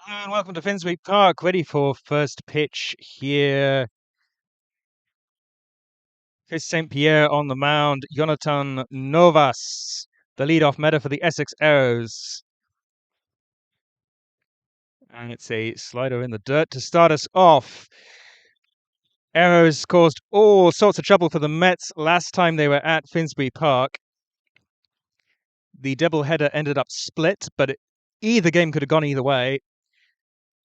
Hello and welcome to Finsbury Park, ready for first pitch here. Chris St. Pierre on the mound, Jonathan Novas, the leadoff meta for the Essex Arrows. And it's a slider in the dirt to start us off. Arrows caused all sorts of trouble for the Mets last time they were at Finsbury Park. The doubleheader ended up split, but either game could have gone either way,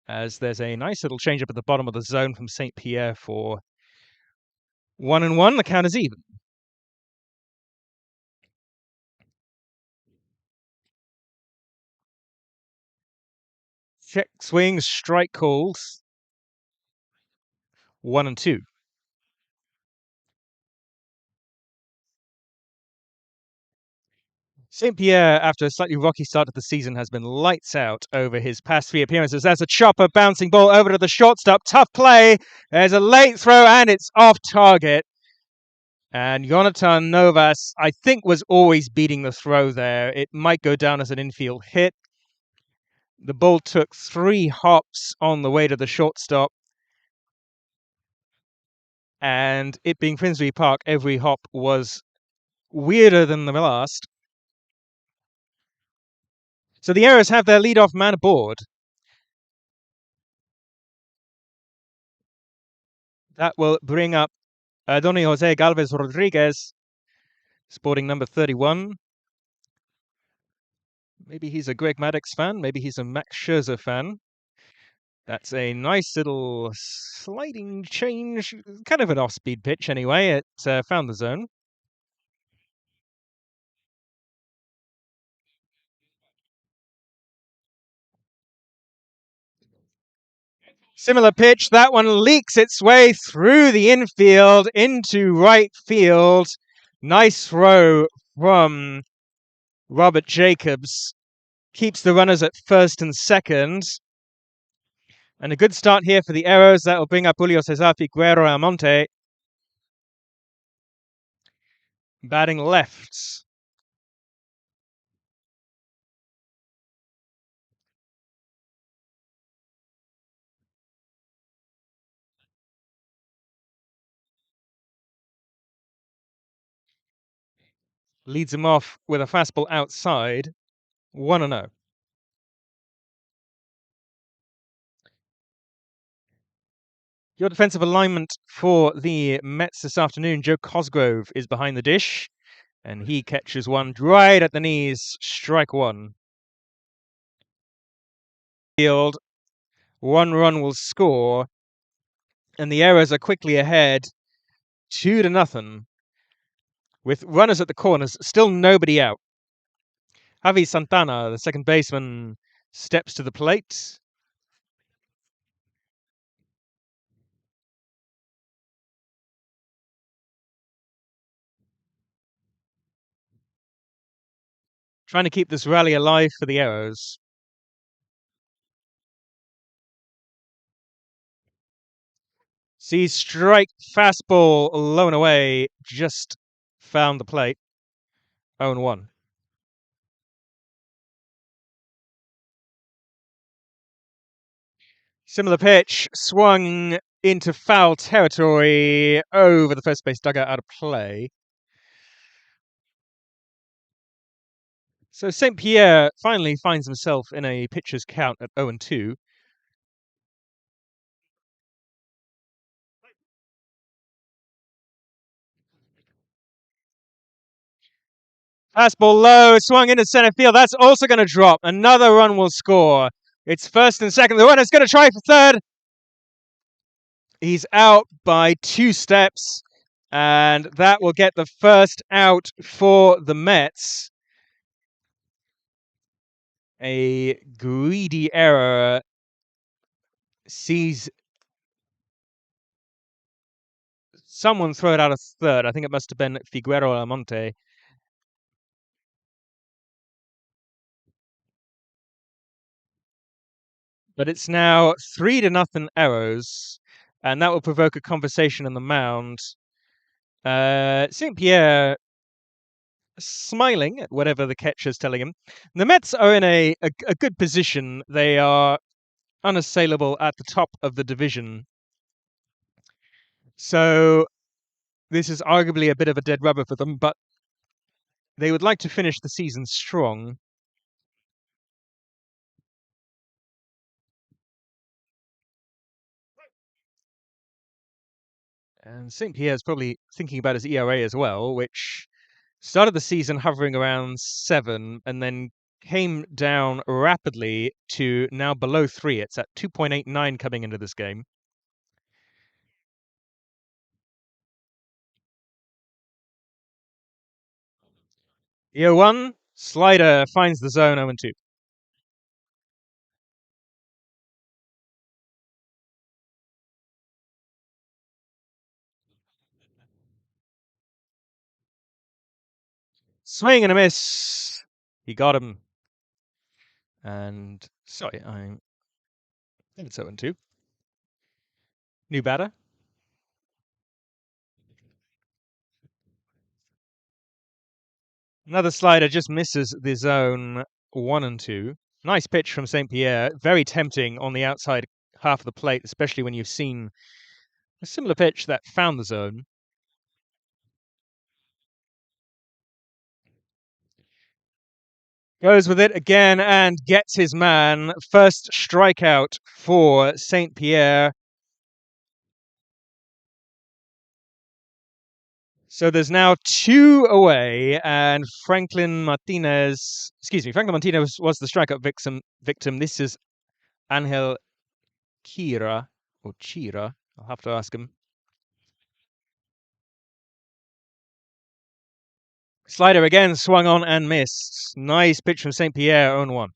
as there's a nice little change up at the bottom of the zone from St. Pierre for 1-1. The count is even. Check swings, strike calls. 1-2. St. Pierre, after a slightly rocky start of the season, has been lights out over his past 3 appearances. There's a chopper bouncing ball over to the shortstop. Tough play. There's a late throw and it's off target. And Jonathan Novas, I think, was always beating the throw there. It might go down as an infield hit. The ball took 3 hops on the way to the shortstop. And it being Finsbury Park, every hop was weirder than the last. So the Arrows have their leadoff man aboard. That will bring up Donny Jose Galvez Rodriguez, sporting number 31. Maybe he's a Greg Maddux fan. Maybe he's a Max Scherzer fan. That's a nice little sliding change. Kind of an off-speed pitch anyway. It found the zone. Similar pitch. That one leaks its way through the infield into right field. Nice throw from Robert Jacobs. Keeps the runners at first and second. And a good start here for the Arrows. That will bring up Julio Cesar Figueroa Almonte. Batting left. Leads him off with a fastball outside. 1-0. Your defensive alignment for the Mets this afternoon, Joe Cosgrove, is behind the dish. And he catches one right at the knees. Strike one. Field. 1 run will score. And the Arrows are quickly ahead. 2-0. With runners at the corners, still nobody out. Javi Santana, the second baseman, steps to the plate. Trying to keep this rally alive for the Arrows. Sees strike, fastball, low and away, just found the plate. 0-1. Similar pitch, swung into foul territory, over the first base dugout, out of play. So St. Pierre finally finds himself in a pitcher's count at 0-2. Fastball low, swung into center field. That's also going to drop. Another run will score. It's first and second. The runner's going to try for third. He's out by 2 steps, and that will get the first out for the Mets. A greedy error sees someone throw it out of third. I think it must have been Figueroa Almonte. But it's now 3-0 Arrows, and that will provoke a conversation in the mound. St. Pierre smiling at whatever the catcher's telling him. The Mets are in a good position. They are unassailable at the top of the division. So this is arguably a bit of a dead rubber for them, but they would like to finish the season strong. And St. Pierre's probably thinking about his ERA as well, which started the season hovering around 7 and then came down rapidly to now below 3. It's at 2.89 coming into this game. Year 1, slider finds the zone 0-2. Swing and a miss. He got him. And sorry, I think it's 0-2. New batter. Another slider just misses the zone 1-2. Nice pitch from St. Pierre. Very tempting on the outside half of the plate, especially when you've seen a similar pitch that found the zone. Goes with it again and gets his man. First strikeout for St. Pierre. So there's now 2 away, and Franklin Martinez was the strikeout victim. This is Angel Kira, or Chira. I'll have to ask him. Slider again, swung on and missed. Nice pitch from St. Pierre, 0-1.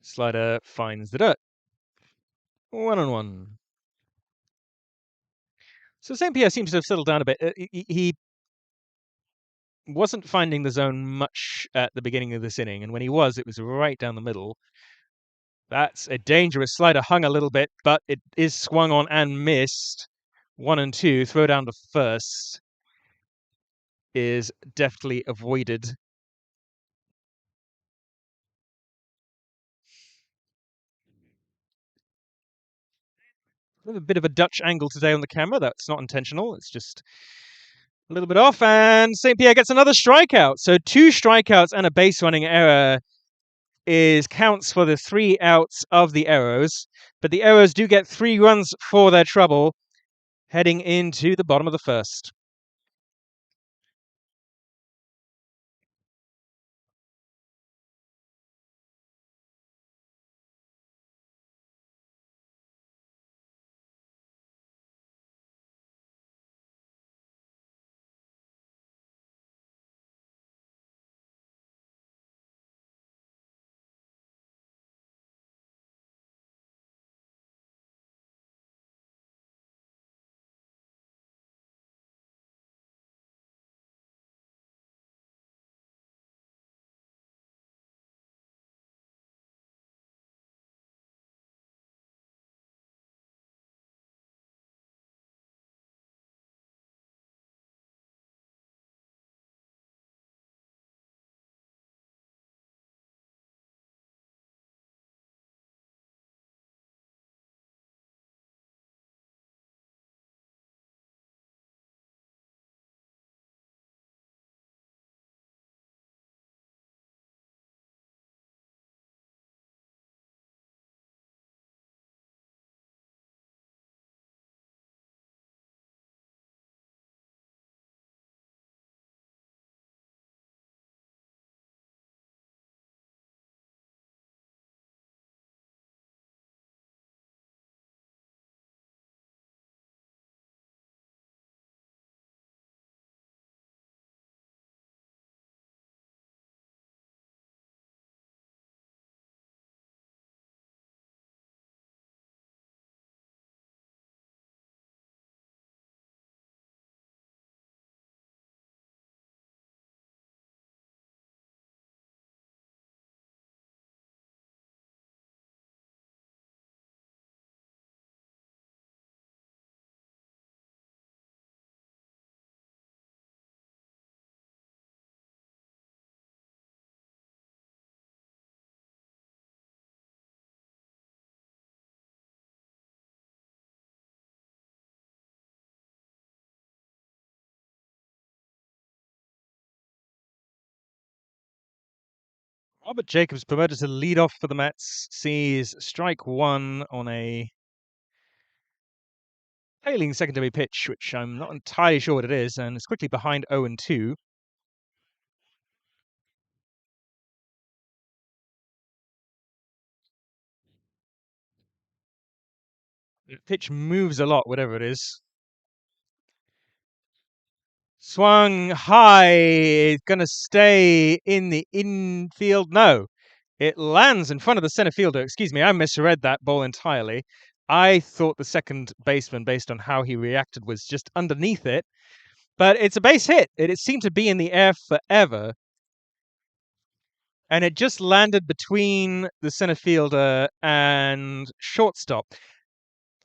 Slider finds the dirt. 1-1. So St. Pierre seems to have settled down a bit. He wasn't finding the zone much at the beginning of this inning, and when he was, it was right down the middle. That's a dangerous slider, hung a little bit, but it is swung on and missed. 1-2, throw down to first is deftly avoided. We have a bit of a Dutch angle today on the camera. That's not intentional. It's just a little bit off, and St. Pierre gets another strikeout. So 2 strikeouts and a base running error counts for the 3 outs of the Arrows. But the Arrows do get 3 runs for their trouble heading into the bottom of the first. Robert Jacobs promoted to lead off for the Mets sees strike one on a hailing secondary pitch, which I'm not entirely sure what it is, and is quickly behind 0-2. The pitch moves a lot, whatever it is. Swung high, it's going to stay in the infield. No, it lands in front of the center fielder. Excuse me, I misread that ball entirely. I thought the second baseman, based on how he reacted, was just underneath it. But it's a base hit. It seemed to be in the air forever. And it just landed between the center fielder and shortstop.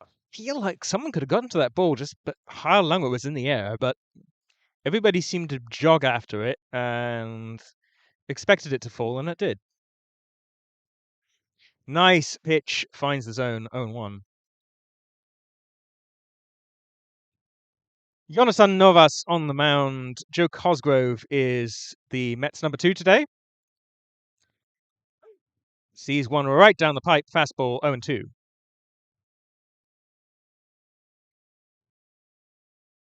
I feel like someone could have gotten to that ball just but how long it was in the air, but everybody seemed to jog after it and expected it to fall, and it did. Nice pitch, finds the zone, 0-1. Jonathan Novas on the mound. Joe Cosgrove is the Mets number 2 today. Sees one right down the pipe, fastball, 0-2.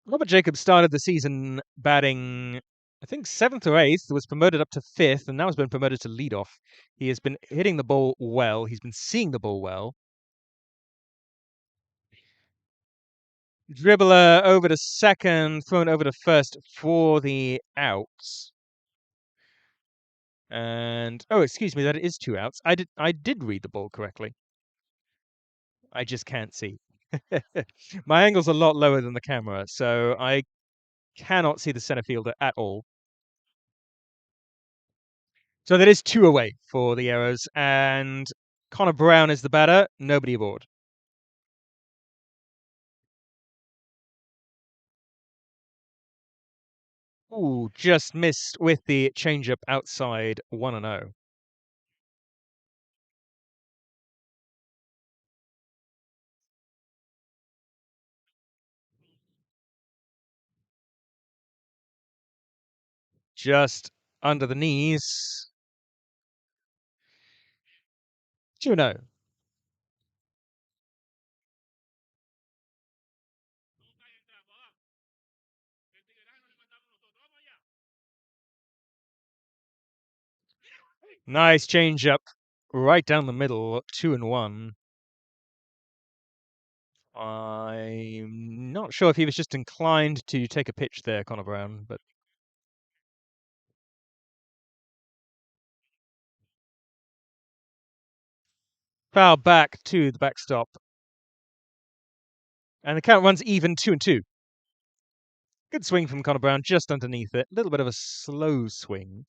Robert Jacobs started the season batting, I think, 7th or 8th, was promoted up to 5th, and now has been promoted to leadoff. He has been hitting the ball well. He's been seeing the ball well. Dribbler over to second, thrown over to first for the outs. And oh, excuse me, that is 2 outs. I did read the ball correctly. I just can't see. My angle's a lot lower than the camera, so I cannot see the center fielder at all. So that is 2 away for the Arrows, and Connor Brown is the batter. Nobody aboard. Ooh, just missed with the changeup outside, 1-0. Just under the knees. 2-0. Nice changeup right down the middle, 2-1. I'm not sure if he was just inclined to take a pitch there, Connor Brown, but foul back to the backstop. And the count runs even, 2-2. Good swing from Connor Brown, just underneath it. A little bit of a slow swing.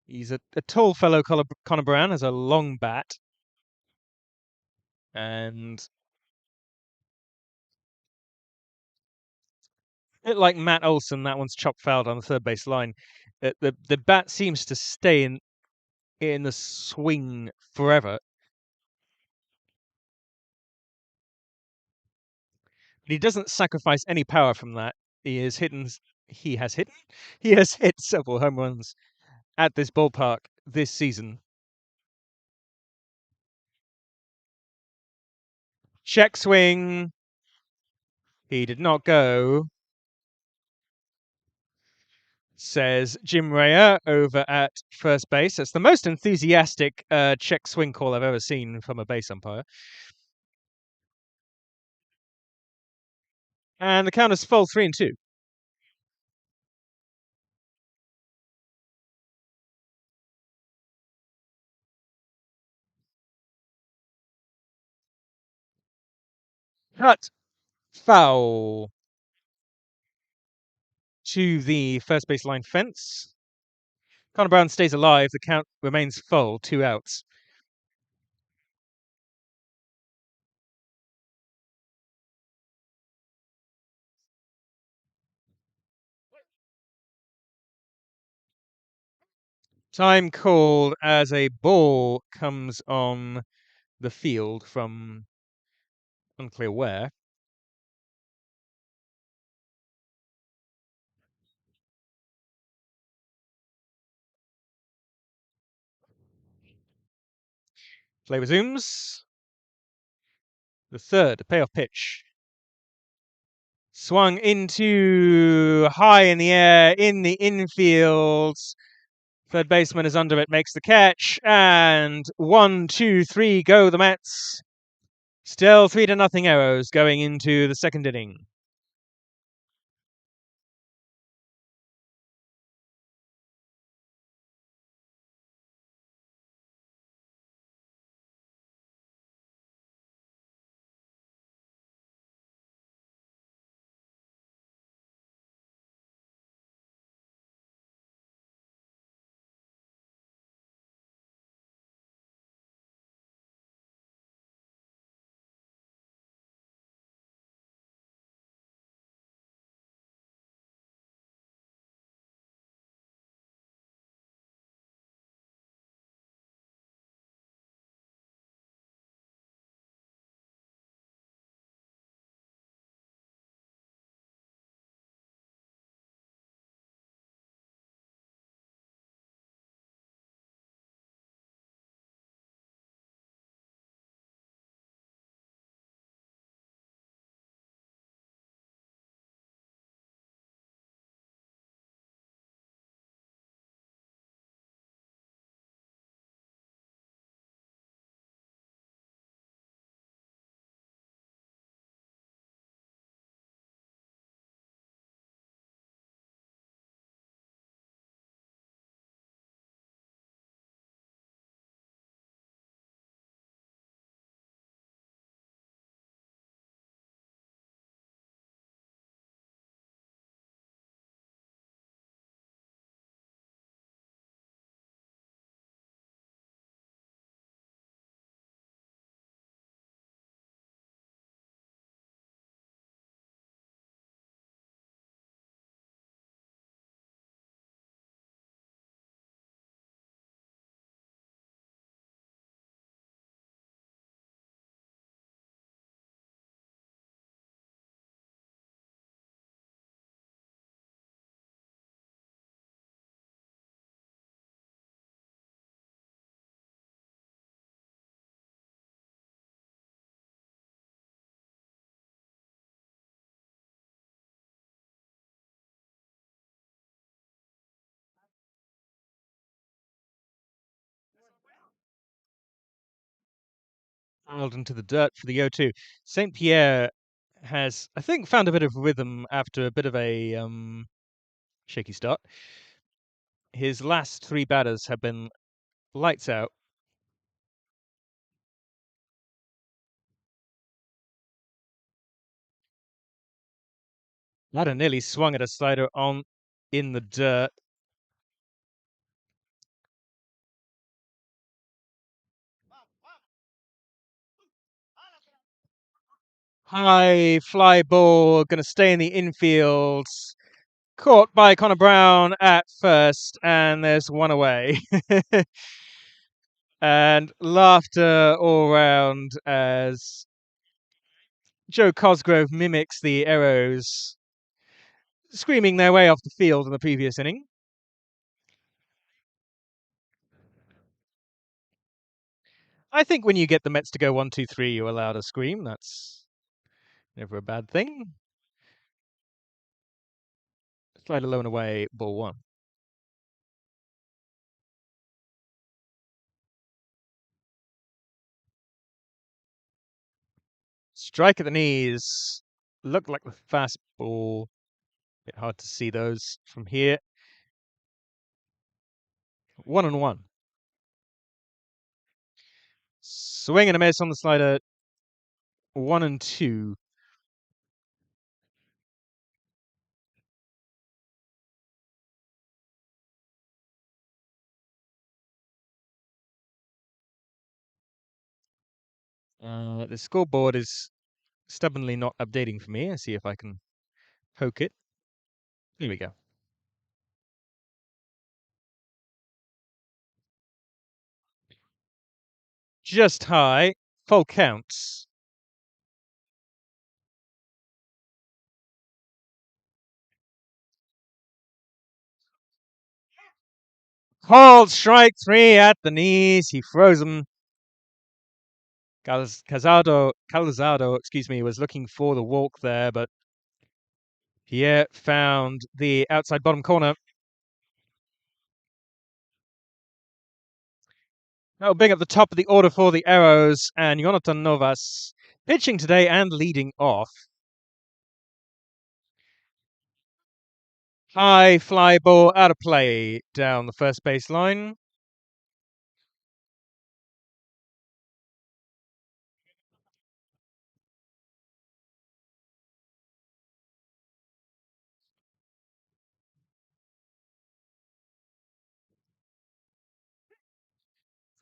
He's a tall fellow, Connor Brown, has a long bat. And a bit like Matt Olson, that one's chopped foul on the third base line. The bat seems to stay in the swing forever. But he doesn't sacrifice any power from that. He has hidden. He has hit. He has hit several home runs at this ballpark this season. Check swing. He did not go, says Jim Rea over at first base. That's the most enthusiastic check swing call I've ever seen from a base umpire. And the count is full, 3-2. Cut, foul to the first base line fence. Connor Brown stays alive. The count remains full, 2 outs. Time called as a ball comes on the field from unclear where. Play resumes. The third, payoff pitch. Swung into high in the air, in the infield. Third baseman is under it, makes the catch, and 1, 2, 3 go the Mets. Still 3-0 Arrows going into the second inning. Fouled into the dirt for the 0-2. St. Pierre has, I think, found a bit of rhythm after a bit of a shaky start. His last 3 batters have been lights out. Ladder nearly swung at a slider on in the dirt. High fly ball, going to stay in the infield. Caught by Connor Brown at first, and there's one away. And laughter all round as Joe Cosgrove mimics the Arrows screaming their way off the field in the previous inning. I think when you get the Mets to go 1, 2, 3, you're allowed to scream. That's never a bad thing. Slide alone away, ball 1. Strike at the knees. Looked like the fastball. Bit hard to see those from here. 1-1. Swing and a miss on the slider. 1-2. The scoreboard is stubbornly not updating for me. Let's see if I can poke it. Here we go. Just high. Full counts. Called strike 3 at the knees. He froze him. Calzado, was looking for the walk there, but Pierre found the outside bottom corner. Now, being at the top of the order for the Arrows, and Jonathan Novas pitching today and leading off. High fly ball out of play down the first base line.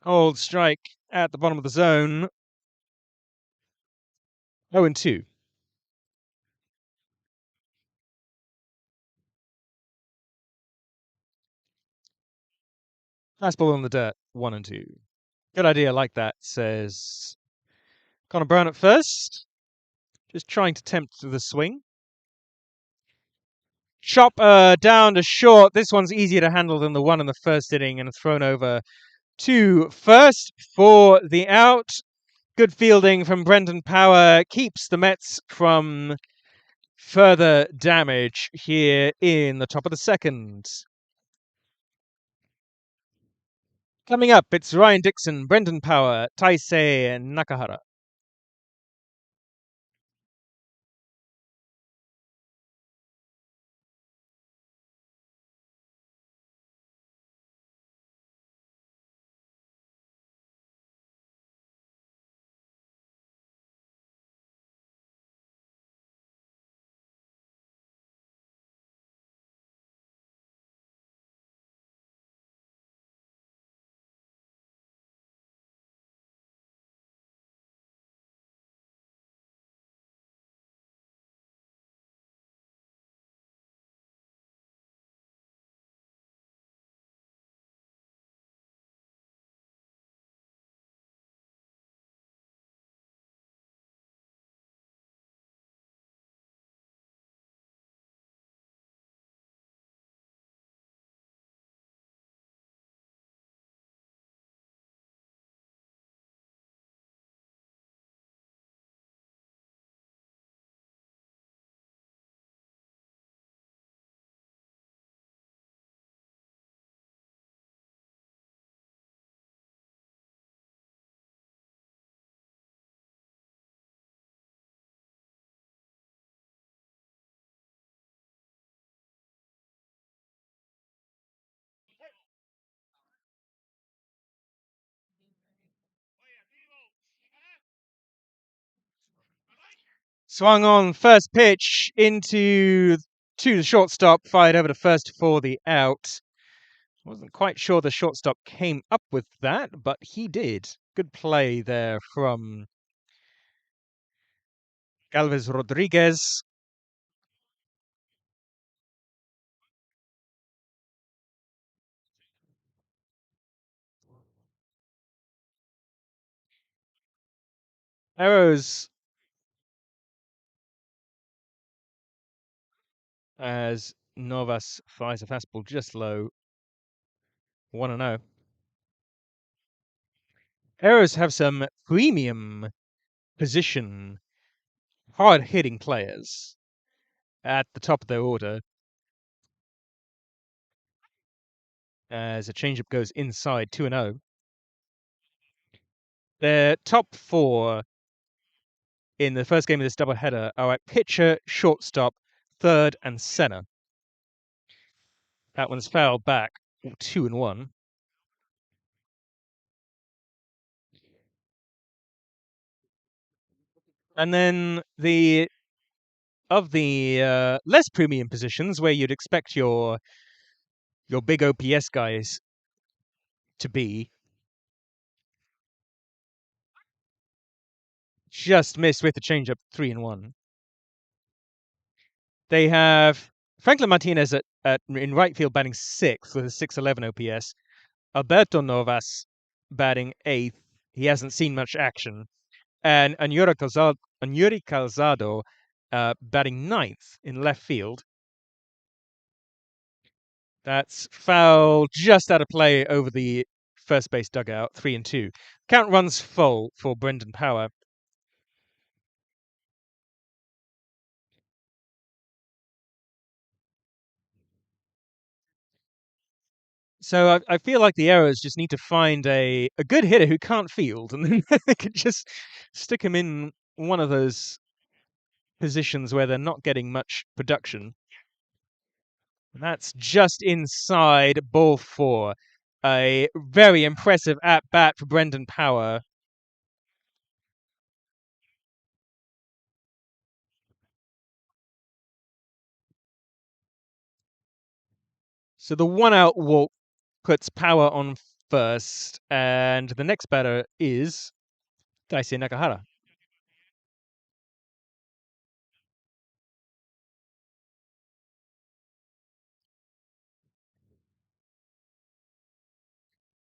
Old strike at the bottom of the zone. 0-2. Fastball on the dirt. 1-2. Good idea, like that, says Connor Brown at first. Just trying to tempt the swing. Chop down to short. This one's easier to handle than the one in the first inning, and thrown over to first for the out. Good fielding from Brendan Power keeps the Mets from further damage here in the top of the second. Coming up, it's Ryan Dixon, Brendan Power, Taisei Nakahara. Swung on first pitch to the shortstop, fired over to first for the out. Wasn't quite sure the shortstop came up with that, but he did. Good play there from Galvez Rodriguez. Arrows as Novas fires a fastball just low. 1-0. Arrows have some premium position, hard-hitting players at the top of their order. As a changeup goes inside, 2-0. Their top four in the first game of this doubleheader are at pitcher, shortstop, third, and center. That one's fouled back, 2-1. And then the less premium positions where you'd expect your big OPS guys to be, just missed with the changeup, 3-1. They have Franklin Martinez in right field batting 6th with a 611 OPS. Alberto Novas batting 8th. He hasn't seen much action. And Yuri Calzado batting 9th in left field. That's foul just out of play over the first base dugout, 3-2. Count runs full for Brendan Power. So I feel like the Arrows just need to find a good hitter who can't field, and then they could just stick him in one of those positions where they're not getting much production. And that's just inside ball 4. A very impressive at-bat for Brendan Power. So the 1-out walk puts Power on first, and the next batter is Daisuke Nakahara.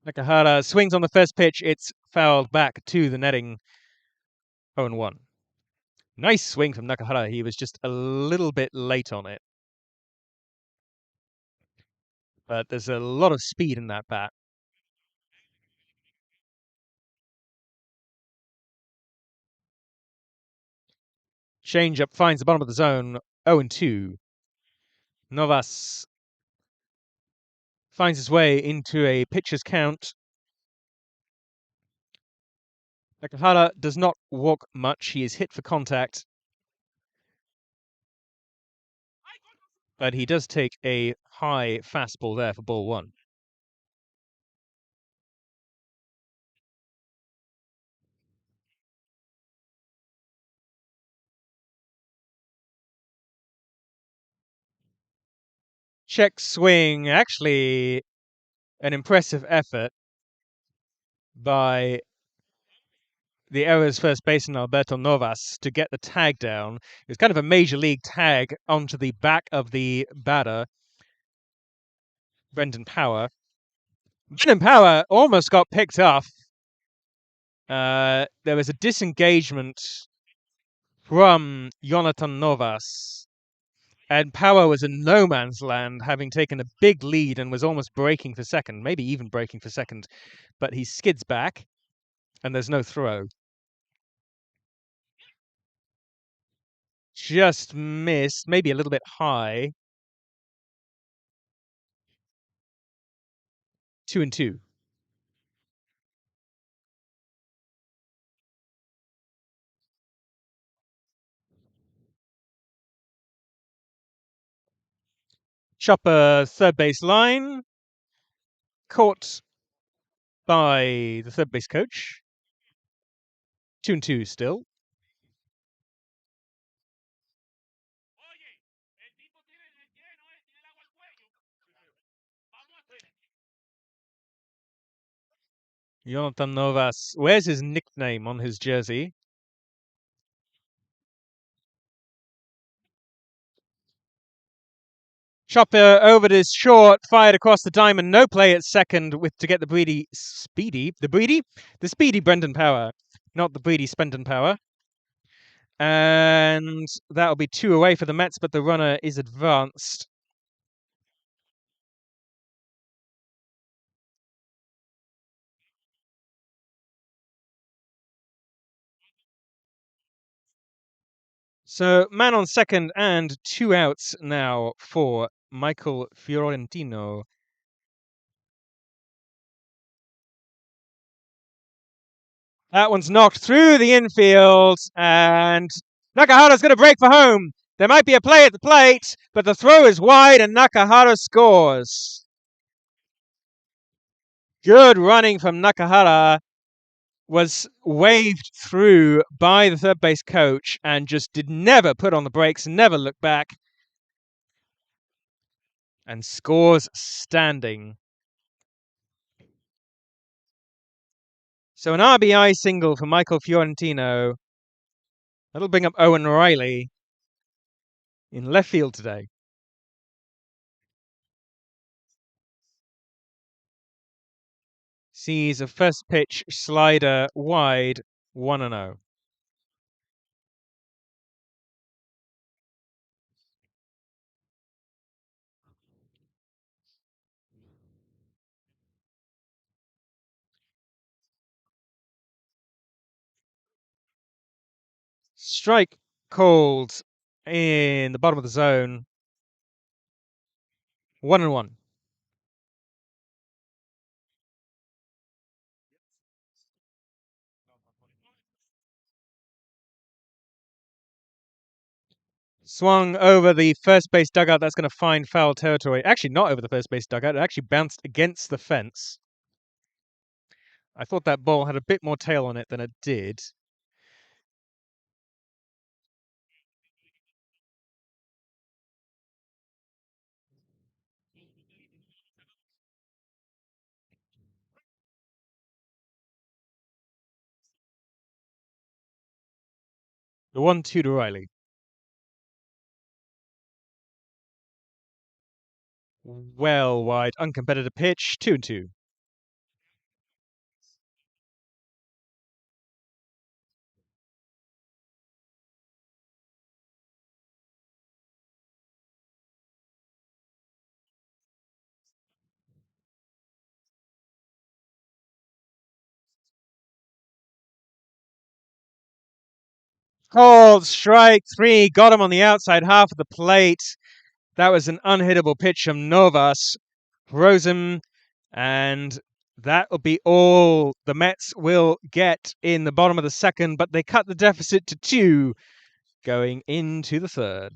Nakahara swings on the first pitch. It's fouled back to the netting. 0-1. Nice swing from Nakahara. He was just a little bit late on it. But there's a lot of speed in that bat. Changeup finds the bottom of the zone. 0-2. Novas finds his way into a pitcher's count. Nakahara does not walk much. He is hit for contact. But he does take a high fastball there for ball 1. Check swing. Actually, an impressive effort by the Arrows first baseman Alberto Novas to get the tag down. It was kind of a major league tag onto the back of the batter, Brendan Power. Brendan Power almost got picked off. There was a disengagement from Jonathan Novas, and Power was in no man's land, having taken a big lead and was almost breaking for second, maybe even breaking for second, but he skids back, and there's no throw. Just missed, maybe a little bit high. 2-2. Chopper third base line, caught by the third base coach. 2-2 still. Jonathan Novas, where's his nickname on his jersey? Chopper over this short, fired across the diamond, no play at second with to get the speedy Brendan Power, not the breedy Spendon Power. And that'll be 2 away for the Mets, but the runner is advanced. So man on second and 2 outs now for Michael Fiorentino. That one's knocked through the infield, and Nakahara's going to break for home. There might be a play at the plate, but the throw is wide, and Nakahara scores. Good running from Nakahara. Was waved through by the third base coach and just did never put on the brakes, never look back, and scores standing. So an RBI single for Michael Fiorentino. That'll bring up Owen Riley in left field today. Sees a first pitch slider wide, 1-0. Strike called in the bottom of the zone. 1-1. Swung over the first base dugout. That's going to find foul territory. Actually, not over the first base dugout. It actually bounced against the fence. I thought that ball had a bit more tail on it than it did. The 1-2 to Riley. Well wide, uncompetitive pitch. 2-2. Called strike 3. Got him on the outside half of the plate. That was an unhittable pitch from Novas. Throws him, and that will be all the Mets will get in the bottom of the second, but they cut the deficit to 2 going into the third.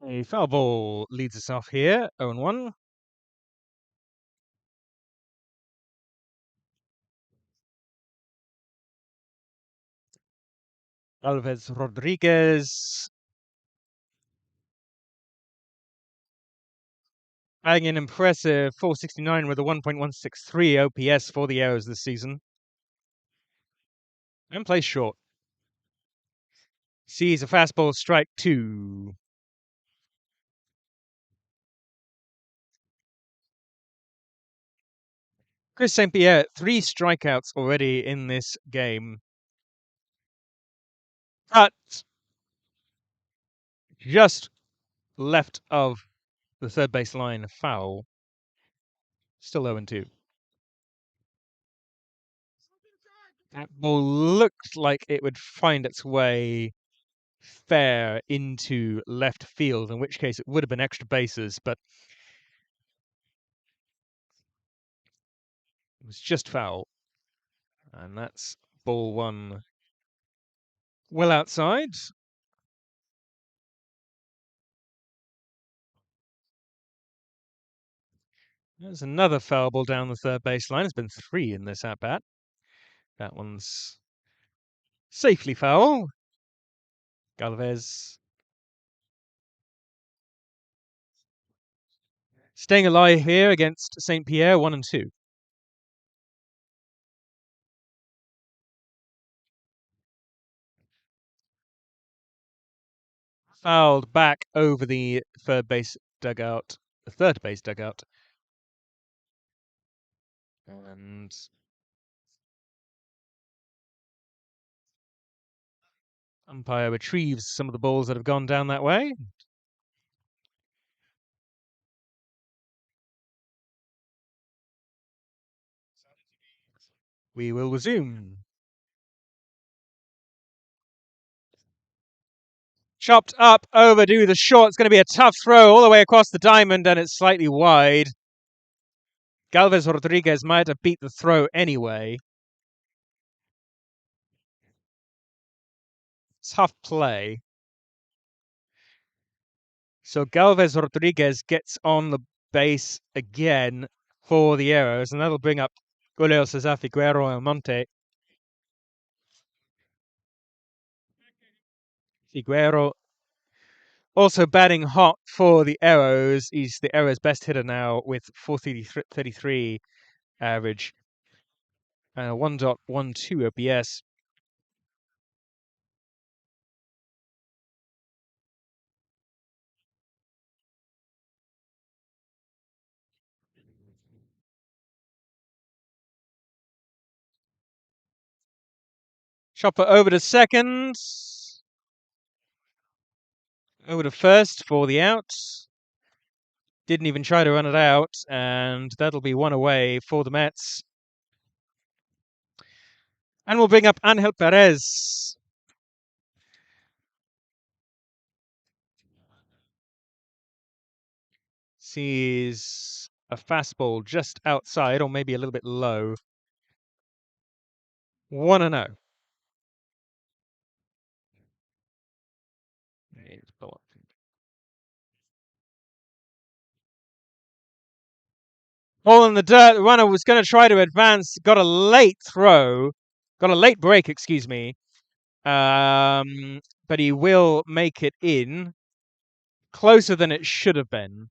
A foul ball leads us off here, 0-1. Alves Rodriguez adding an impressive 469 with a 1.163 OPS for the Arrows this season. And plays short. Sees a fastball, strike 2. Chris St. Pierre, 3 strikeouts already in this game. But just left of the third base line, foul. Still 0-2. That ball looked like it would find its way fair into left field, in which case it would have been extra bases, but it was just foul. And that's ball 1 well outside. There's another foul ball down the third baseline. It's been 3 in this at bat. That one's safely foul. Galvez staying alive here against St. Pierre, 1-2. Fouled back over the third base dugout. The third base dugout. And umpire retrieves some of the balls that have gone down that way. We will resume. Chopped up over to the short. It's going to be a tough throw all the way across the diamond, and it's slightly wide. Galvez Rodriguez might have beat the throw anyway. Tough play. So Galvez Rodriguez gets on the base again for the Arrows, and that'll bring up Julio Cesar Figueroa Almonte. Figueroa also batting hot for the Arrows. He's the Arrows' best hitter now with 433 average, 1.12 OPS. Chopper over to second. Over to first for the out. Didn't even try to run it out, and that'll be one away for the Mets. And we'll bring up Angel Perez. Sees a fastball just outside, or maybe a little bit low. 1-0. Ball in the dirt. The runner was going to try to advance. Got a late throw. Got a late break, excuse me. But he will make it in. Closer than it should have been.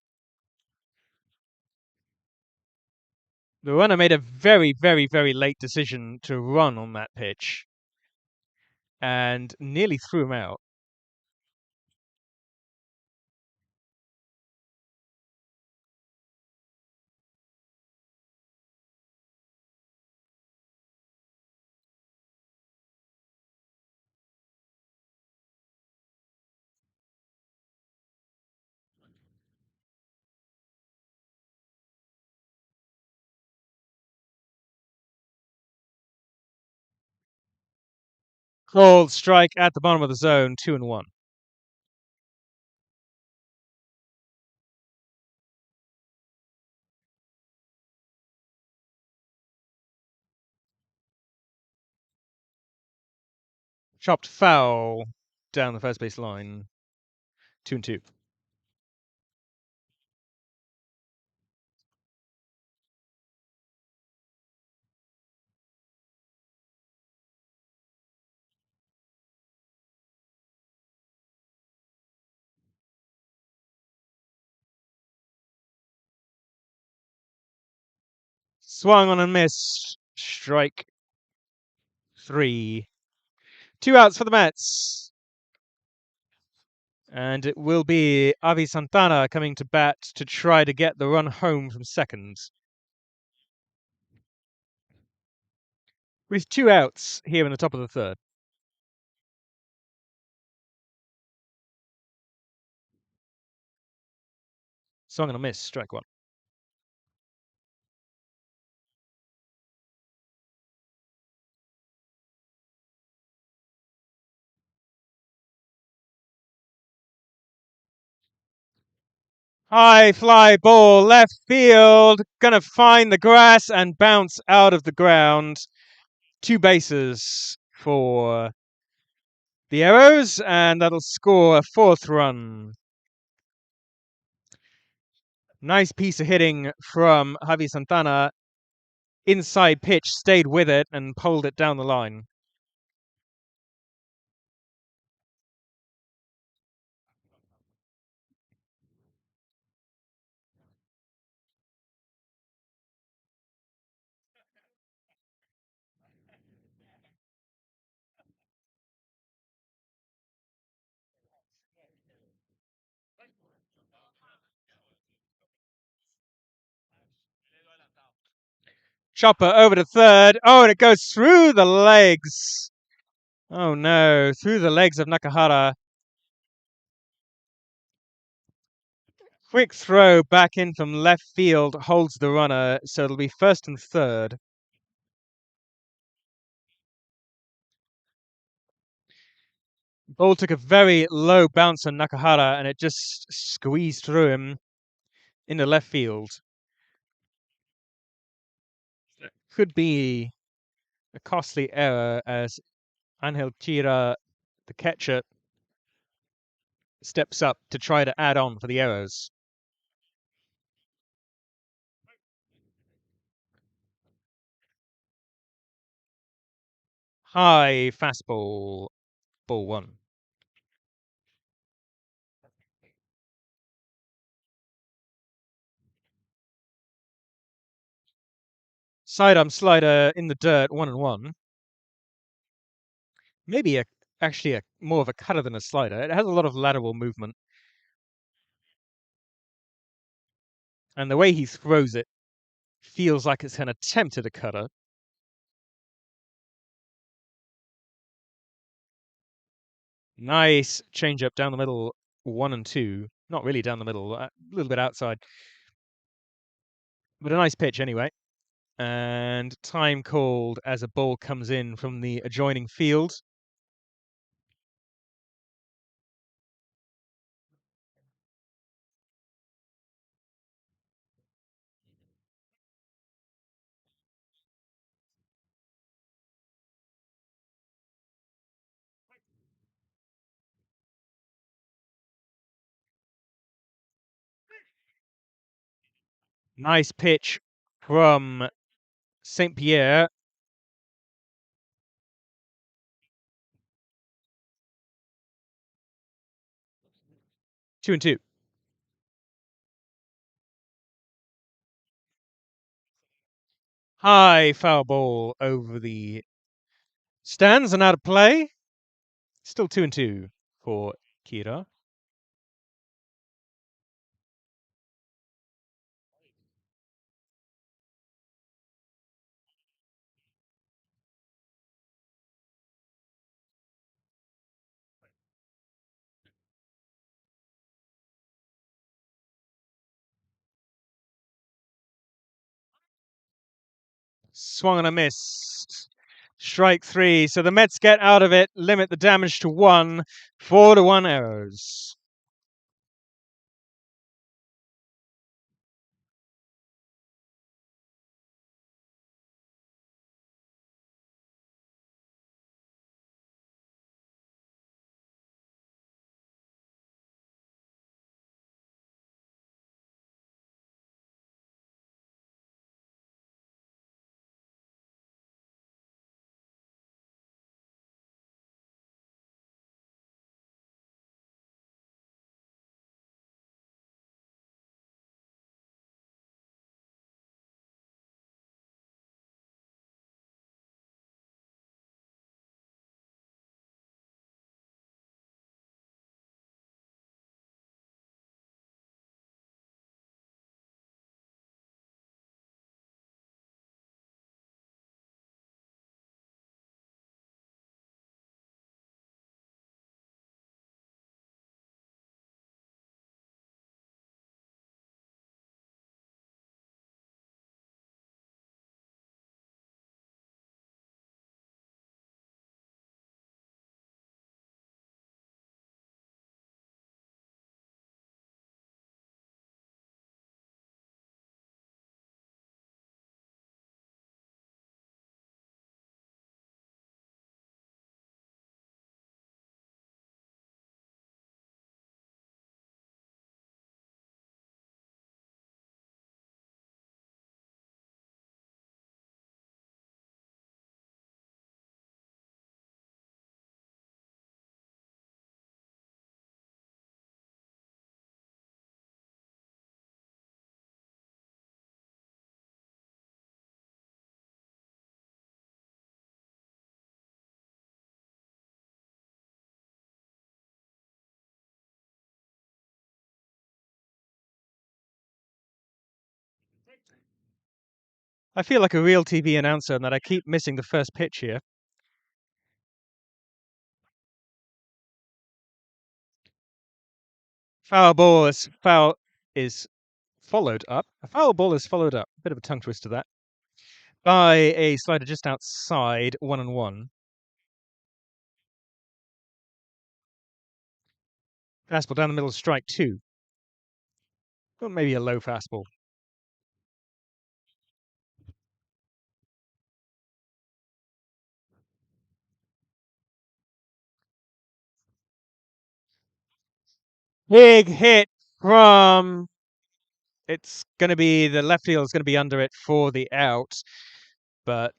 The runner made a very, very, very late decision to run on that pitch. And nearly threw him out. Called strike at the bottom of the zone, 2-1. Chopped foul down the first base line, 2-2. Swung on and missed. Strike 3. 2 outs for the Mets. And it will be Avi Santana coming to bat to try to get the run home from second. With 2 outs here in the top of the third. Swung on a miss, strike 1. High fly ball, left field. Gonna find the grass and bounce out of the ground. 2 bases for the Arrows, and that'll score a 4th run. Nice piece of hitting from Javi Santana. Inside pitch, stayed with it and pulled it down the line. Chopper over to third. Oh, and it goes through the legs. Oh no, through the legs of Nakahara. Quick throw back in from left field holds the runner, so it'll be first and third. Ball took a very low bounce on Nakahara and it just squeezed through him into left field. Could be a costly error as Angel Chira, the catcher, steps up to try to add on for the errors. High fastball, ball one. Sidearm slider in the dirt, 1-1. Maybe actually a more of a cutter than a slider. It has a lot of lateral movement. And the way he throws it feels like it's an attempt at a cutter. Nice changeup down the middle, 1-2. Not really down the middle, a little bit outside. But a nice pitch anyway. And time called as a ball comes in from the adjoining field. Nice pitch from St. Pierre. 2-2. High foul ball over the stands and out of play. Still 2-2 for Kira. Swung and a miss. Strike three. So the Mets get out of it, limit the damage to 1, 4-1 errors. I feel like a real TV announcer in that I keep missing the first pitch here. Foul is followed up. A foul ball is followed up. Bit of a tongue twister that. By a slider just outside 1-1. Fastball down the middle, strike 2. Or maybe a low fastball. Big hit from. It's going to be the left field is going to be under it for the out, but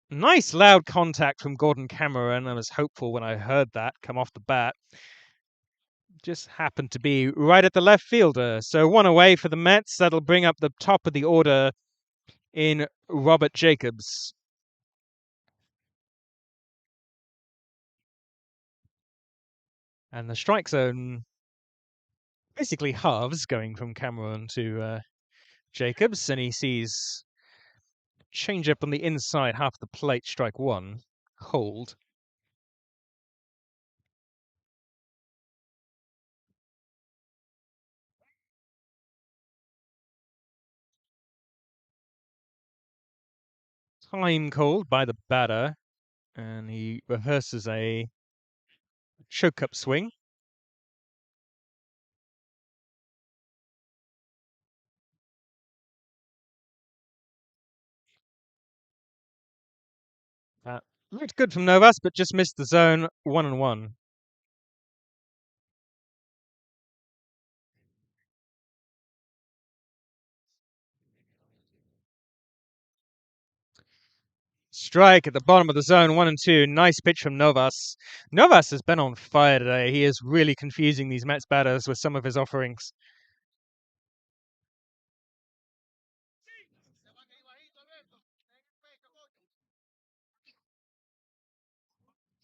nice loud contact from Gordon Cameron. I was hopeful when I heard that come off the bat. Just happened to be right at the left fielder. So one away for the Mets. That'll bring up the top of the order in Robert Jacobs. And the strike zone basically halves going from Cameron to Jacobs, and he sees changeup on the inside half of the plate, strike 1, cold. Time called by the batter, and he rehearses a choke up swing. Looked good from Novas, but just missed the zone, 1-1. Strike at the bottom of the zone, 1-2. Nice pitch from Novas. Novas has been on fire today. He is really confusing these Mets batters with some of his offerings.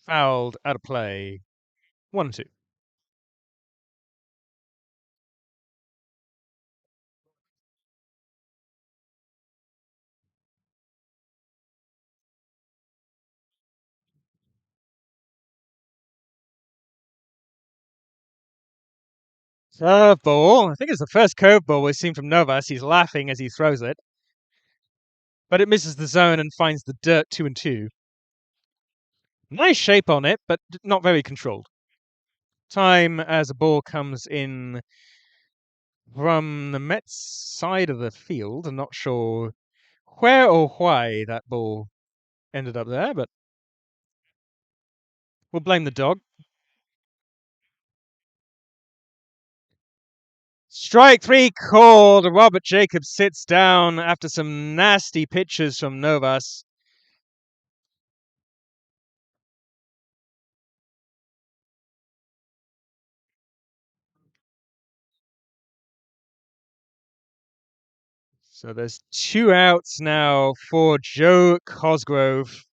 Fouled, out of play, 1-2. Curveball. I think it's the first curveball we've seen from Novas. He's laughing as he throws it. But it misses the zone and finds the dirt, 2-2. Nice shape on it, but not very controlled. Time as a ball comes in from the Mets side of the field. I'm not sure where or why that ball ended up there, but we'll blame the dog. Strike 3 called. Robert Jacobs sits down after some nasty pitches from Novas. So there's 2 outs now for Joe Cosgrove.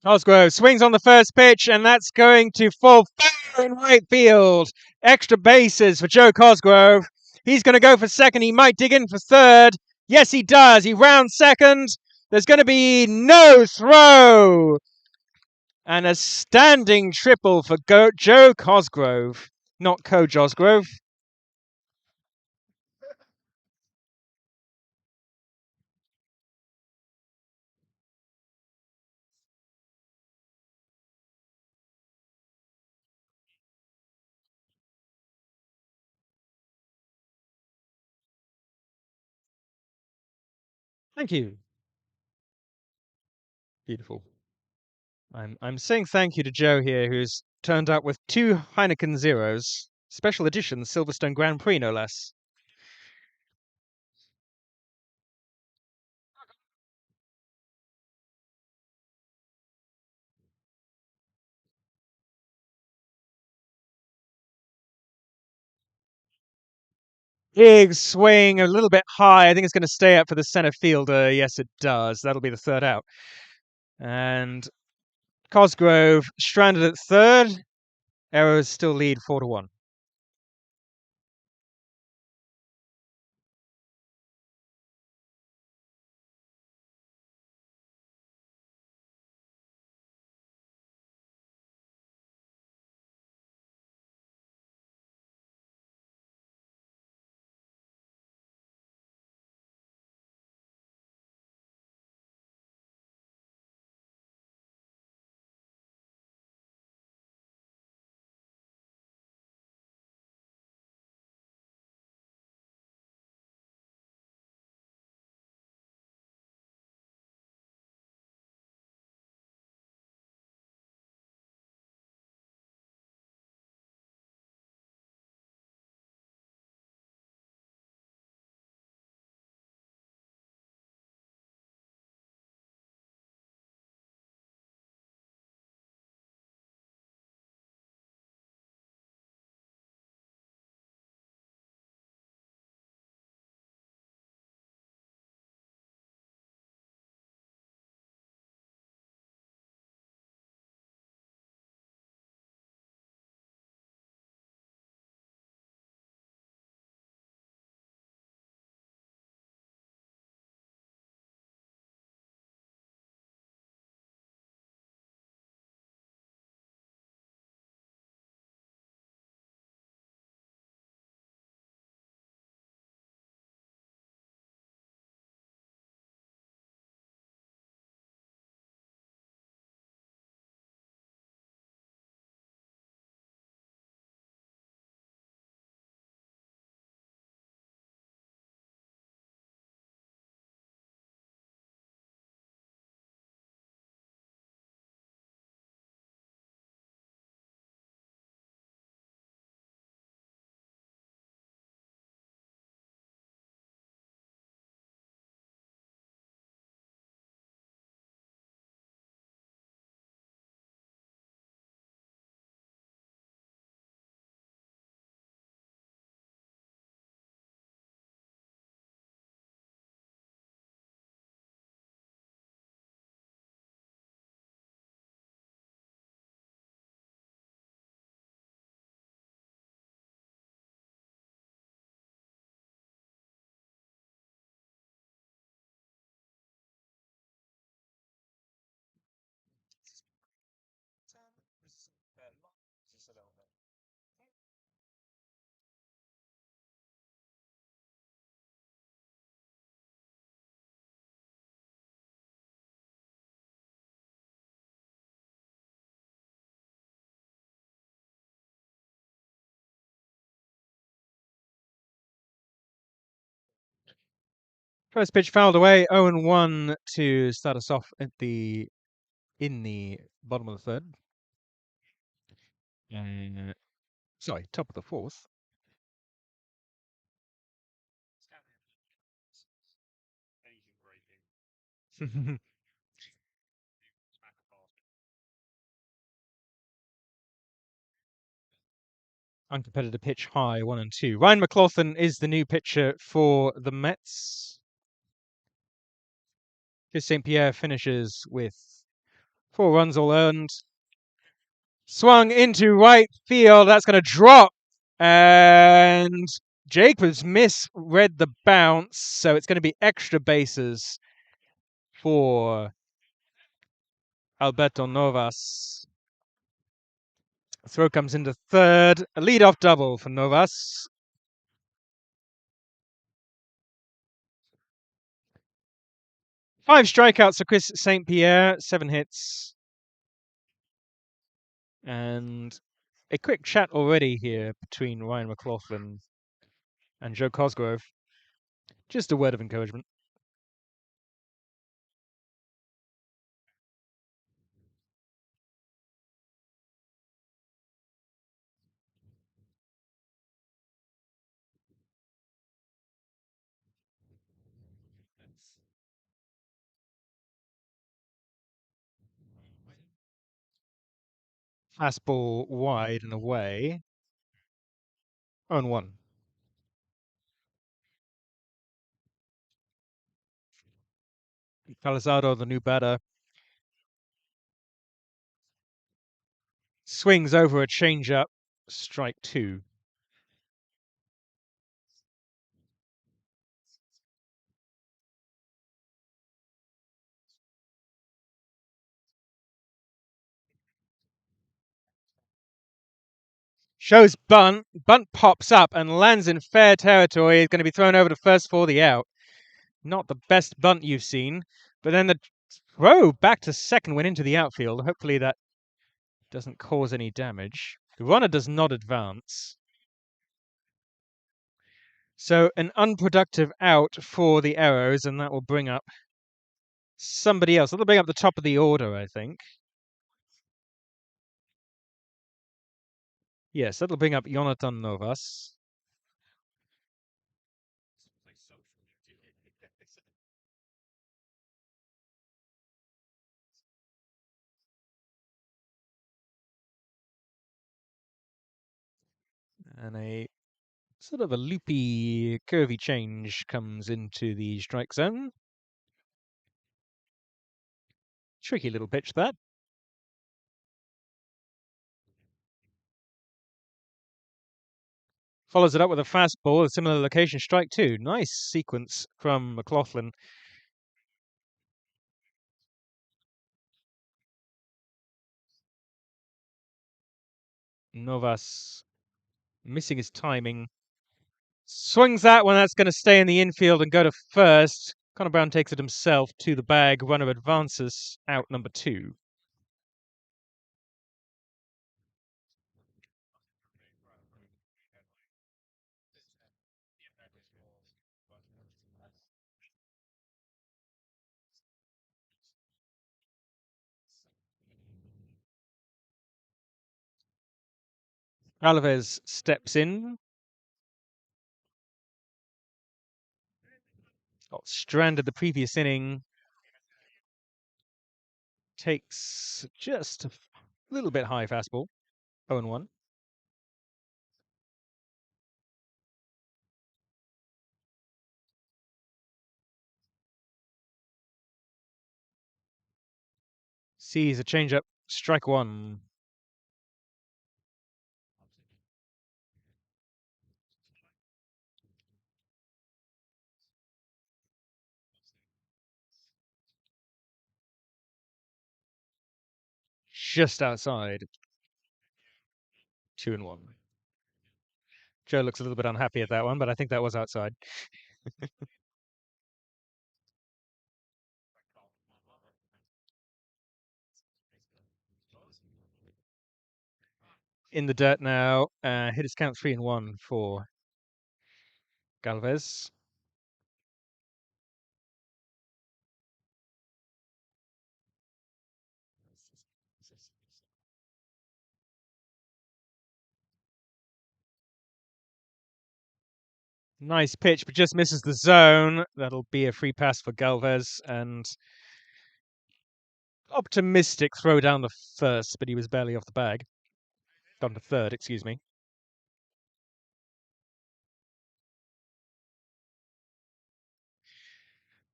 Cosgrove swings on the first pitch, and that's going to fall far in right field. Extra bases for Joe Cosgrove. He's going to go for second. He might dig in for third. Yes, he does. He rounds second. There's going to be no throw. And a standing triple for Joe Cosgrove, not Cosgrove. Thank you. Beautiful. I'm saying thank you to Joe here, who's turned up with 2 Heineken Zeros, special edition Silverstone Grand Prix, no less. Big swing, a little bit high. I think it's going to stay up for the center fielder. Yes, it does. That'll be the third out. And Cosgrove stranded at third. Arrows still lead 4-1. First pitch fouled away, 0-1 to start us off in the bottom of the third. Sorry, top of the fourth. Uncompetitive pitch high, 1-2. Ryan McLaughlin is the new pitcher for the Mets. Chris St. Pierre finishes with 4 runs all earned. Swung into right field. That's going to drop. And Jacobs misread the bounce. So it's going to be extra bases for Alberto Novas. Throw comes into third. A leadoff double for Novas. 5 strikeouts for Chris St. Pierre, 7 hits. And a quick chat already here between Ryan McLaughlin and Joe Cosgrove. Just a word of encouragement. Fastball wide and away. 0-1. Calzado, the new batter, swings over a changeup, strike 2. Shows bunt. Bunt pops up and lands in fair territory. Is going to be thrown over to first for the out. Not the best bunt you've seen, but then the throw back to second went into the outfield. Hopefully that doesn't cause any damage. The runner does not advance. So an unproductive out for the Arrows, and that will bring up somebody else. That'll bring up the top of the order, I think. Yes, that'll bring up Jonathan Novas. And a sort of a loopy, curvy change comes into the strike zone. Tricky little pitch, that. Follows it up with a fastball, a similar location, strike 2. Nice sequence from McLaughlin. Novas missing his timing. Swings that one. That's going to stay in the infield and go to first. Connor Brown takes it himself to the bag. Runner advances, out number 2. Alves steps in. Got stranded the previous inning. Takes just a little bit high fastball. 0-1. Sees a changeup. Strike 1. Just outside. 2-1. Joe looks a little bit unhappy at that one, but I think that was outside. In the dirt now. Hit his count 3-1 for Galvez. Nice pitch, but just misses the zone. That'll be a free pass for Galvez, and optimistic throw down the first, but he was barely off the bag. Down to third, excuse me.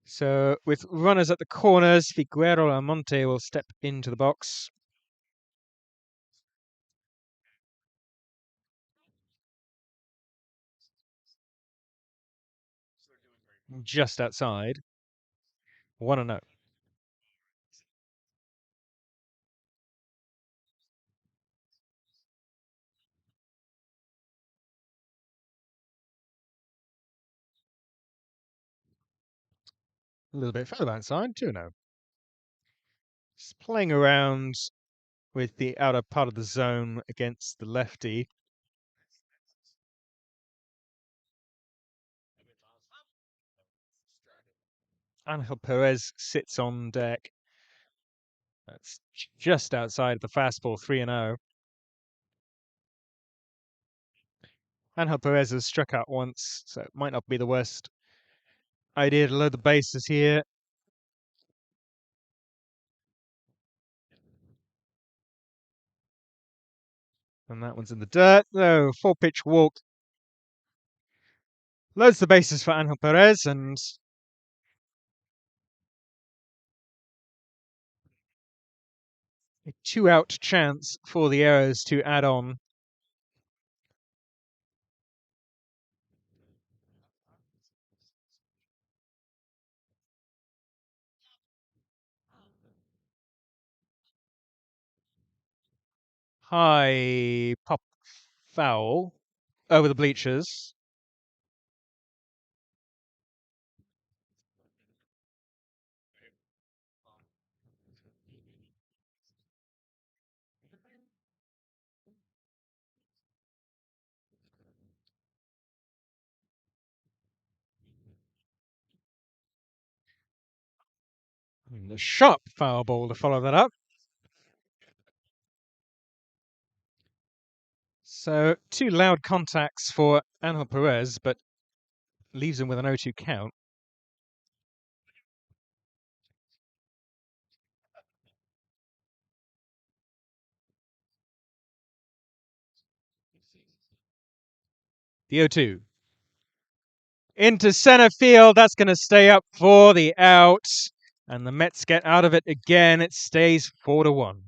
So with runners at the corners, Figueroa Almonte will step into the box. Just outside. 1-0. A little bit further outside, 2-0. Just playing around with the outer part of the zone against the lefty. Angel Perez sits on deck. That's just outside the fastball, 3-0. Angel Perez has struck out once, so it might not be the worst idea to load the bases here. And that one's in the dirt. No, 4-pitch walk. Loads the bases for Angel Perez, and A 2-out chance for the Arrows to add on. High pop foul over the bleachers. And a sharp foul ball to follow that up. So 2 loud contacts for Angel Perez, but leaves him with an 0-2 count. The 0-2. Into center field. That's going to stay up for the out. And the Mets get out of it again. It stays 4-1.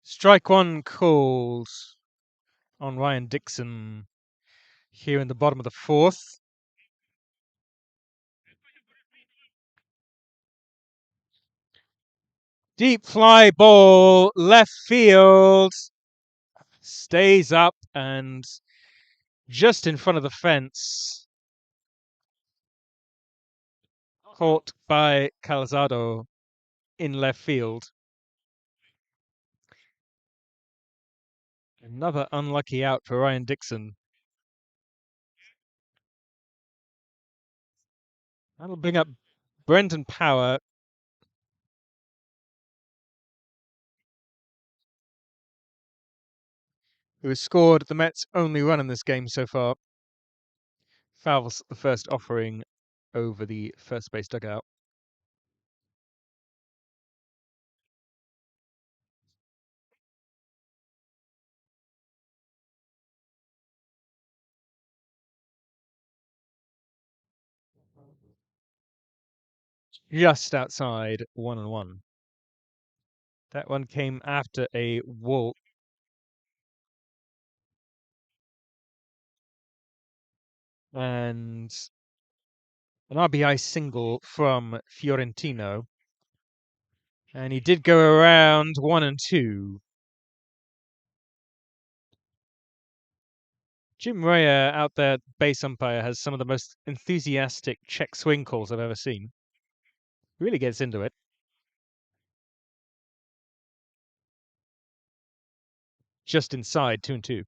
Strike one called on Ryan Dixon here in the bottom of the 4th. Deep fly ball, left field. Stays up and just in front of the fence. Caught by Calzado in left field. Another unlucky out for Ryan Dixon. That'll bring up Brendan Power, who has scored the Mets' only run in this game so far. Fouls the first offering over the first base dugout. Just outside 1-1. That one came after a walk. And an RBI single from Fiorentino. And he did go around 1-2. Jim Rea out there, base umpire, has some of the most enthusiastic check swing calls I've ever seen. Really gets into it. just inside 2-2.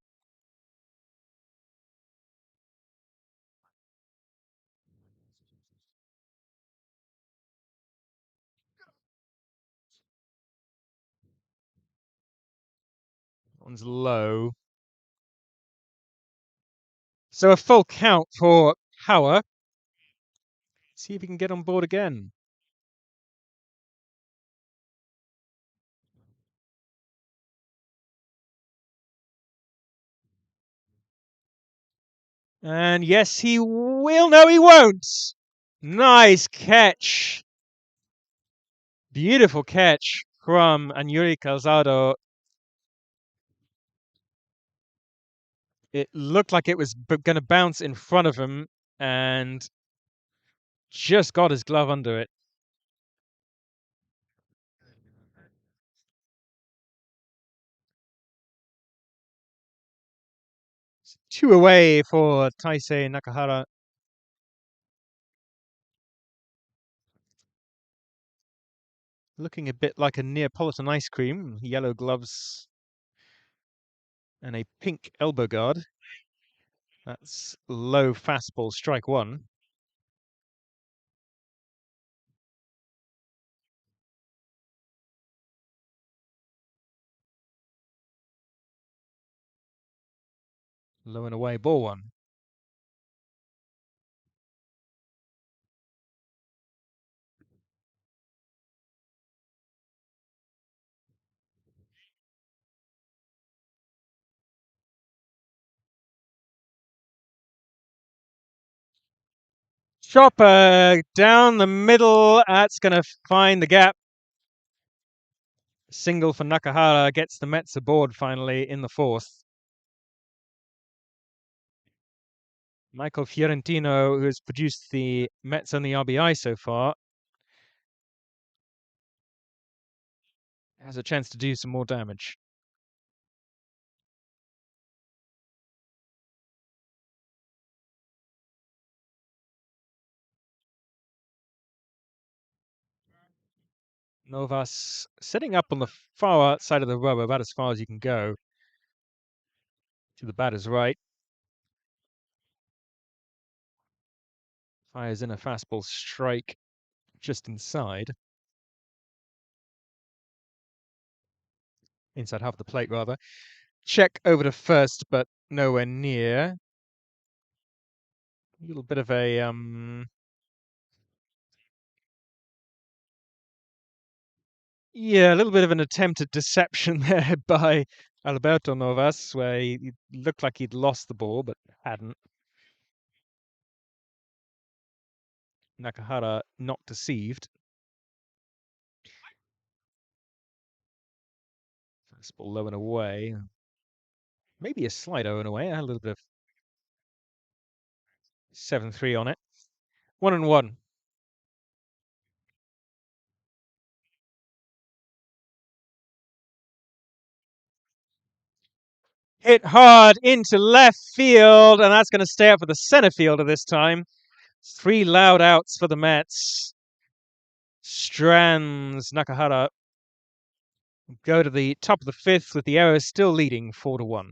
One's low. So a full count for Power. See if he can get on board again. And yes, he will. No, he won't. Nice catch. Beautiful catch from Yuri Calzado. It looked like it was going to bounce in front of him and just got his glove under it. It's 2 away for Taisei Nakahara. Looking a bit like a Neapolitan ice cream. Yellow gloves and a pink elbow guard. That's low fastball, strike one. Low and away, ball one. Chopper down the middle. That's going to find the gap. Single for Nakahara gets the Mets aboard finally in the fourth. Michael Fiorentino, who has produced the Mets only RBI so far, has a chance to do some more damage. Novas sitting up on the far outside of the rubber, about as far as you can go. To the batter's right. Fires in a fastball strike just inside. Inside half the plate, rather. Check over to first, but nowhere near. A little bit of a yeah, a little bit of an attempt at deception there by Alberto Novas, where he looked like he'd lost the ball, but hadn't. Nakahara not deceived. Fastball low and away. Maybe a slight 0 and away. I had a little bit of 7-3 on it. 1-1. Hit hard into left field, and that's going to stay up for the center fielder this time. 3 loud outs for the Mets. Strands Nakahara go to the top of the fifth with the Arrows still leading 4-1.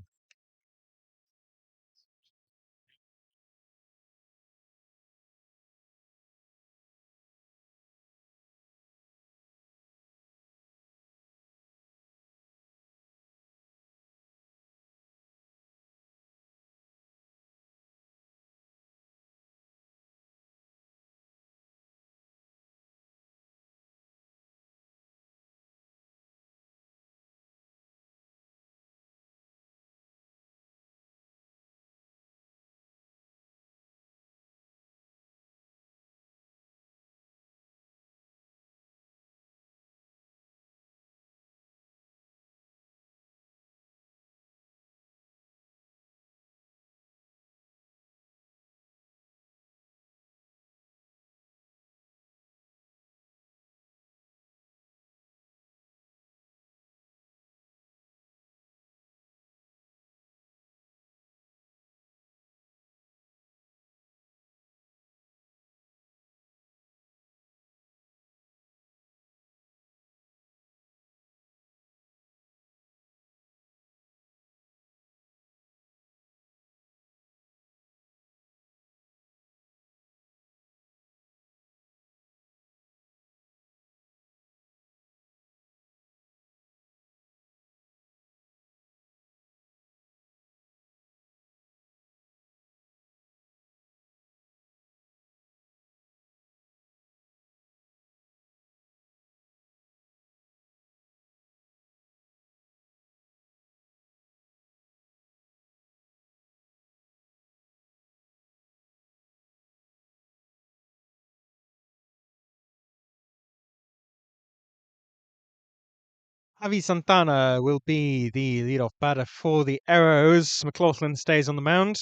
Javi Santana will be the leadoff batter for the Arrows. McLaughlin stays on the mound.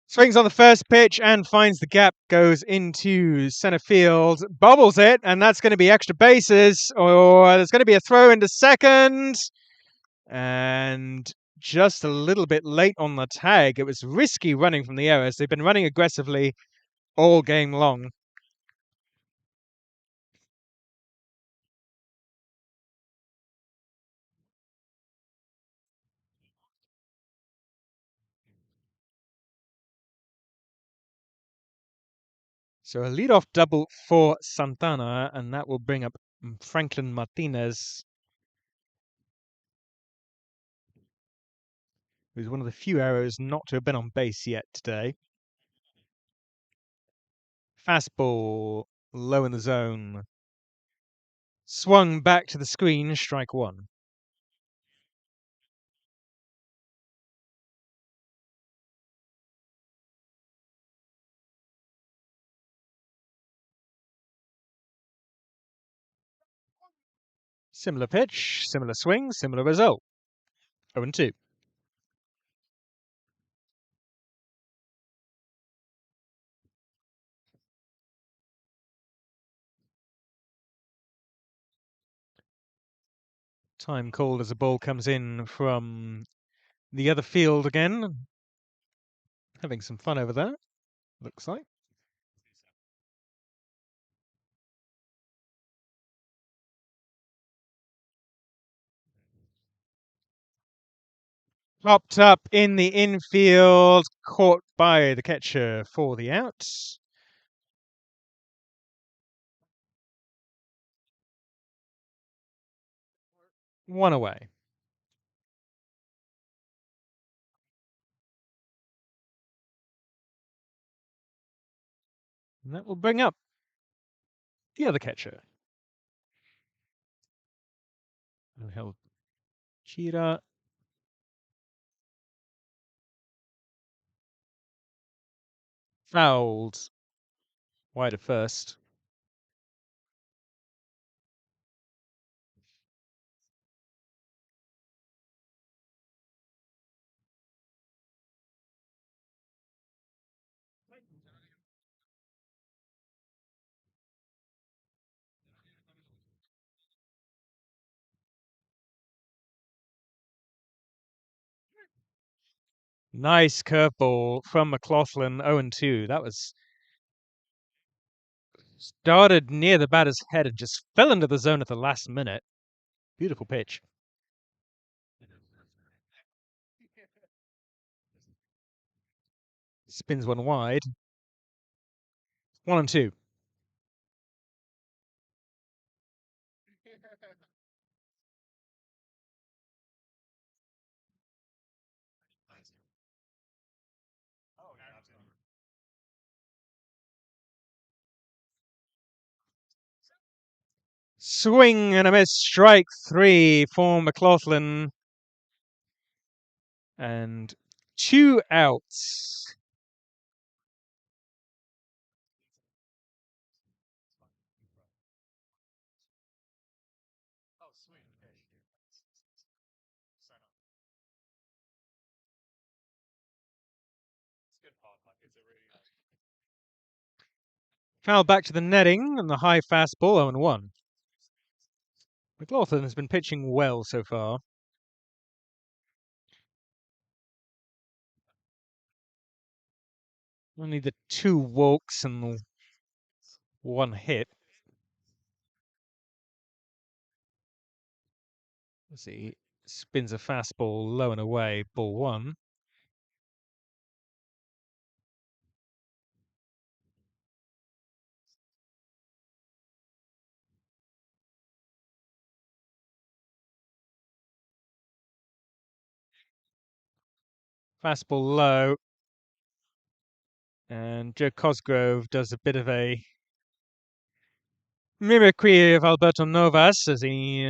Swings on the first pitch and finds the gap, goes into center field, bobbles it, and that's going to be extra bases, or there's going to be a throw into second. And just a little bit late on the tag. It was risky running from the Arrows. They've been running aggressively all game long. So a leadoff double for Santana, and that will bring up Franklin Martinez, who's one of the few Arrows not to have been on base yet today. Fastball low in the zone. Swung back to the screen, strike one. Similar pitch, similar swing, similar result. 0-2. Time called as the ball comes in from the other field again. Having some fun over there, looks like. Popped up in the infield, caught by the catcher for the out. One away. And that will bring up the other catcher. Angel Chira. Fouled wide at first. Nice curveball from McLaughlin, 0-2. That was started near the batter's head and just fell into the zone at the last minute. Beautiful pitch. Spins one wide. 1-2. Swing and a miss. Strike three for McLaughlin. And 2 outs. Foul back to the netting and the high fastball, 0-1. McLaughlin has been pitching well so far. Only the 2 walks and 1 hit. Let's see. Spins a fastball low and away, ball 1. Fastball low. And Joe Cosgrove does a bit of a mimicry of Alberto Novas as he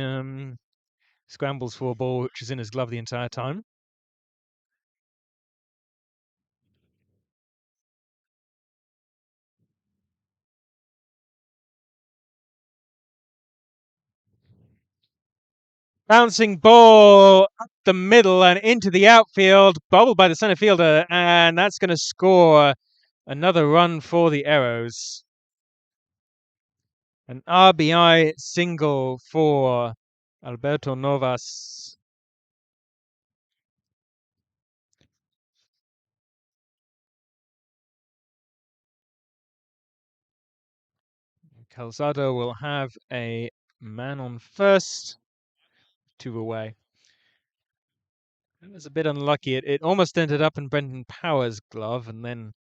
scrambles for a ball which is in his glove the entire time. Bouncing ball up the middle and into the outfield, bobbled by the center fielder, and that's going to score another run for the Arrows. An RBI single for Alberto Novas. Calzado will have a man on first, 2 away. It was a bit unlucky. It almost ended up in Brendan Power's glove, and then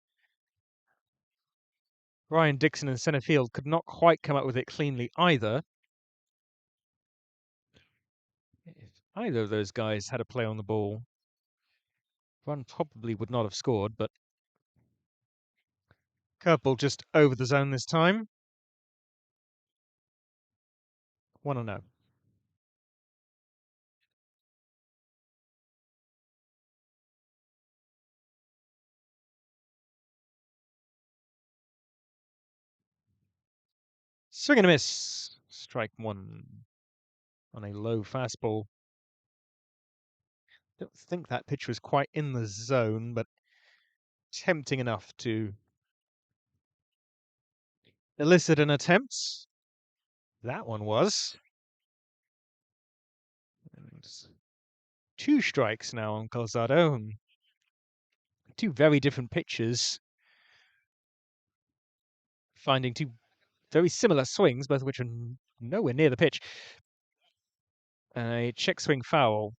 Ryan Dixon in center field could not quite come up with it cleanly either. If either of those guys had a play on the ball, run probably would not have scored, but curveball just over the zone this time. 1-0. Swing and a miss. Strike 1 on a low fastball. Don't think that pitch was quite in the zone, but tempting enough to elicit an attempt. That one was. And 2 strikes now on Calzado. 2 very different pitches. Finding 2 very similar swings, both of which are nowhere near the pitch. A check swing foul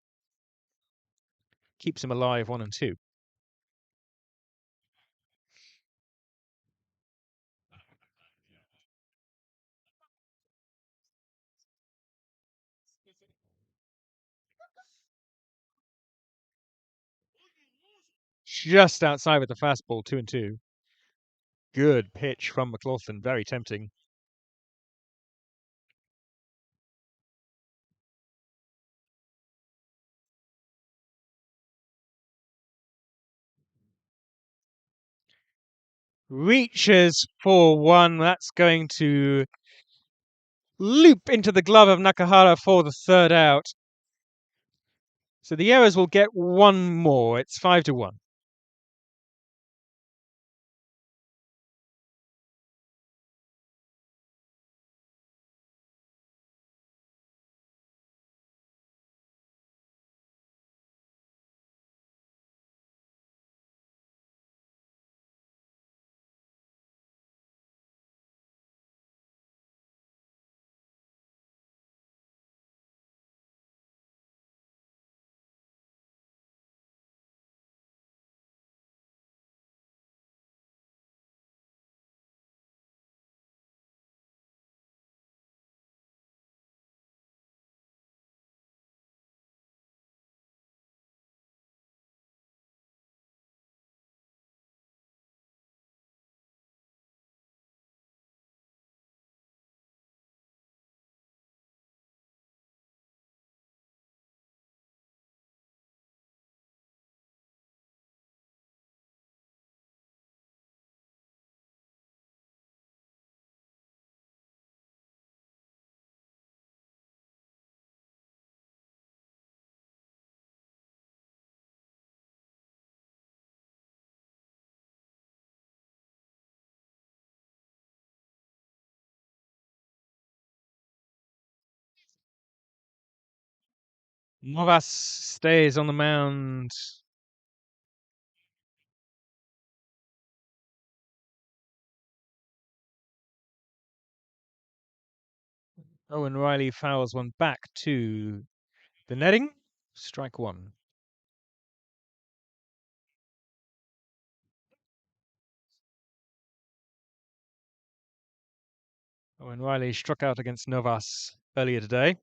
keeps him alive, 1-2. Just outside with the fastball, 2-2. Good pitch from McLaughlin, very tempting. Reaches for 1. That's going to loop into the glove of Nakahara for the 3rd out. So the Arrows will get 1 more. It's 5-1. Novas stays on the mound. Owen Riley fouls one back to the netting. Strike 1. Owen Riley struck out against Novas earlier today.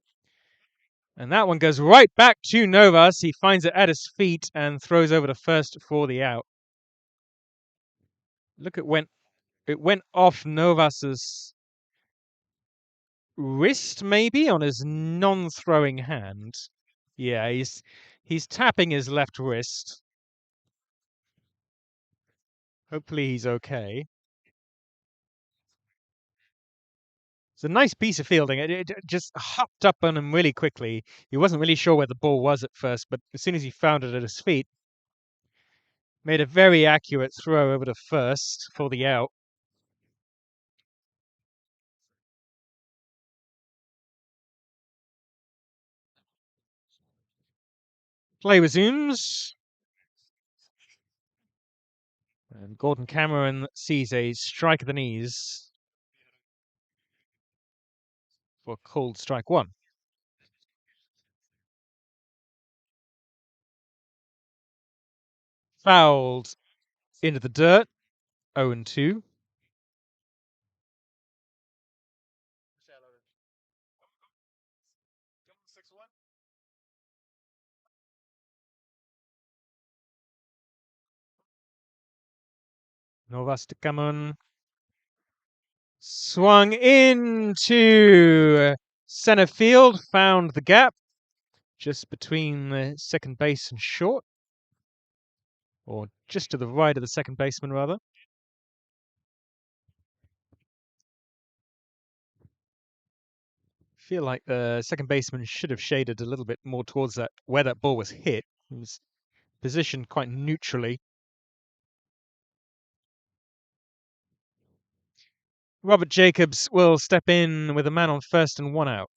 And that one goes right back to Novas. He finds it at his feet and throws over to first for the out. Look, it went off Novas's wrist, maybe, on his non-throwing hand. Yeah, he's tapping his left wrist. Hopefully he's okay. It's a nice piece of fielding. It just hopped up on him really quickly. He wasn't really sure where the ball was at first, but as soon as he found it at his feet, made a very accurate throw over to first for the out. Play resumes. And Gordon Cameron sees a strike at the knees for called strike one. Fouled into the dirt, 0-2. Novas to Cameron. Swung into center field, found the gap just between the second base and short, or just to the right of the second baseman, rather. Feel like the second baseman should have shaded a little bit more towards that where that ball was hit. It was positioned quite neutrally. Robert Jacobs will step in with a man on first and one out.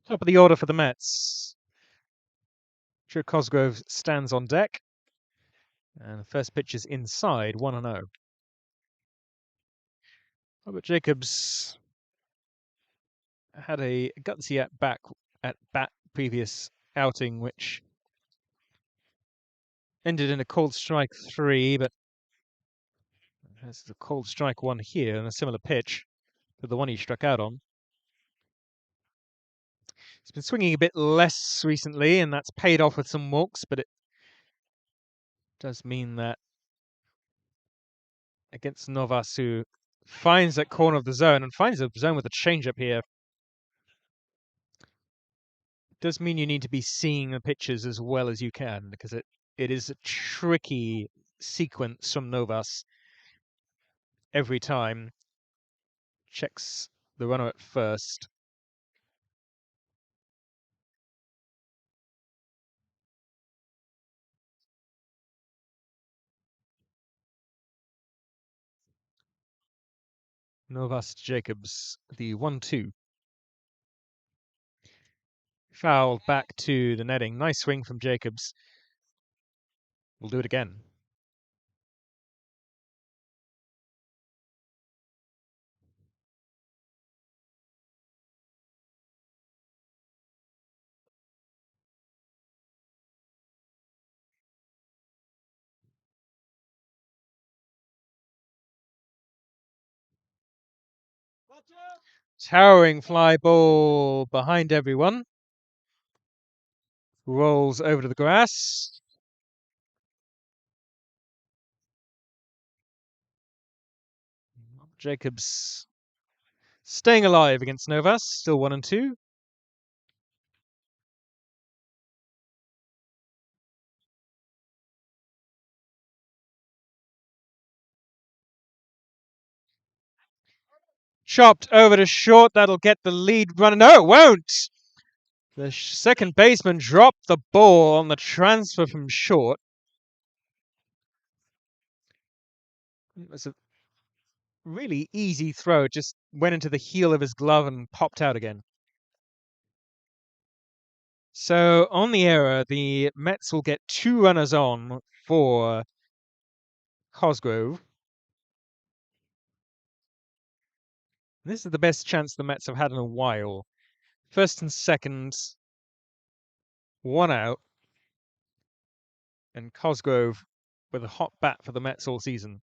Top of the order for the Mets. Joe Cosgrove stands on deck. And the first pitch is inside, 1-0. Robert Jacobs had a gutsy at bat previous outing, which ended in a called strike 3, but there's a called strike 1 here and a similar pitch to the one he struck out on. He's been swinging a bit less recently, and that's paid off with some walks, but it does mean that against Novas, who finds that corner of the zone and finds a zone with a changeup here, does mean you need to be seeing the pitches as well as you can, because it is a tricky sequence from Novas every time. Checks the runner at first. Novas Jacobs, the 1-2. Fouled back to the netting. Nice swing from Jacobs. We'll do it again. Towering fly ball behind everyone. Rolls over to the grass. Jacobs staying alive against Novas, still 1-2. Chopped over to short, that'll get the lead runner. No, it won't! The second baseman dropped the ball on the transfer from short. It was a really easy throw, it just went into the heel of his glove and popped out again. So on the error, the Mets will get 2 runners on for Cosgrove. This is the best chance the Mets have had in a while. First and second, 1 out, and Cosgrove with a hot bat for the Mets all season.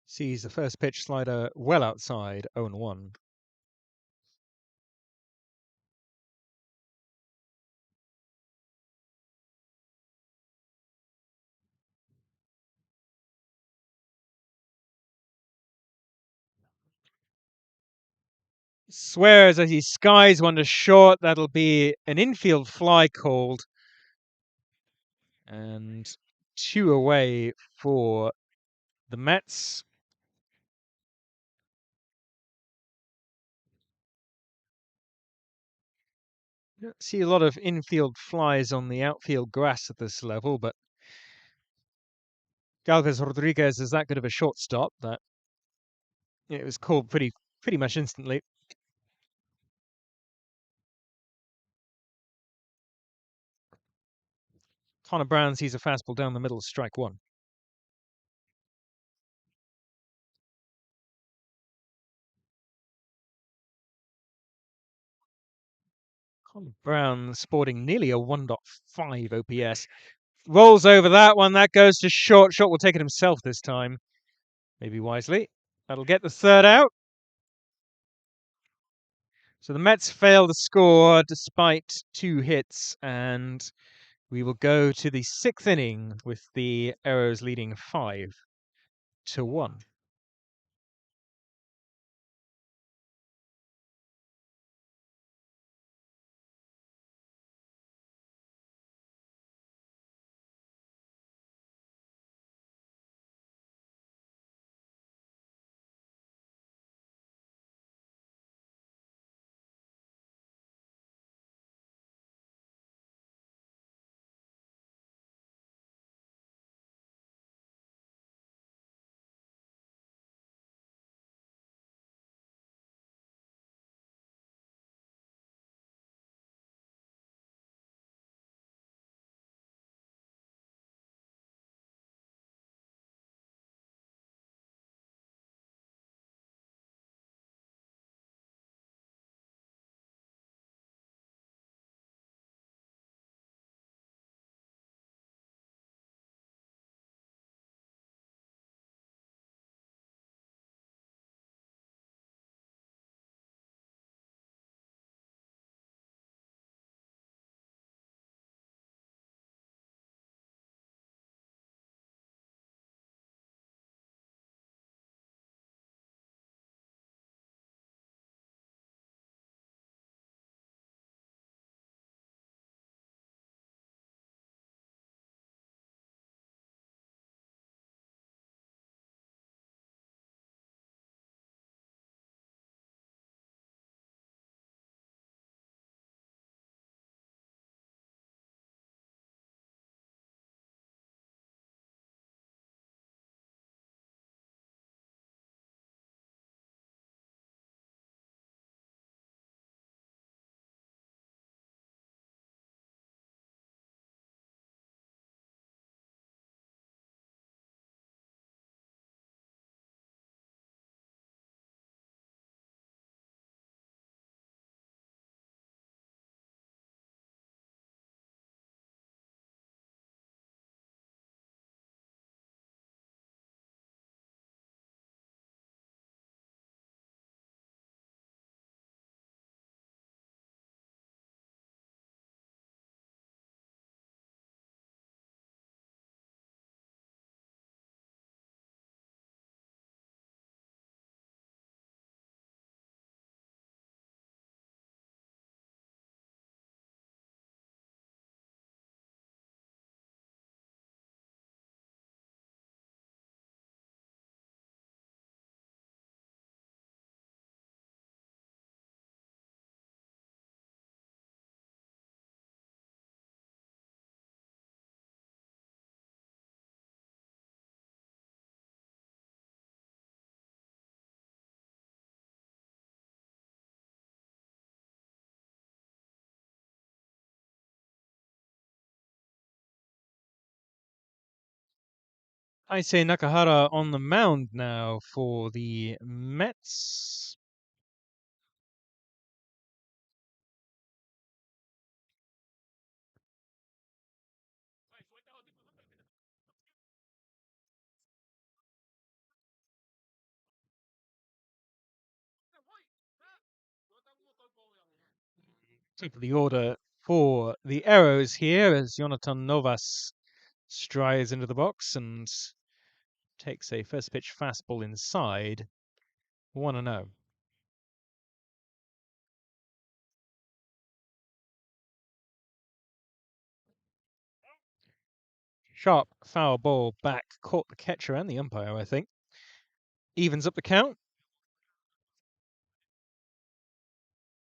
Sees the first pitch slider well outside, 0-1. Swears as he skies one to short. That'll be an infield fly called. And 2 away for the Mets. Don't see a lot of infield flies on the outfield grass at this level, but Galvez Rodriguez is that good of a shortstop that it was called pretty much instantly. Connor Brown sees a fastball down the middle, strike 1. Connor Brown sporting nearly a 1.5 OPS. Rolls over that one. That goes to short. Short will take it himself this time. Maybe wisely. That'll get the third out. So the Mets fail to score despite 2 hits, and we will go to the 6th inning with the Arrows leading 5-1. I say Nakahara on the mound now for the Mets. Top of the order for the Arrows here as Jonathan Novas strides into the box and takes a first pitch fastball inside. 1-0. Sharp foul ball back, caught the catcher and the umpire, I think. Evens up the count.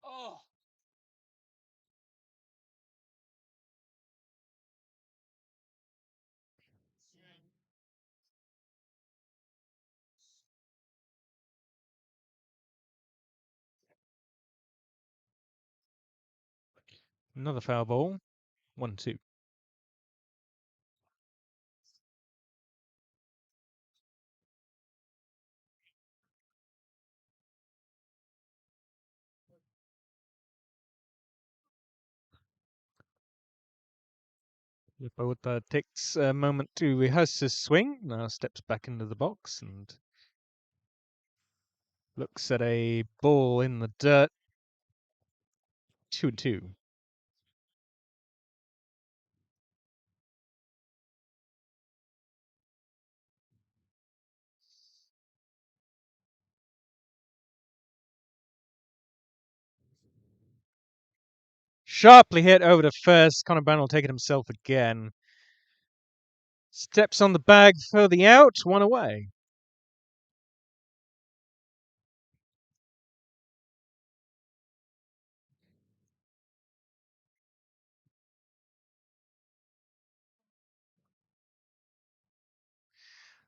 Oh. Another foul ball. 1-2. Bota takes a moment to rehearse his swing. Now steps back into the box and looks at a ball in the dirt. 2-2. Sharply hit over to first. Connor Brown will take it himself again. Steps on the bag for the out. One away.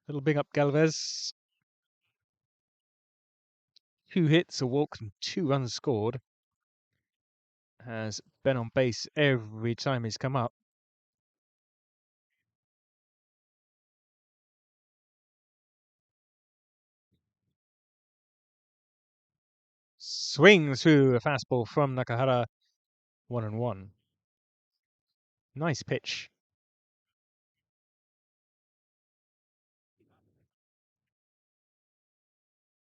Little big up Galvez. 2 hits, a walk, and 2 runs scored. Has been on base every time he's come up. Swing through a fastball from Nakahara. 1-1. Nice pitch.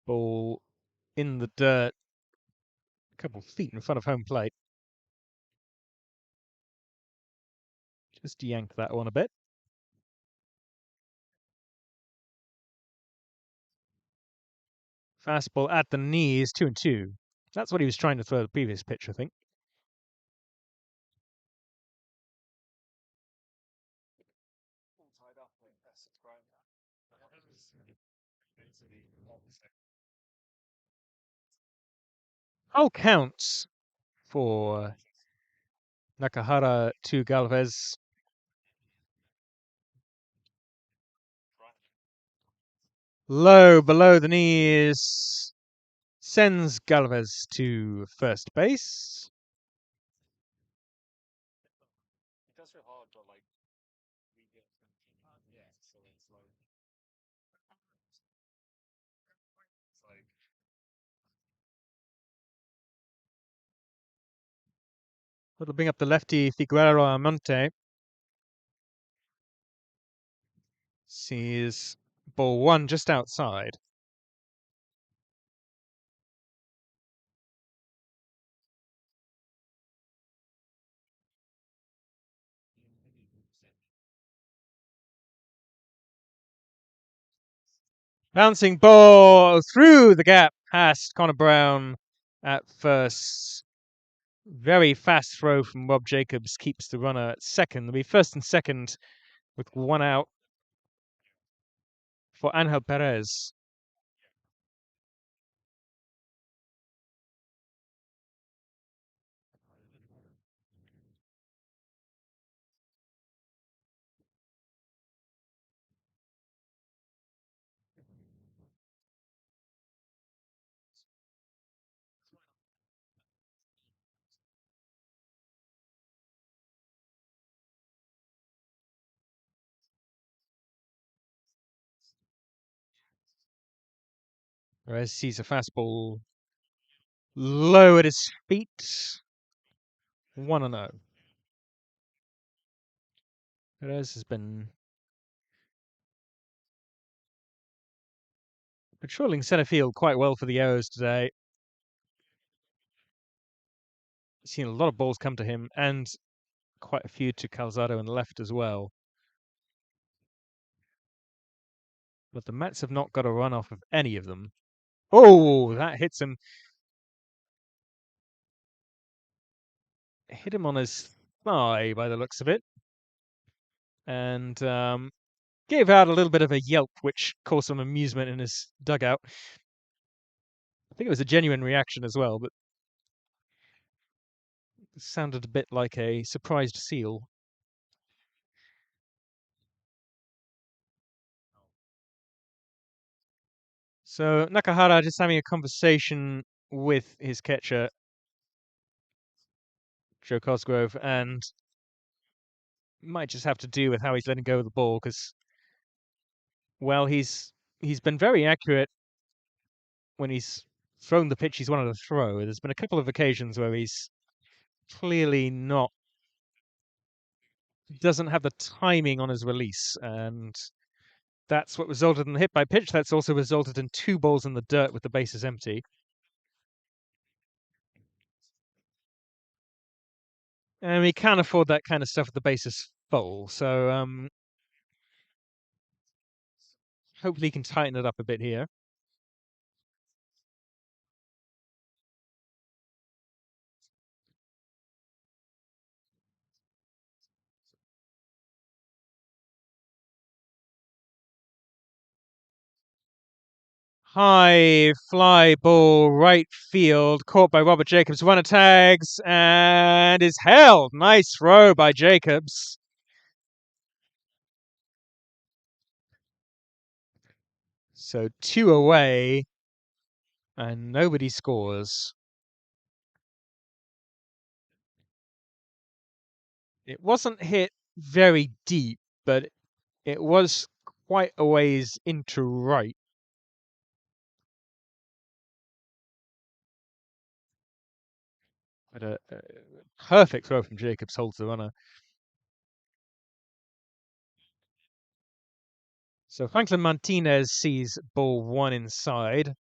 Ball in the dirt. A couple feet in front of home plate. Just yank that one a bit. Fastball at the knees, 2-2. That's what he was trying to throw the previous pitch, I think. All counts for Nakahara to Galvez. Low below the knees. Sends Galvez to first base. That'll bring up the lefty Figueroa Almonte. Sees ball 1 just outside. Bouncing ball through the gap past Connor Brown at first. Very fast throw from Rob Jacobs keeps the runner at second. They'll be first and second with 1 out for Angel Perez. Perez sees a fastball low at his feet. 1-0. Perez has been patrolling center field quite well for the Arrows today. Seen a lot of balls come to him and quite a few to Calzado and left as well. But the Mets have not got a run off of any of them. Oh, that hits him. Hit him on his thigh by the looks of it. and gave out a little bit of a yelp, which caused some amusement in his dugout. I think it was a genuine reaction as well, but it sounded a bit like a surprised seal. So Nakahara just having a conversation with his catcher, Joe Cosgrove, and might just have to do with how he's letting go of the ball because, well, he's been very accurate when he's thrown the pitch he's wanted to throw. There's been a couple of occasions where he's clearly not doesn't have the timing on his release, and that's what resulted in the hit by pitch. That's also resulted in 2 balls in the dirt with the bases empty. And we can't afford that kind of stuff with the bases full. So hopefully he can tighten it up a bit here. High fly ball, right field, caught by Robert Jacobs. Runner tags and is held. Nice throw by Jacobs. So 2 away, and nobody scores. It wasn't hit very deep, but it was quite a ways into right. But a perfect throw from Jacobs holds the runner. So Franklin Martinez sees ball 1 inside.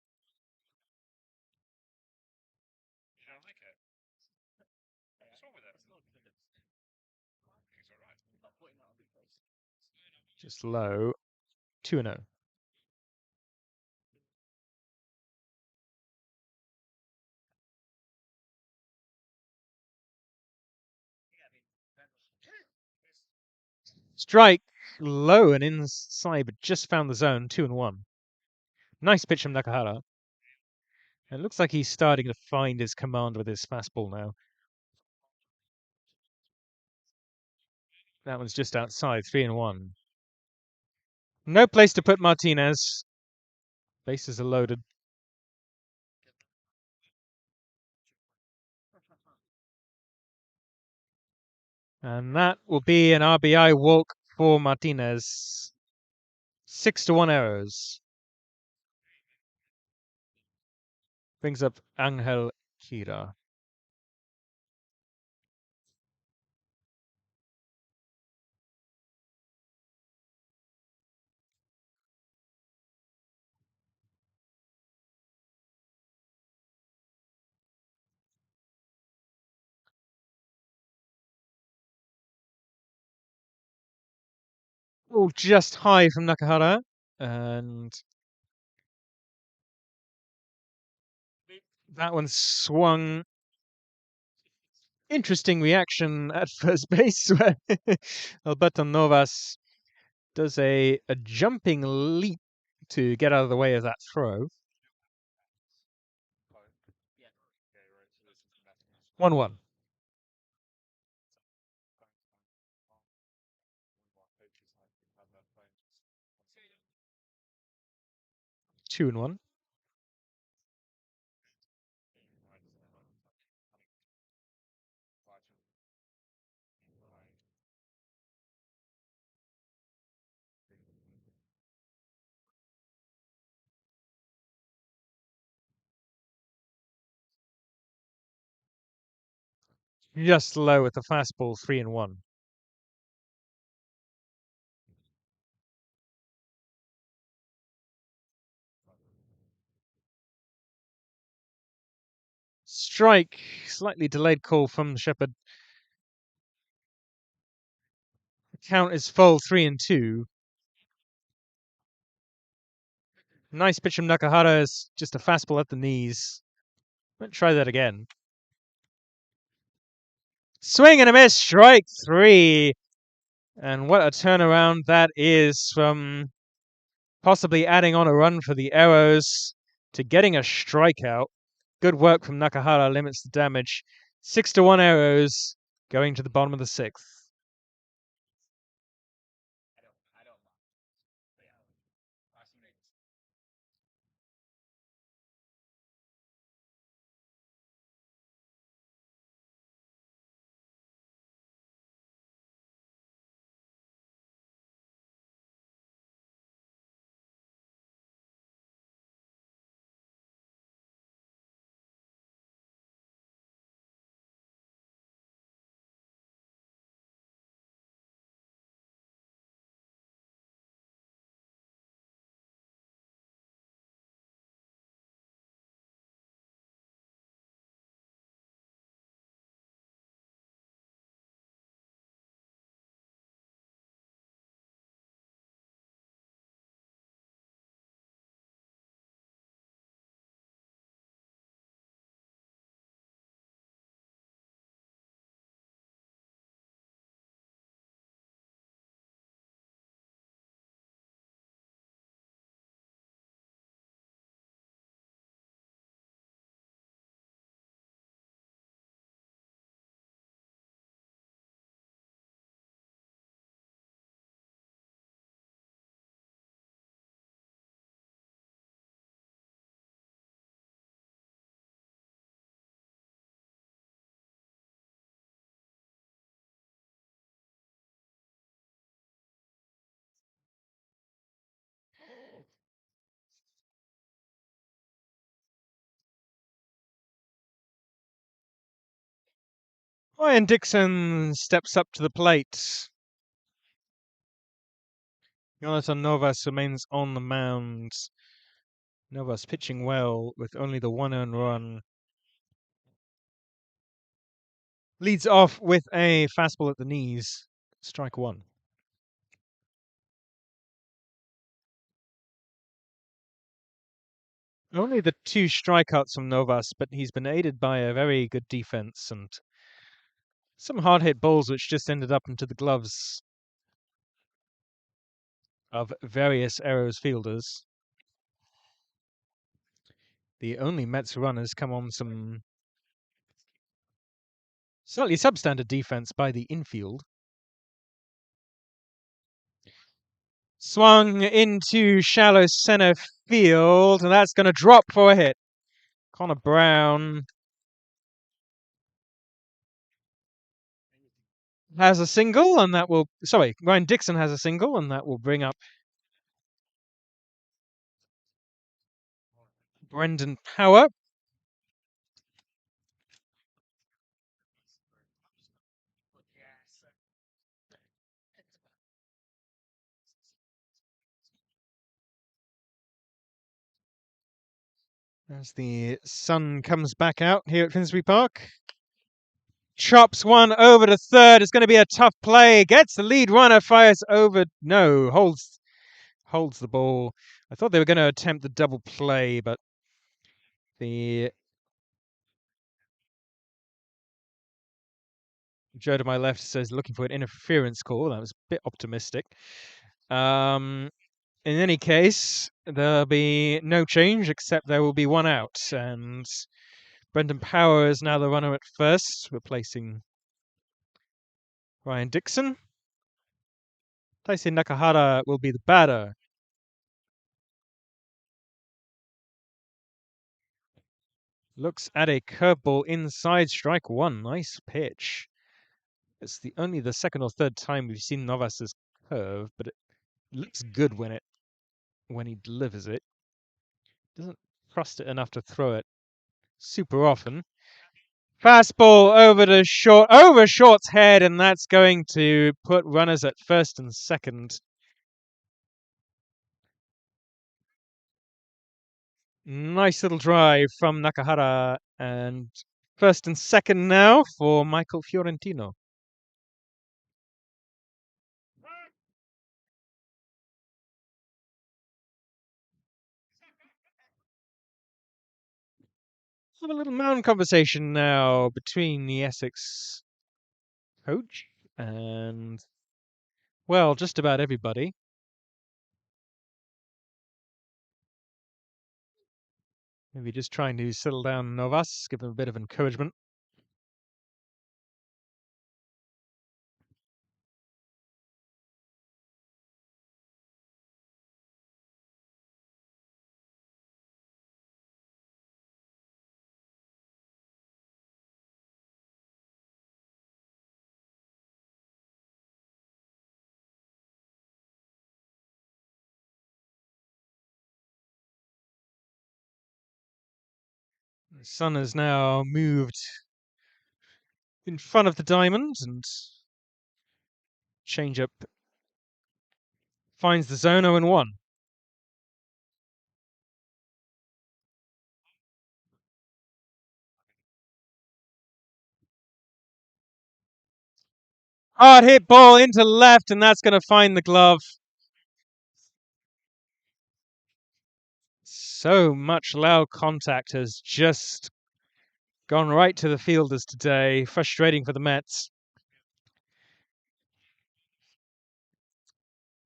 Just low. 2-0. Strike low and inside, but just found the zone. 2-1. Nice pitch from Nakahara. It looks like he's starting to find his command with his fastball now. That one's just outside. 3-1. No place to put Martinez. Bases are loaded. And that will be an RBI walk for Martinez. 6-1 errors. Brings up Angel Kira. Oh, just high from Nakahara. And that one swung. Interesting reaction at first base where Alberto Novas does a jumping leap to get out of the way of that throw. 1-1. Two and one. Just low with the fastball. 3-1. Strike. Slightly delayed call from Shepard. Count is full. 3-2. Nice pitch from Nakahara. Is just a fastball at the knees. Let's try that again. Swing and a miss. Strike 3. And what a turnaround that is from possibly adding on a run for the Arrows to getting a strikeout. Good work from Nakahara, limits the damage. 6-1 Arrows going to the bottom of the sixth. Ryan Dixon steps up to the plate. Jonathan Novas remains on the mound. Novas pitching well with only the one earned run. Leads off with a fastball at the knees. Strike one. Only the two strikeouts from Novas, but he's been aided by a very good defense and some hard hit balls which just ended up into the gloves of various Arrows fielders. The only Mets run has come on some slightly substandard defense by the infield. Swung into shallow center field, and that's going to drop for a hit. Connor Brown has a single, and that will. Sorry, Ryan Dixon has a single, and that will bring up Brendan Power. As the sun comes back out here at Finsbury Park. Chops one over to third. It's going to be a tough play. Gets the lead runner, fires over. No, holds the ball. I thought they were going to attempt the double play, but the Joe to my left says looking for an interference call. That was a bit optimistic. In any case, there'll be no change except there will be one out, and Brendan Power is now the runner at first, replacing Ryan Dixon. Taisei Nakahara will be the batter. Looks at a curveball inside, strike one. Nice pitch. It's only the second or third time we've seen Novas's curve, but it looks good when he delivers it. Doesn't trust it enough to throw it super often. Fastball over Short's head, and that's going to put runners at first and second. Nice little drive from Nakahara, and first and second now for Michael Fiorentino. Have a little mound conversation now between the Essex coach and Well, just about everybody. Maybe just trying to settle down Novas, give them a bit of encouragement. The sun has now moved in front of the diamond, and change up finds the zone 0-1. Hard hit ball into left, and that's going to find the glove. So much loud contact has just gone right to the fielders today. Frustrating for the Mets.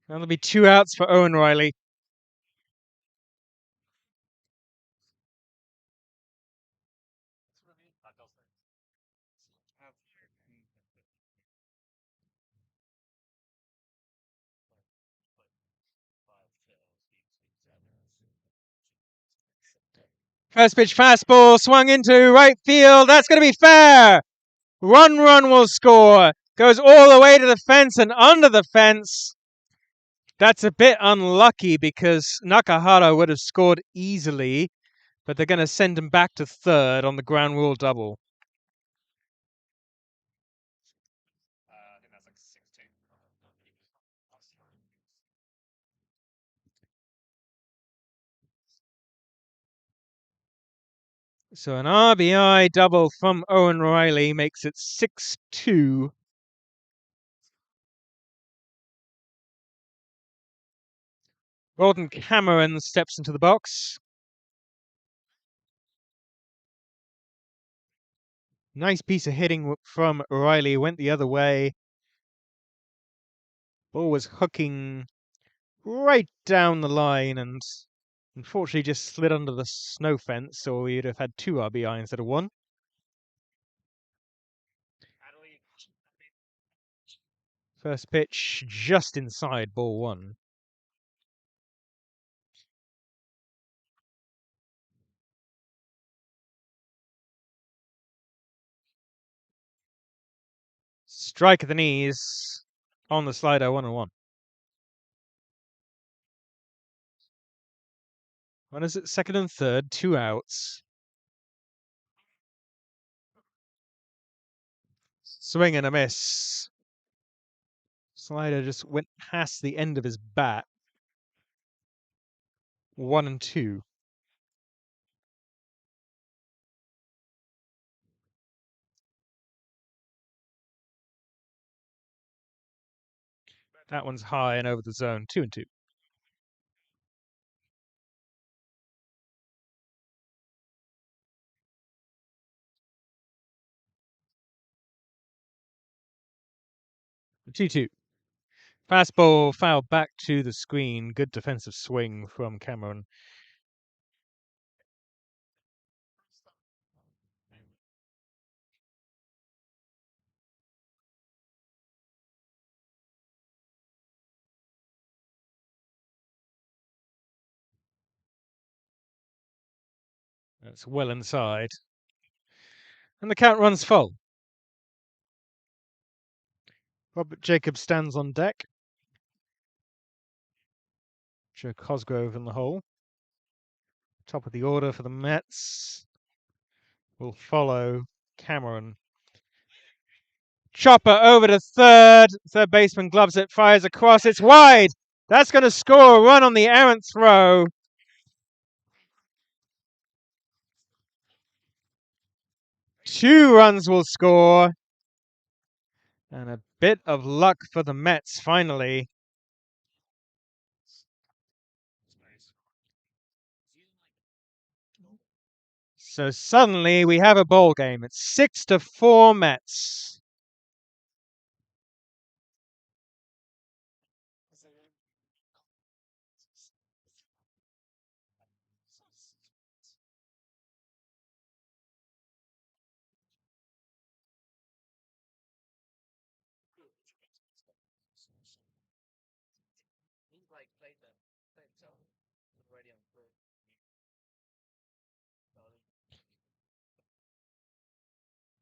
That'll be 2 outs for Owen Riley. First pitch fastball swung into right field. That's going to be fair. Run will score. Goes all the way to the fence and under the fence. That's a bit unlucky because Nakahara would have scored easily, but they're going to send him back to third on the ground rule double. So an RBI double from Owen Riley makes it 6-2. Gordon Cameron steps into the box. Nice piece of hitting from Riley. Went the other way. Ball was hooking right down the line and unfortunately just slid under the snow fence, or we'd have had 2 RBI instead of 1. First pitch just inside ball 1. Strike at the knees on the slider, 1-1. When is it? Second and third, 2 outs. Swing and a miss. Slider just went past the end of his bat. 1-2. That one's high and over the zone. 2-2. The 2-2. Fastball fouled back to the screen. Good defensive swing from Cameron. That's well inside. And the count runs full. Robert Jacobs stands on deck. Joe Cosgrove in the hole. Top of the order for the Mets will follow Cameron. Chopper over to third. Third baseman gloves it, fires across. It's wide. That's going to score a run on the errant throw. Two runs will score. And a bit of luck for the Mets finally. So suddenly we have a ball game. It's 6-4 Mets.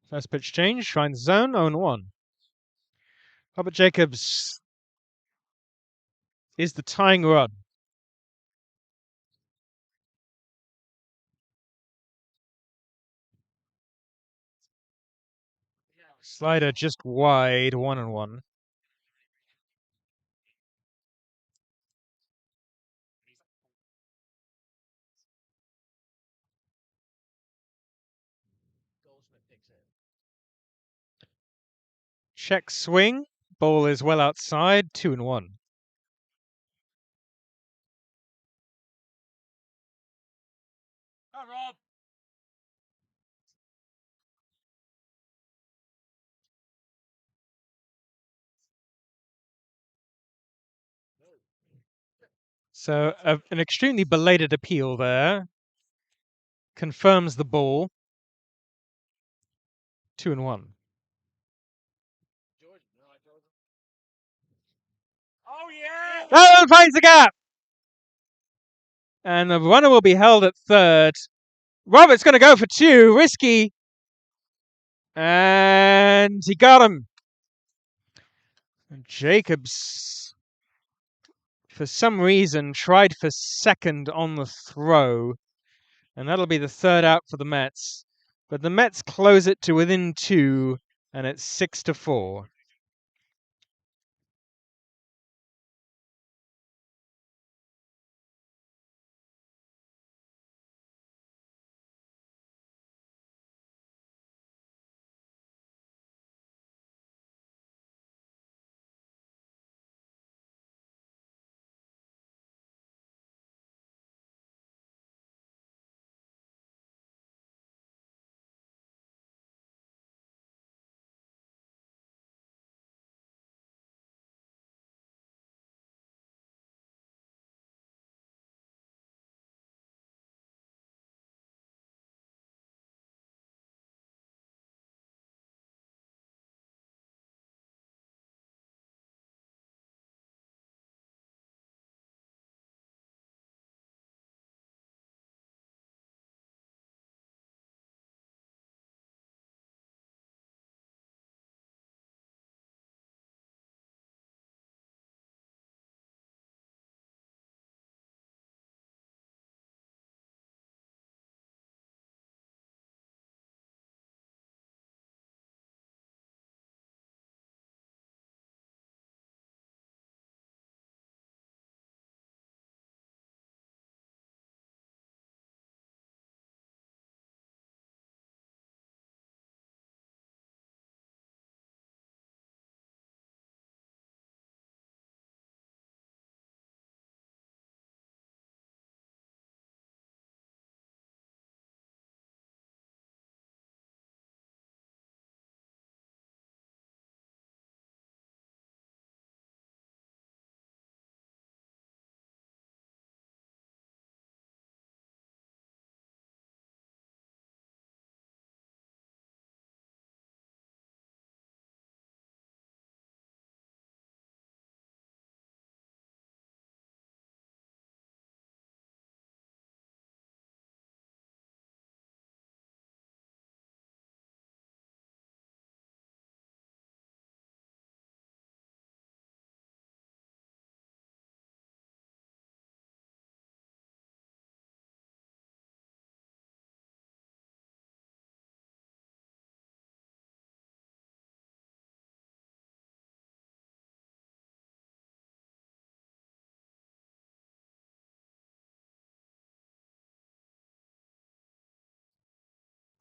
First pitch change, finds zone, 0-1. Robert Jacobs is the tying run. Slider just wide, 1-1. Check swing, ball is well outside, 2-1. So an extremely belated appeal there. Confirms the ball. 2-1. Oh yeah! Oh, finds the gap! And the runner will be held at third. Robert's going to go for two. Risky. And he got him. And Jacobs, for some reason, tried for second on the throw. And that'll be the third out for the Mets. But the Mets close it to within two, and it's 6-4.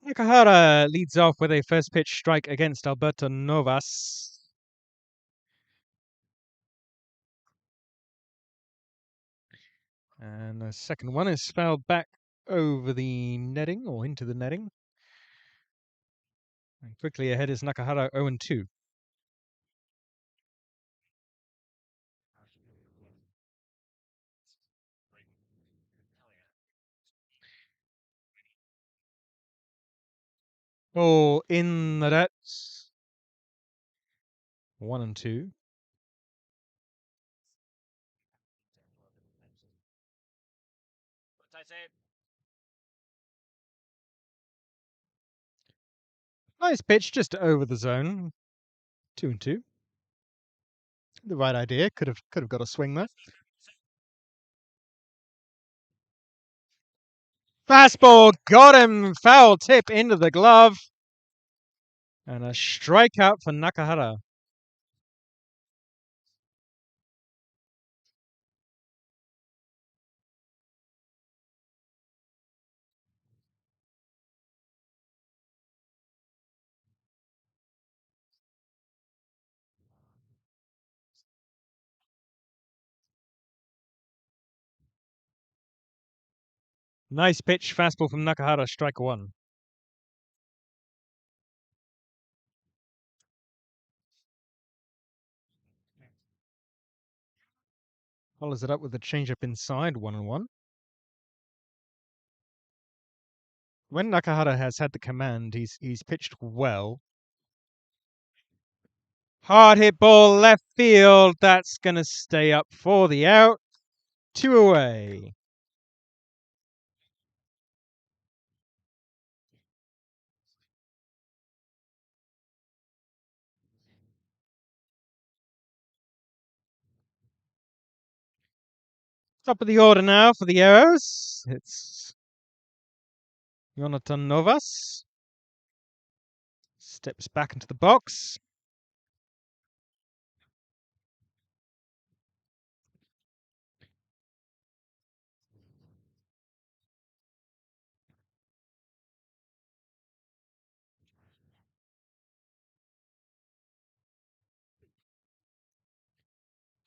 Nakahara leads off with a first pitch strike against Alberto Novas. And the second one is fouled back over the netting or into the netting. And quickly ahead is Nakahara 0-2. Ball in the net. 1-2. Nice pitch, just over the zone. 2-2. The right idea. Could have got a swing there. Fastball got him. Foul tip into the glove. And a strikeout for Nakahara. Nice pitch, fastball from Nakahara, strike one. Follows it up with a changeup inside, 1-1. When Nakahara has had the command, he's pitched well. Hard hit ball left field. That's going to stay up for the out. 2 away. Top of the order now for the Arrows. It's Jonathan Novas. Steps back into the box.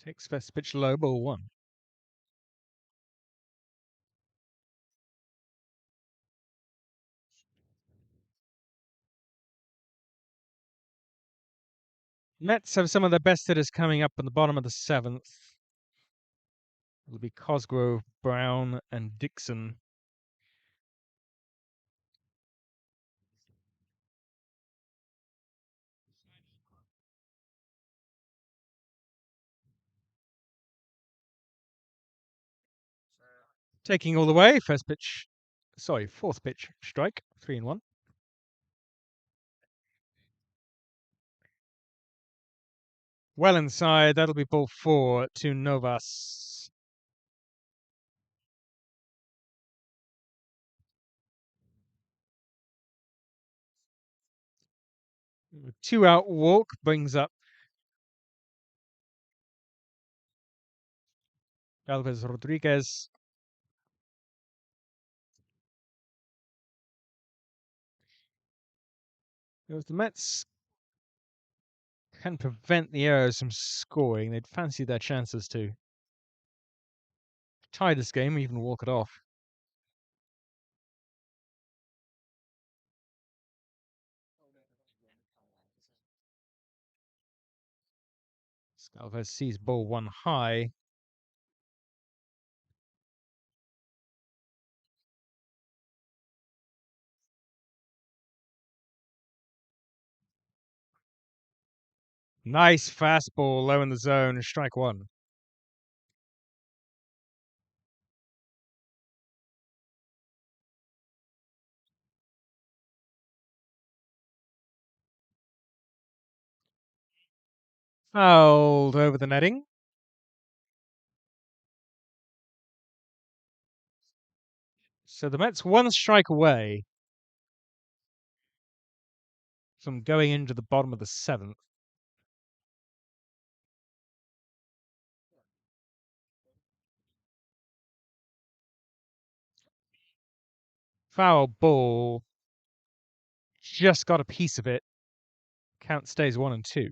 Takes first pitch low, ball one. Mets have some of their best hitters coming up in the bottom of the seventh. It'll be Cosgrove, Brown, and Dixon. Taking all the way, fourth pitch, strike, 3-1. Well inside, that'll be ball four to Novas. Two out walk brings up Alves Rodriguez. If the Mets can prevent the Arrows from scoring, they'd fancy their chances to tie this game, even walk it off. Alves sees ball one high. Nice fastball low in the zone, strike one. Fouled over the netting. So the Mets one strike away from going into the bottom of the seventh. Foul ball. Just got a piece of it. Count stays 1-2.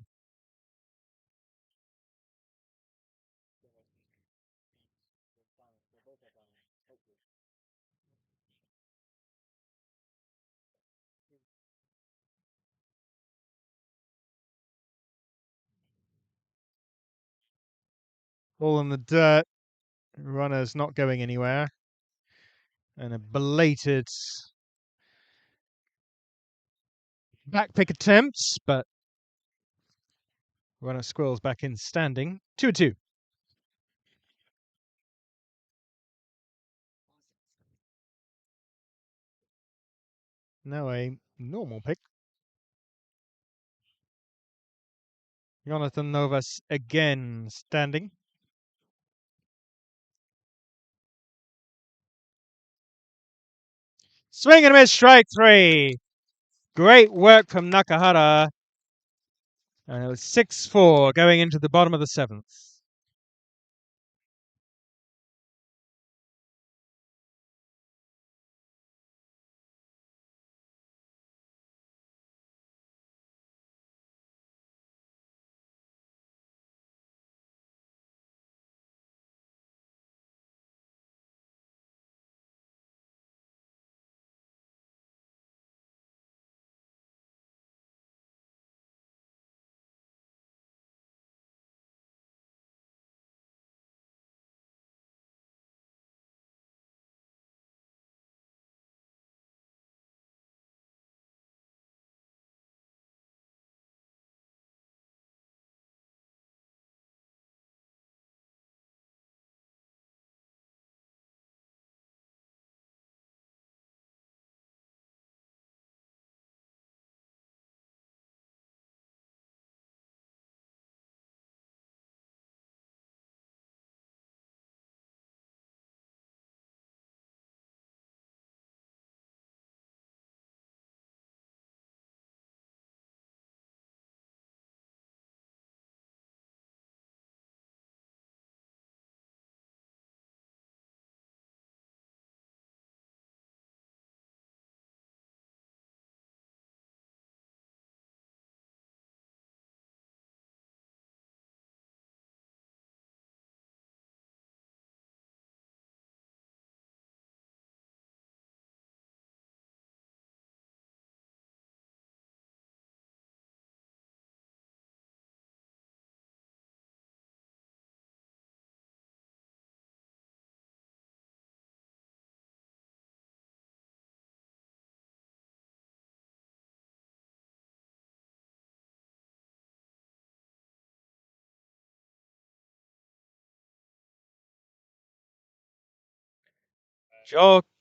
Ball in the dirt. Runners not going anywhere. And a belated back pick attempt, but runner squirrels back in standing. 2-2. Now a normal pick. Jonathan Novas again standing. Swing and a miss, strike 3. Great work from Nakahara. And it was 6-4 going into the bottom of the 7th.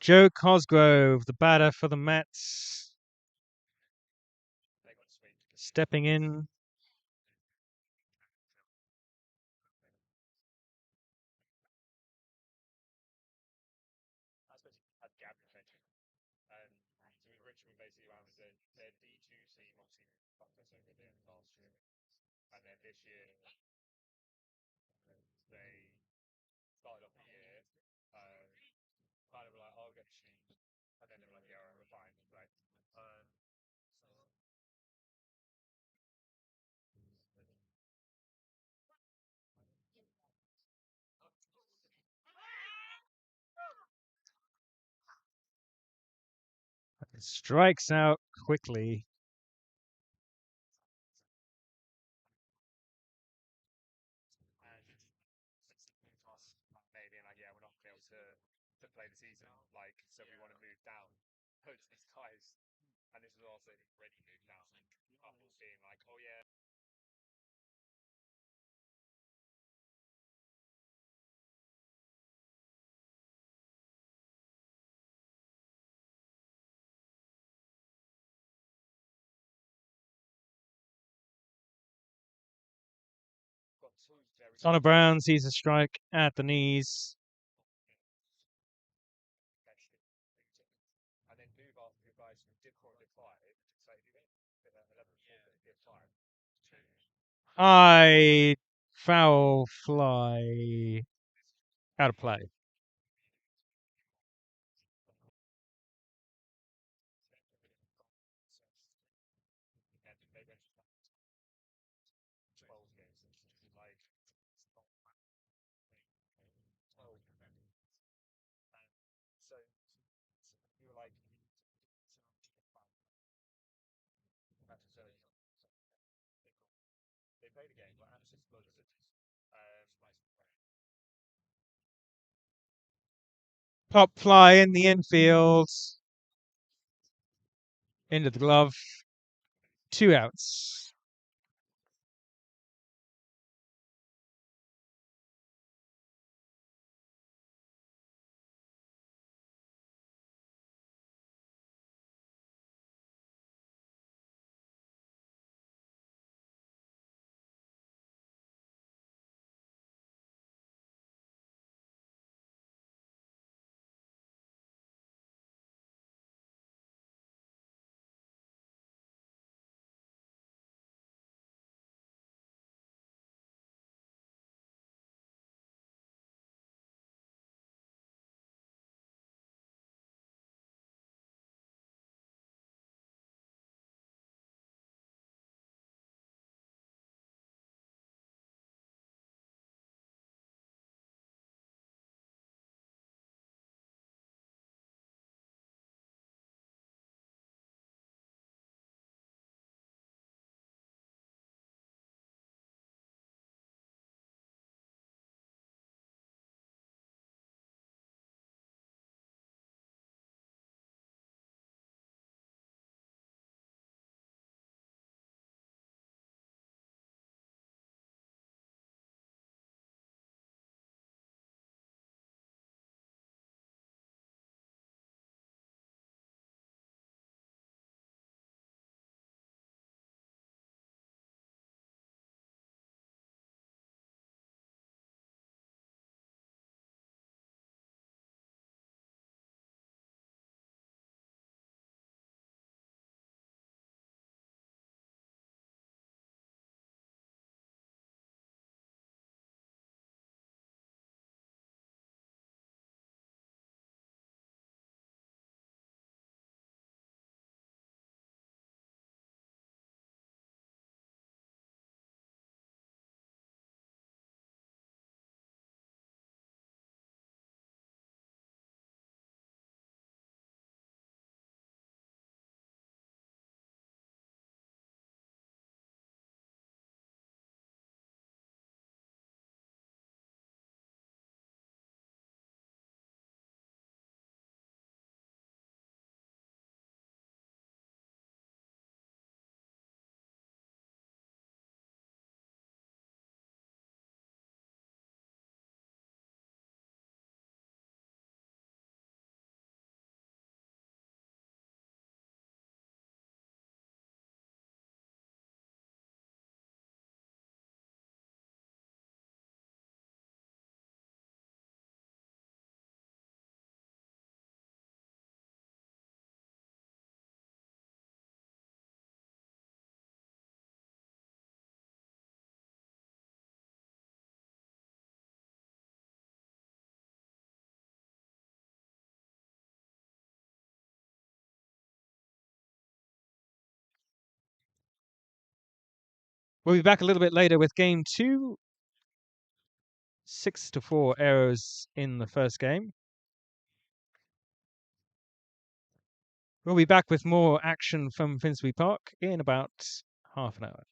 Joe Cosgrove, the batter for the Mets. Stepping in. Strikes out quickly. Connor Brown sees a strike at the knees. High foul fly. Out of play. Pop fly in the infield. Into the glove. 2 outs. We'll be back a little bit later with game 2. 6-4 Arrows in the first game. We'll be back with more action from Finsbury Park in about half an hour.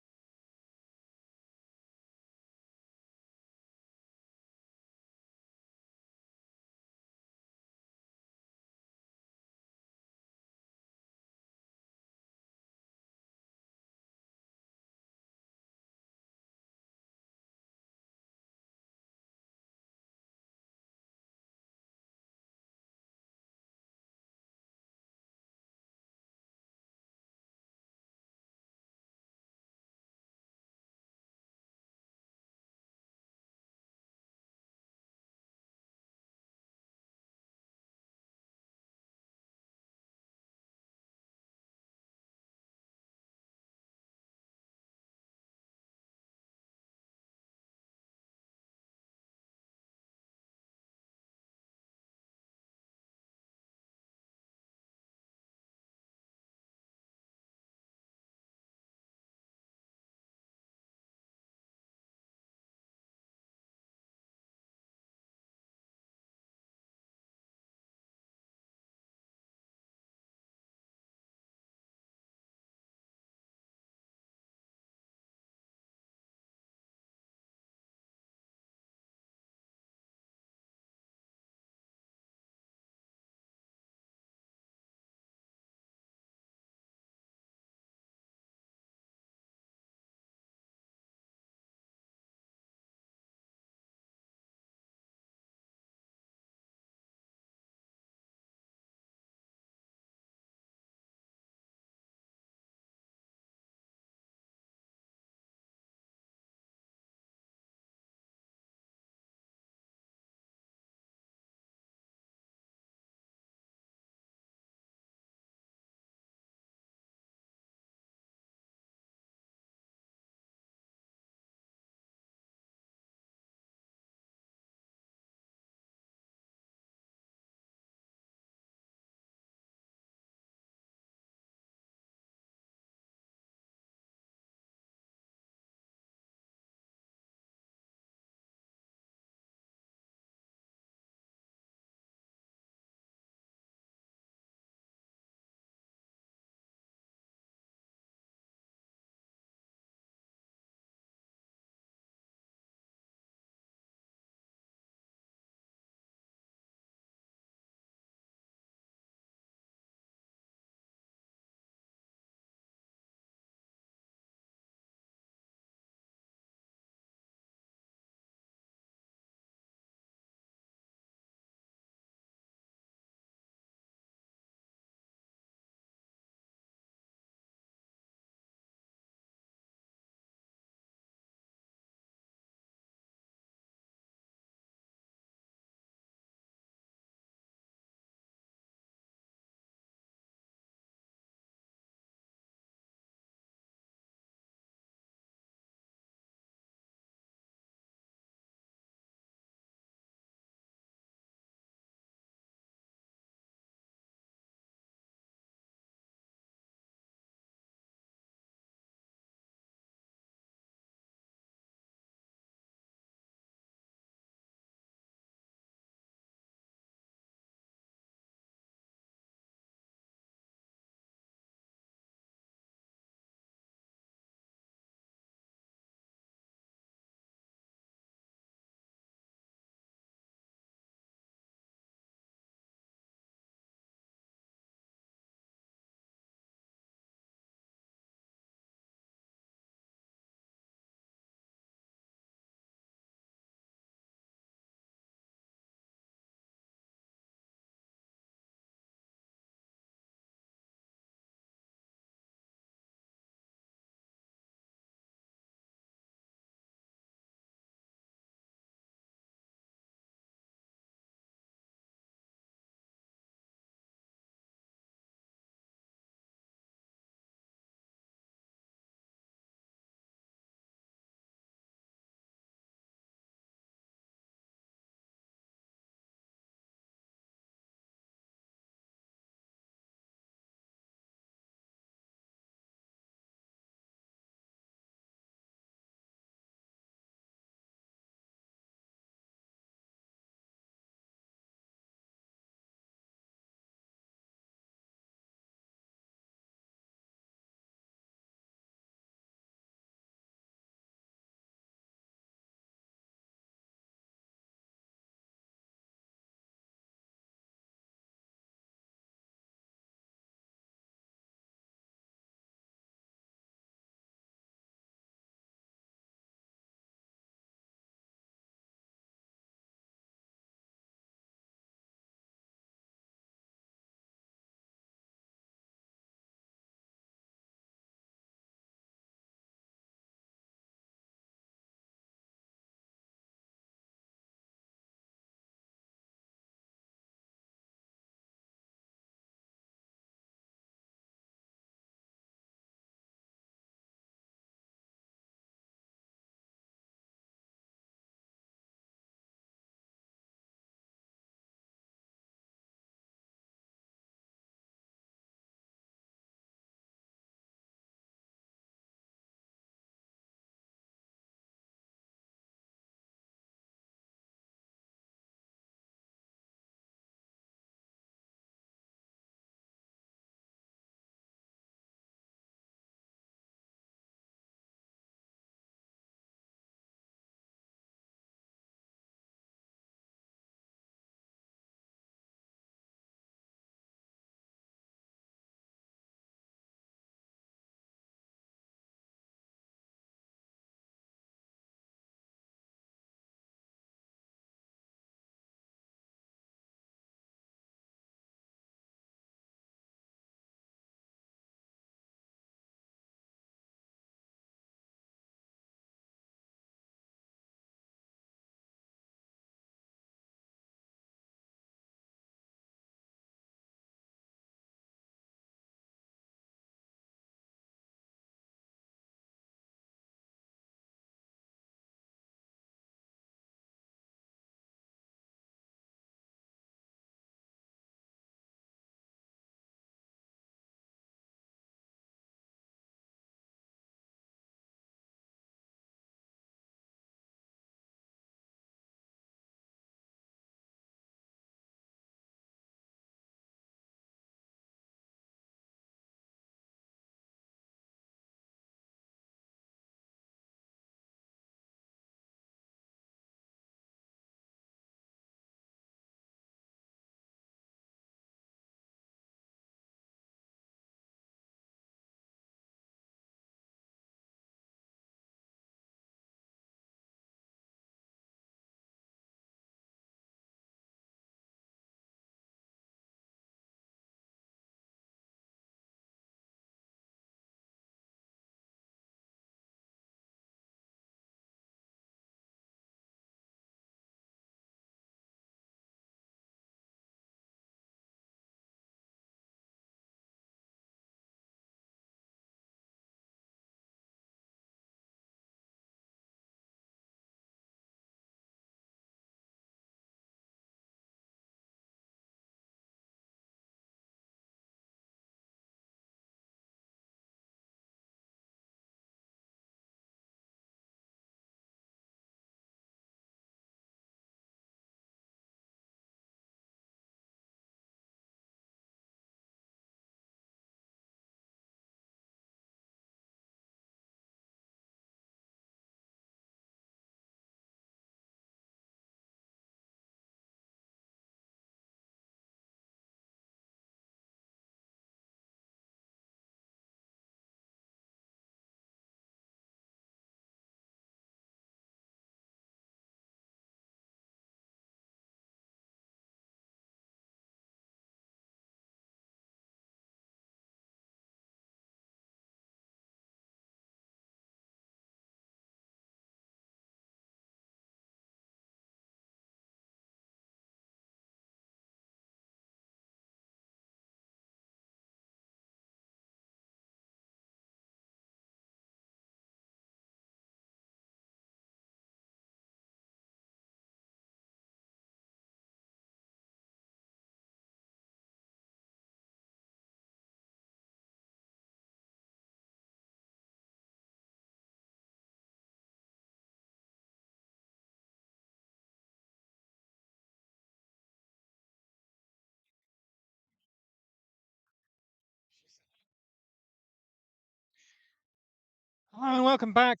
Hello and welcome back.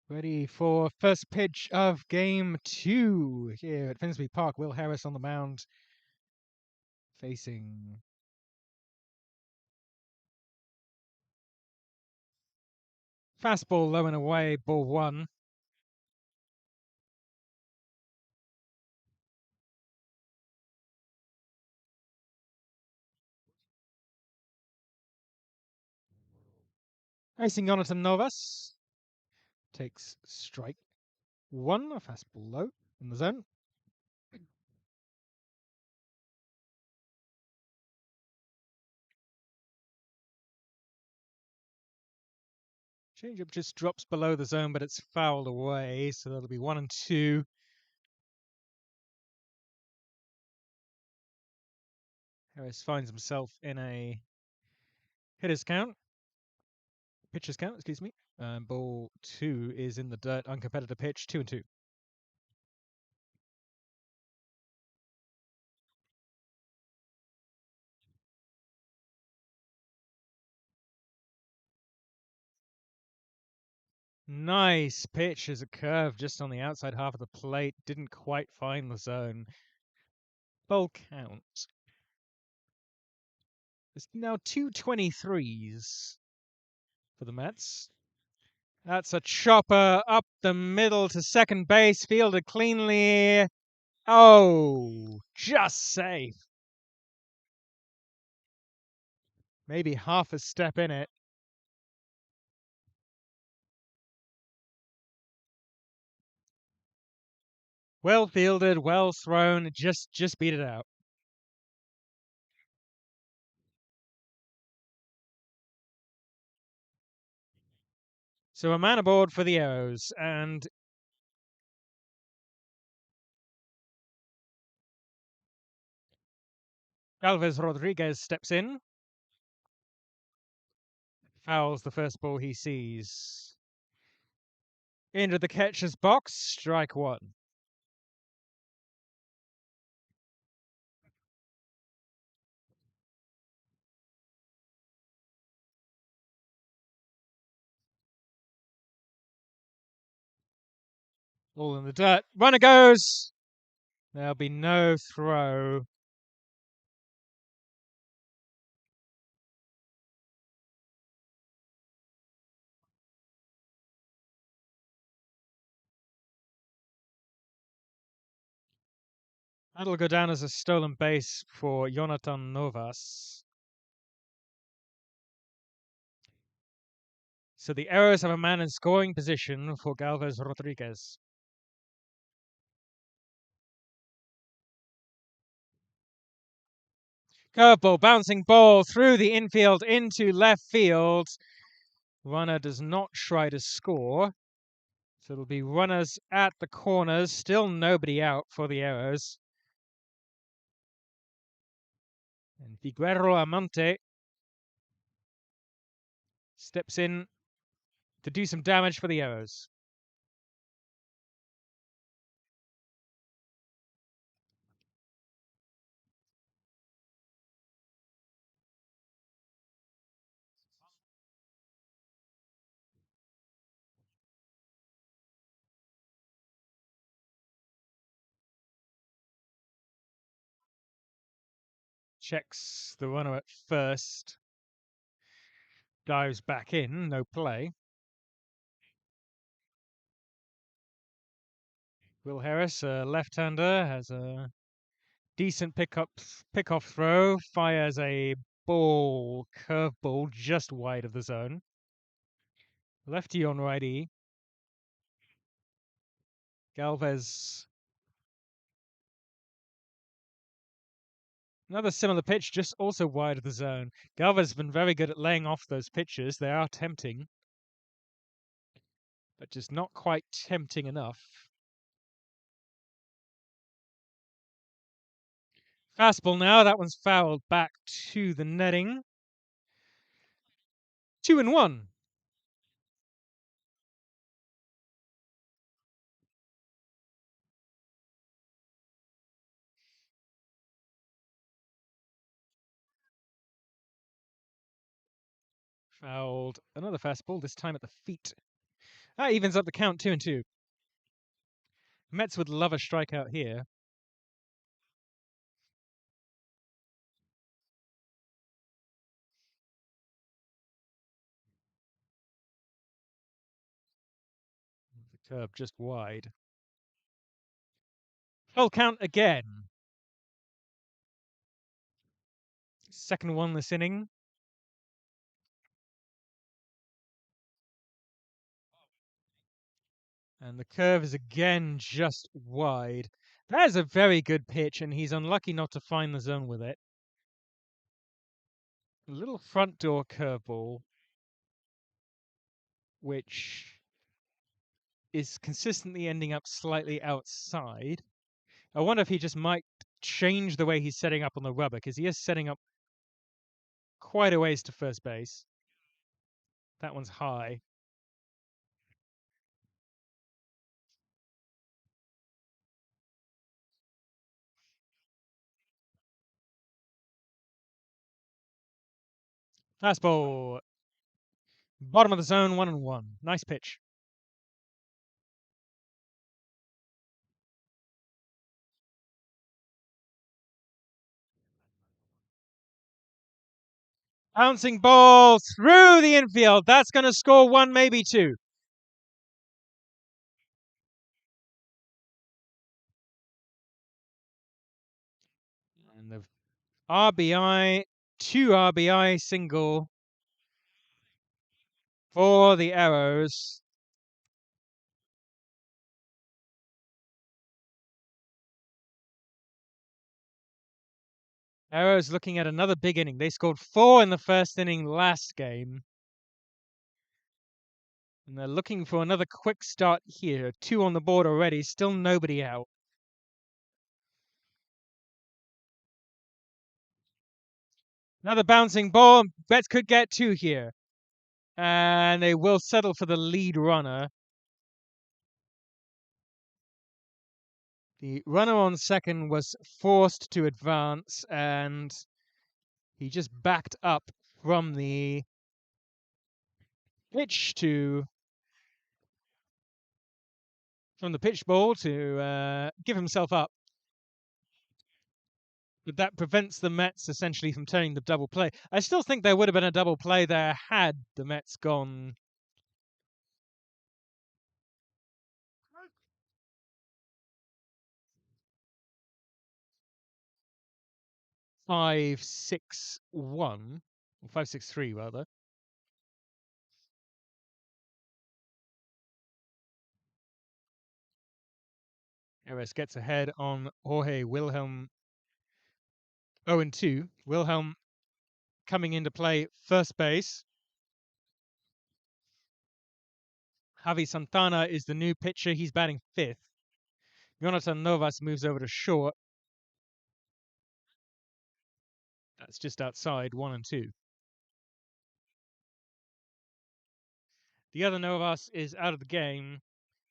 Ready for first pitch of game 2 here at Finsbury Park. Will Harris on the mound facing fastball low and away, ball 1. Facing Jonathan Novas. Takes strike 1, a fastball low in the zone. Changeup just drops below the zone, but it's fouled away, so that'll be 1 and 2. Harris finds himself in a pitcher's count, excuse me. Ball 2 is in the dirt, uncompetitive pitch, 2 and 2. Nice pitch as a curve just on the outside half of the plate. Didn't quite find the zone. Full count. It's now 2 23s for the Mets. That's a chopper up the middle to second base, fielded cleanly. Oh, just safe. Maybe half a step in it. Well fielded, well thrown. Just beat it out. So a man aboard for the Arrows, and Galvez Rodriguez steps in. Fouls the first ball he sees. Into the catcher's box, strike 1. All in the dirt. Runner goes. There'll be no throw. That'll go down as a stolen base for Jonathan Novas. So the Arrows have a man in scoring position for Galvez Rodriguez. Curveball, bouncing ball through the infield into left field. Runner does not try to score. So it'll be runners at the corners. Still nobody out for the Arrows. And Figueroa Amante steps in to do some damage for the Arrows. Checks the runner at first. Dives back in, no play. Will Harris, a left-hander, has a decent pick-off throw. Fires a curveball just wide of the zone. Lefty on righty. Galvez. Another similar pitch, just also wide of the zone. Galvez has been very good at laying off those pitches. They are tempting, but just not quite tempting enough. Fastball now. That one's fouled back to the netting. 2-1. Fouled. Another fastball, this time at the feet. That evens up the count 2-2. Mets would love a strikeout here. The curve just wide. Full count again. Second one this inning. And the curve is again just wide. That is a very good pitch, and he's unlucky not to find the zone with it. A little front door curveball, which is consistently ending up slightly outside. I wonder if he just might change the way he's setting up on the rubber, because he is setting up quite a ways to first base. That one's high. Fastball. Bottom of the zone, 1-1. Nice pitch. Bouncing ball through the infield. That's going to score one, maybe two. And the RBI, 2 RBI single for the Arrows. Arrows looking at another big inning. They scored 4 in the first inning last game. And they're looking for another quick start here. 2 on the board already, still nobody out. Another bouncing ball. Mets could get 2 here. And they will settle for the lead runner. The runner on second was forced to advance, and he just backed up from the pitch ball to give himself up. But that prevents the Mets essentially from turning the double play. I still think there would have been a double play there had the Mets gone 5-6-1, or 5-6-3 rather. Perez gets ahead on Jorge Wilhelm 0-2. Wilhelm coming into play first base. Javi Santana is the new pitcher. He's batting 5th. Jonathan Novas moves over to short. That's just outside 1-2. The other Novas is out of the game.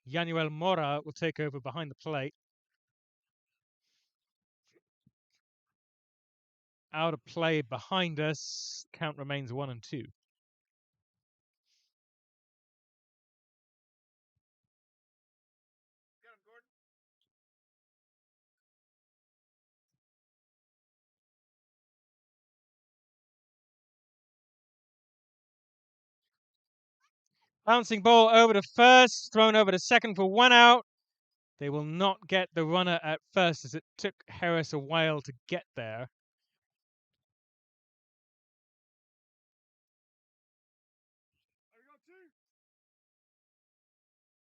Yanuel Mora will take over behind the plate. Out of play behind us. Count remains 1-2. Bouncing ball over to first, thrown over to second for 1 out. They will not get the runner at first, as it took Harris a while to get there.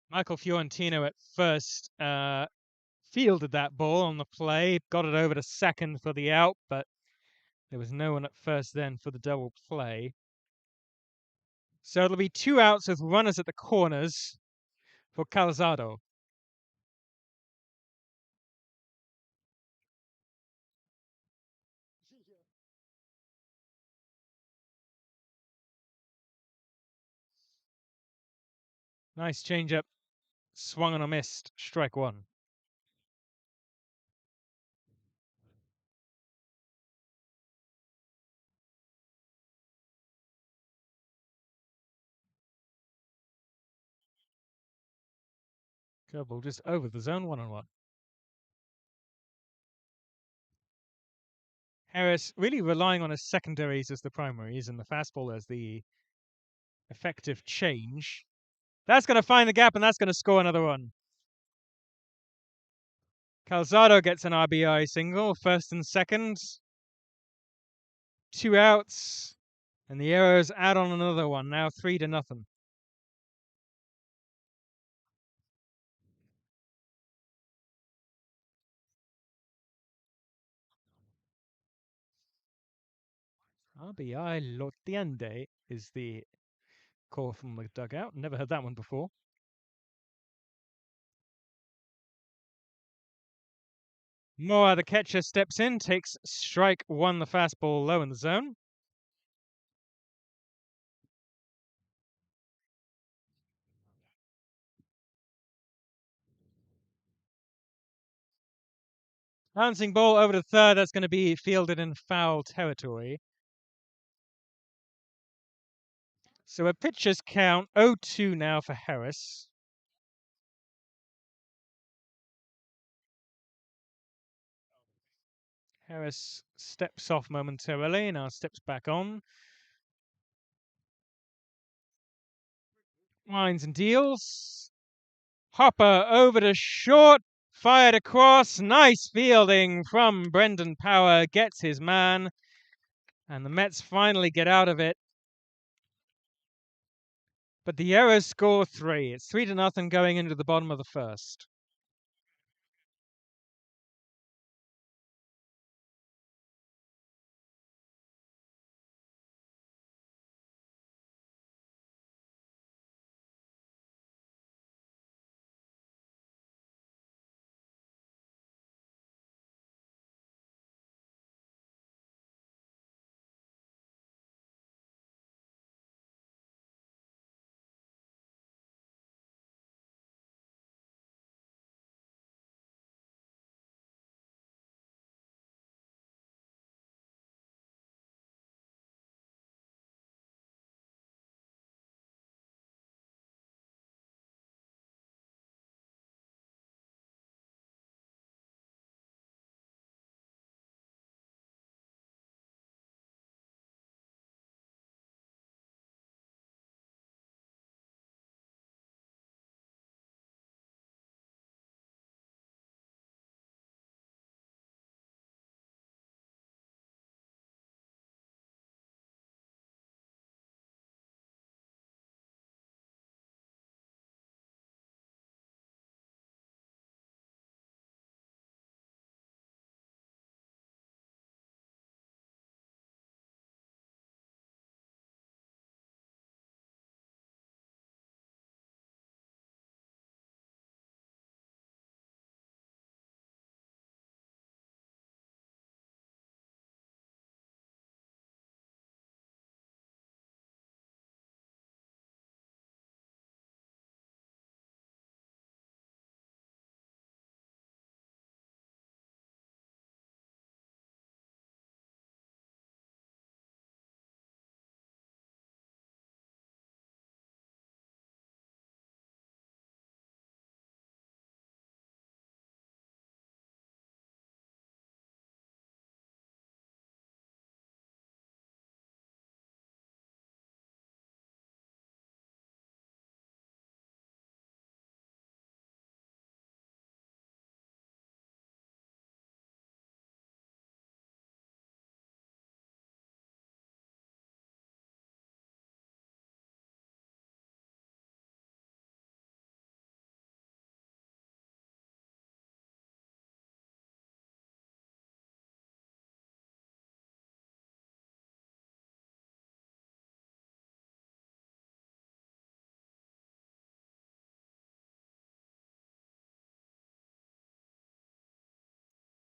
Michael Fiorentino at first fielded that ball on the play, got it over to second for the out, but there was no one at first then for the double play. So it'll be 2 outs with runners at the corners for Calzado. Nice changeup, swung and a missed, strike 1. Curveball just over the zone, 1-1. Harris really relying on his secondaries as the primaries and the fastball as the effective change. That's going to find the gap and that's going to score another one. Calzado gets an RBI single, first and second. 2 outs. And the Arrows add on another one, now 3-0. RBI lo tiende is the call from the dugout. Never heard that one before. Moa, the catcher, steps in, takes strike one, the fastball low in the zone. Bouncing ball over to third. That's going to be fielded in foul territory. So a pitcher's count 0-2 now for Harris. Harris steps off momentarily, now steps back on. Winds and deals. Hopper over to short, fired across. Nice fielding from Brendan Power, gets his man. And the Mets finally get out of it. But the Arrows score 3. It's 3-0 going into the bottom of the first.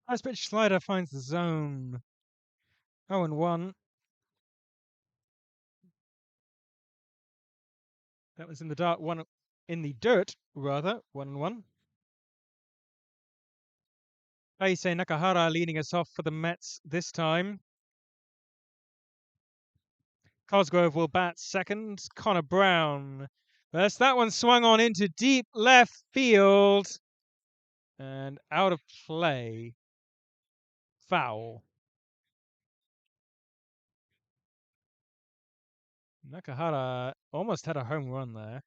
Nice pitch slider finds the zone. 0-1. That was in the dark. One in the dirt, rather. 1-1. Aisei Nakahara leading us off for the Mets this time. Cosgrove will bat second. Connor Brown, First, that one swung on into deep left field and out of play. Foul. Nakahara almost had a home run there.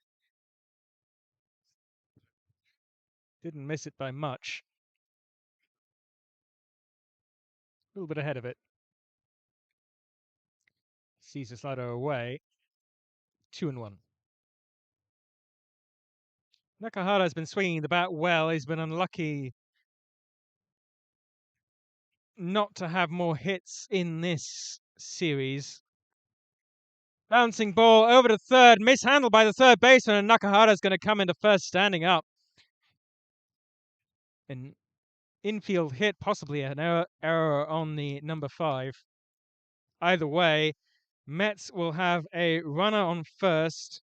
Didn't miss it by much. A little bit ahead of it. Sees the slider away. 2-1. Nakahara has been swinging the bat well. He's been unlucky not to have more hits in this series. Bouncing ball over to third, mishandled by the third baseman, and Nakahara's going to come into first standing up. An infield hit, possibly an error on the number 5. Either way, Mets will have a runner on first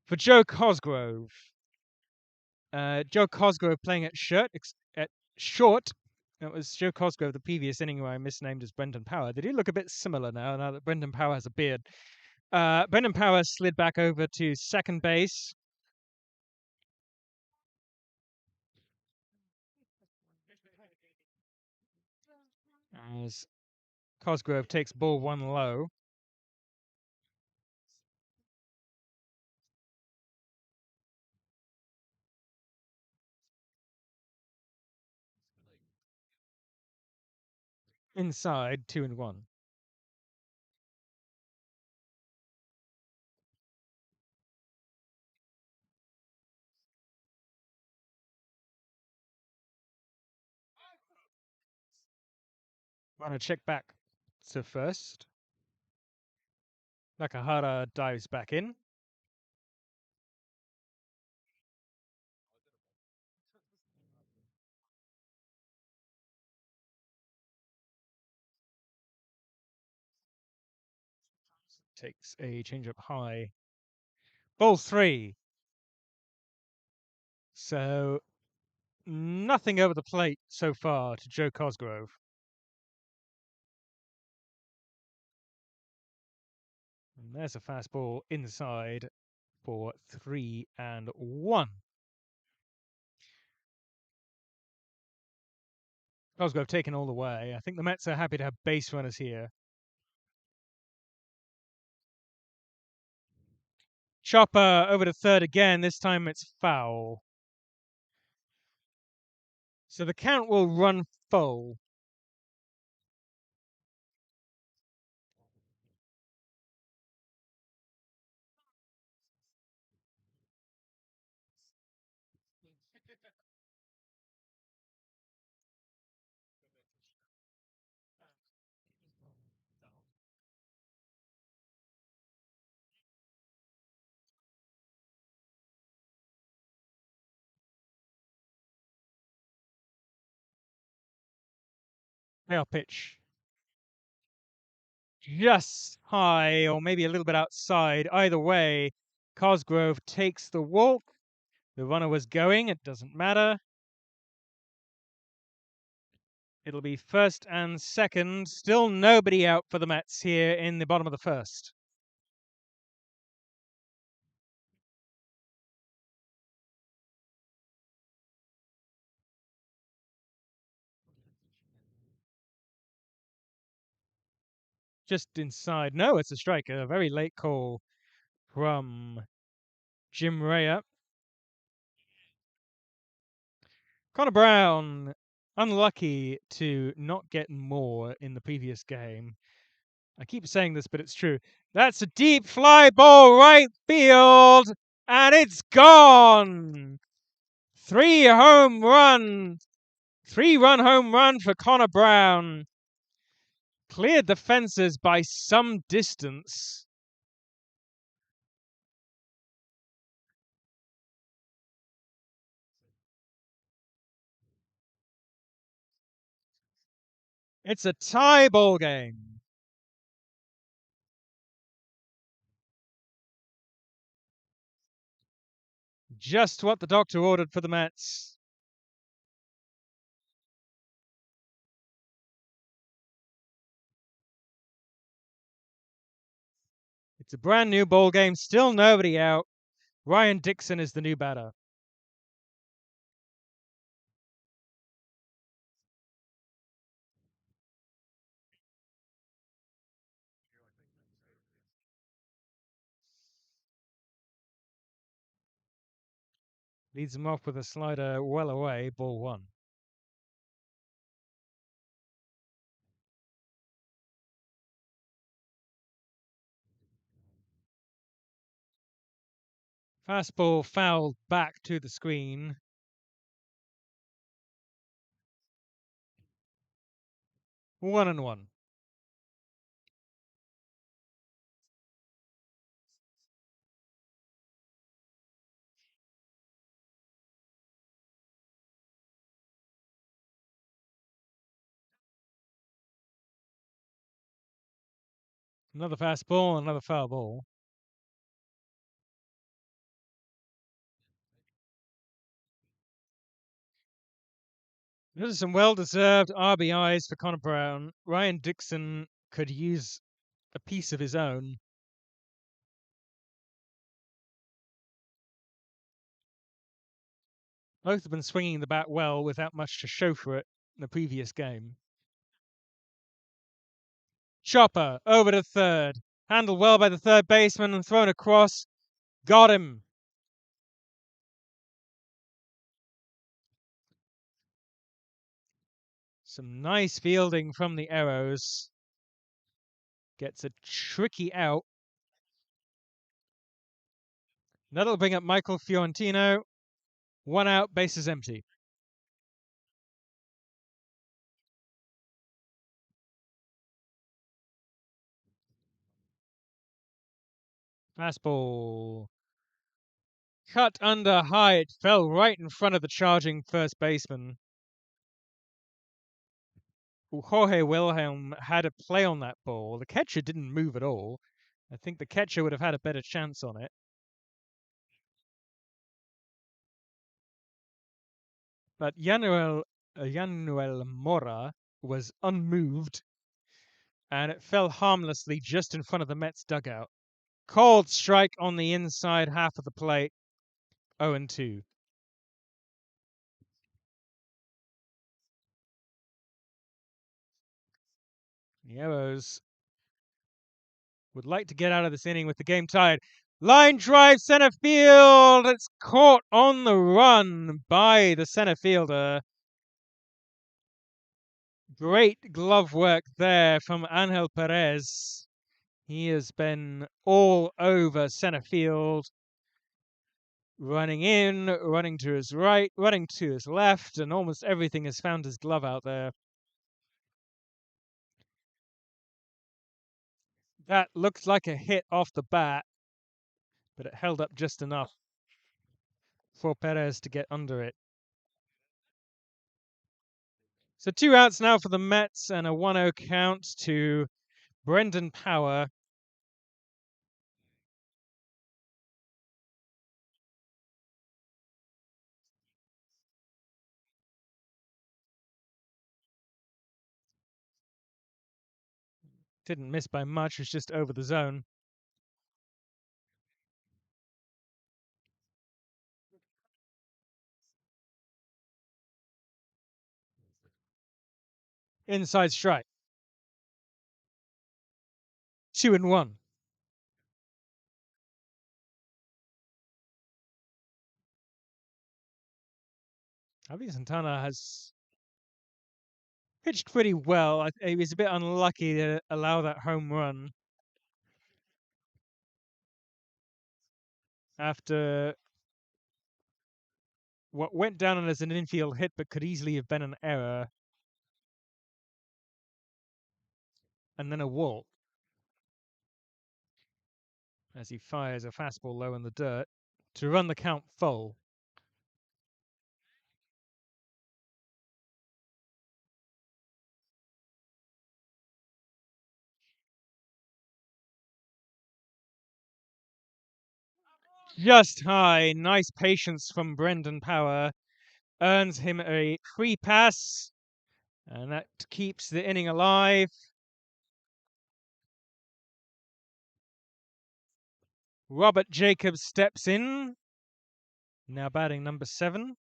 for Joe Cosgrove. Joe Cosgrove playing at short. That was Joe Cosgrove the previous inning where I misnamed as Brendan Power. They do look a bit similar now that Brendan Power has a beard. Brendan Power slid back over to second base. As Cosgrove takes ball 1 low. Inside, 2-1. Runner check back to first. Nakahara dives back in. Takes a changeup high. Ball 3. So nothing over the plate so far to Joe Cosgrove. And there's a fastball inside for 3-1. Cosgrove taken all the way. I think the Mets are happy to have base runners here. Chopper over to third again. This time it's foul. So the count will run full. Payoff pitch. Just high or maybe a little bit outside. Either way, Cosgrove takes the walk. The runner was going. It doesn't matter. It'll be first and second. Still nobody out for the Mets here in the bottom of the first. Just inside. No, it's a strike. A very late call from Jim Rea. Connor Brown, unlucky to not get more in the previous game. I keep saying this, but it's true. That's a deep fly ball right field, and it's gone. 3-run home run for Connor Brown. Cleared the fences by some distance. It's a tie ball game. Just what the doctor ordered for the Mets. It's a brand new ball game, still nobody out. Ryan Dixon is the new batter. Leads him off with a slider well away, ball one. Fastball fouled back to the screen. 1-1. Another fastball, another foul ball. This is some well-deserved RBIs for Connor Brown. Ryan Dixon could use a piece of his own. Both have been swinging the bat well without much to show for it in the previous game. Chopper over to third. Handled well by the third baseman and thrown across. Got him. Some nice fielding from the Arrows. Gets a tricky out. That'll bring up Michael Fiorentino. 1 out, bases empty. Fastball. Cut under high. It fell right in front of the charging first baseman. Jorge Wilhelm had a play on that ball. The catcher didn't move at all. I think the catcher would have had a better chance on it. But Yanuel Mora was unmoved, and it fell harmlessly just in front of the Mets dugout. Cold strike on the inside half of the plate. 0-2. The Arrows would like to get out of this inning with the game tied. Line drive center field. It's caught on the run by the center fielder. Great glove work there from Angel Perez. He has been all over center field, running in, running to his right, running to his left, and almost everything has found his glove out there. That looked like a hit off the bat, but it held up just enough for Perez to get under it. So 2 outs now for the Mets and a 1-0 count to Brendan Power. Didn't miss by much, was just over the zone. Inside strike. 2-1. Javi Santana has pitched pretty well. He was a bit unlucky to allow that home run after what went down as an infield hit but could easily have been an error. And then a walk as he fires a fastball low in the dirt to run the count full. Just high. Nice patience from Brendan Power. Earns him a free pass. And that keeps the inning alive. Robert Jacobs steps in. Now batting number 7.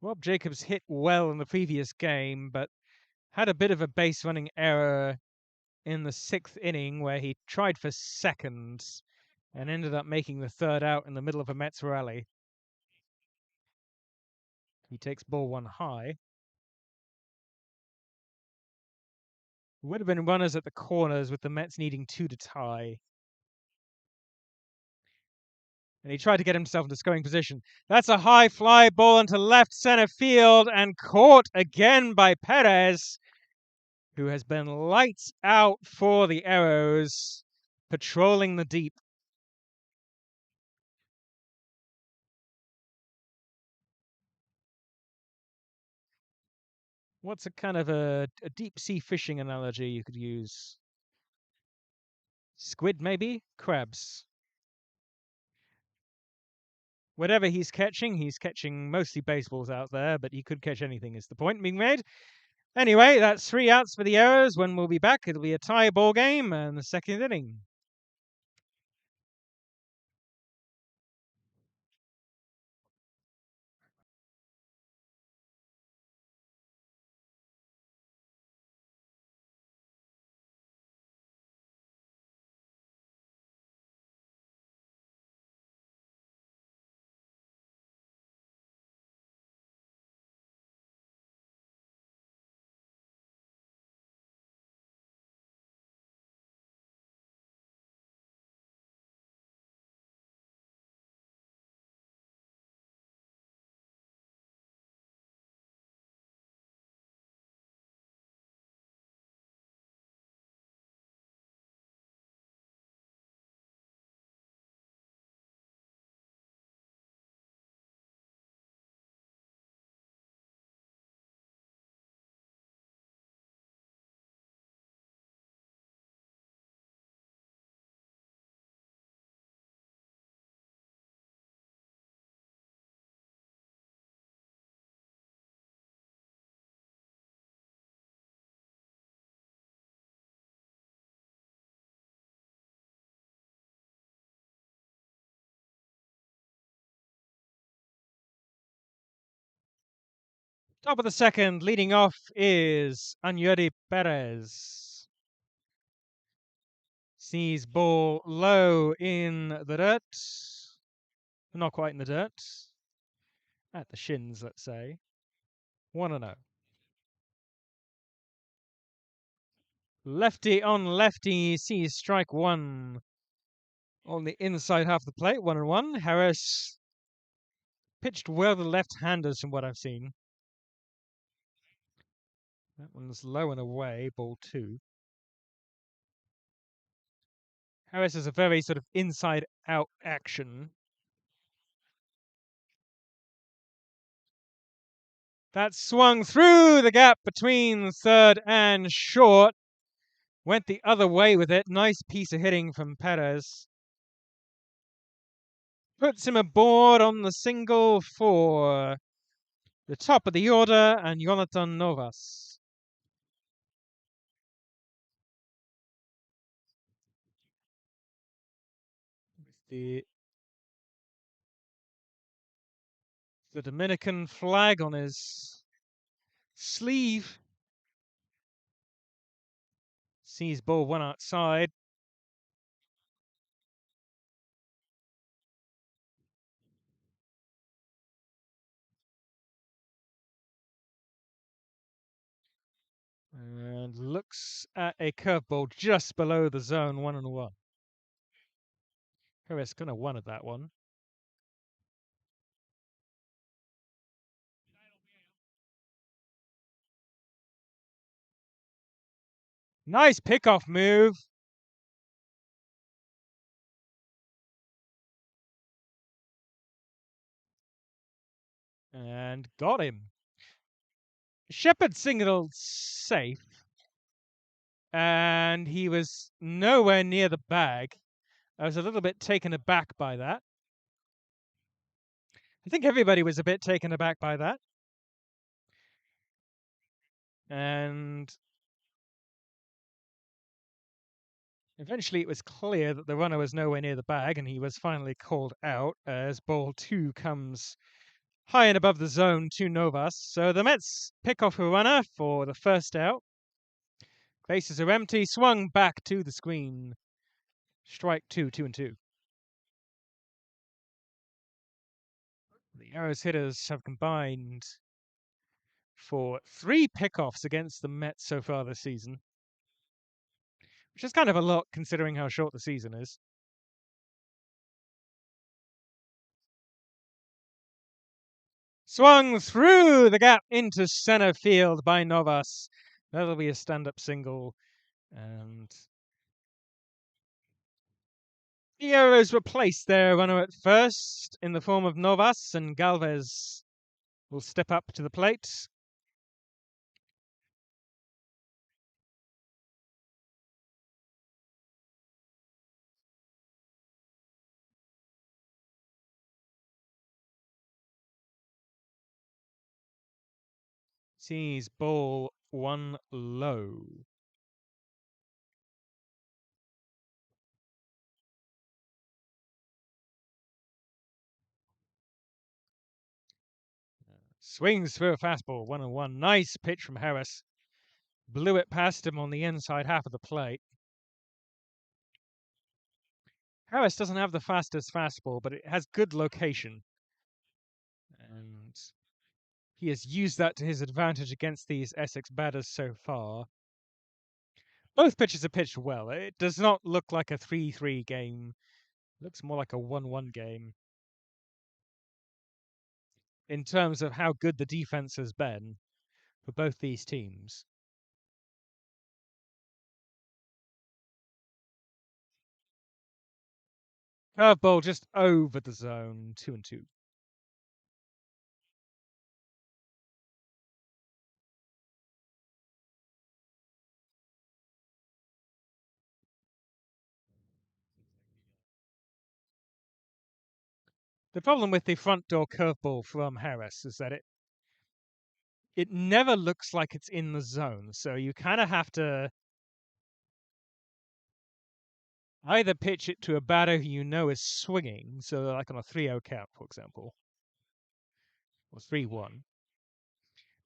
Rob Jacobs hit well in the previous game, but had a bit of a base running error in the 6th inning where he tried for seconds and ended up making the 3rd out in the middle of a Mets rally. He takes ball 1 high. Would have been runners at the corners with the Mets needing 2 to tie. And he tried to get himself into scoring position. That's a high fly ball into left center field and caught again by Perez, who has been lights out for the Arrows, patrolling the deep. What's a kind of a deep sea fishing analogy you could use? Squid, maybe? Crabs. Whatever he's catching mostly baseballs out there, but he could catch anything, is the point being made. Anyway, that's 3 outs for the Arrows. When we'll be back, it'll be a tie ball game and the 2nd inning. Top of the 2nd, leading off is Anyuri Perez. Sees ball low in the dirt. Not quite in the dirt. At the shins, let's say. 1-0. Lefty on lefty, sees strike 1 on the inside half of the plate. 1-1. Harris pitched well to left-handers from what I've seen. That one's low and away, ball 2. Harris is a very sort of inside-out action. That swung through the gap between 3rd and short. Went the other way with it. Nice piece of hitting from Perez. Puts him aboard on the single for the top of the order and Jonathan Novas. The Dominican flag on his sleeve. Sees ball 1 outside. And looks at a curveball just below the zone, 1-1. Perez gonna one at that one. Nice pickoff move. And got him. Shepard signaled safe. And he was nowhere near the bag. I was a little bit taken aback by that. I think everybody was a bit taken aback by that. And Eventually, it was clear that the runner was nowhere near the bag, and he was finally called out as ball 2 comes high and above the zone to Novas. So the Mets pick off a runner for the first out. Bases are empty, swung back to the screen. Strike 2, 2-2. The Arrows hitters have combined for 3 pickoffs against the Mets so far this season, which is kind of a lot considering how short the season is. Swung through the gap into center field by Novas. That'll be a stand-up single. And the Arrows replace their runner at first in the form of Novas, and Galvez will step up to the plate. Sees ball 1 low. Swings through a fastball, 1-1. Nice pitch from Harris. Blew it past him on the inside half of the plate. Harris doesn't have the fastest fastball, but it has good location. And he has used that to his advantage against these Essex batters so far. Both pitches are pitched well. It does not look like a 3-3 game. It looks more like a 1-1 game in terms of how good the defense has been for both these teams. Curveball just over the zone, 2-2. The problem with the front door curveball from Harris is that it never looks like it's in the zone. So you kind of have to either pitch it to a batter who you know is swinging, so like on a 3-0 count, for example, or 3-1.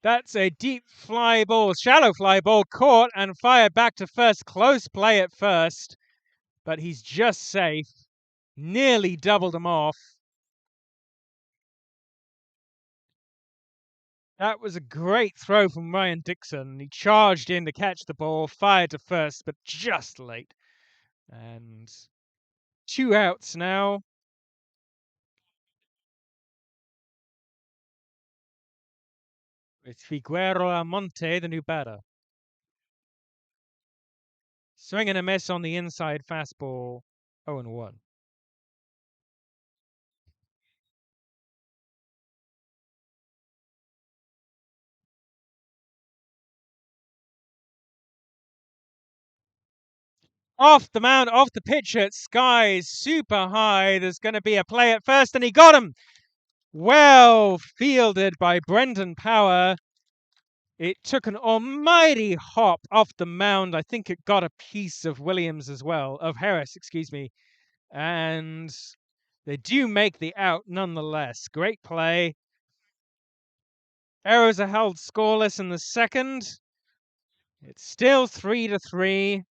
That's a deep fly ball, shallow fly ball, caught and fired back to first. Close play at first, but he's just safe. Nearly doubled him off. That was a great throw from Ryan Dixon. He charged in to catch the ball, fired to first, but just late. And 2 outs now. With Figueroa Monte, the new batter. Swing and a miss on the inside fastball, 0-1. Off the mound, off the pitch at skies, super high. There's going to be a play at first, and he got him. Well fielded by Brendan Power. It took an almighty hop off the mound. I think it got a piece of Williams as well, of Harris, excuse me. And they do make the out nonetheless. Great play. Arrows are held scoreless in the second. It's still 3-3.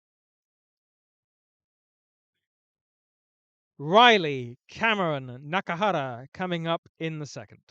Riley, Cameron, Nakahara coming up in the second.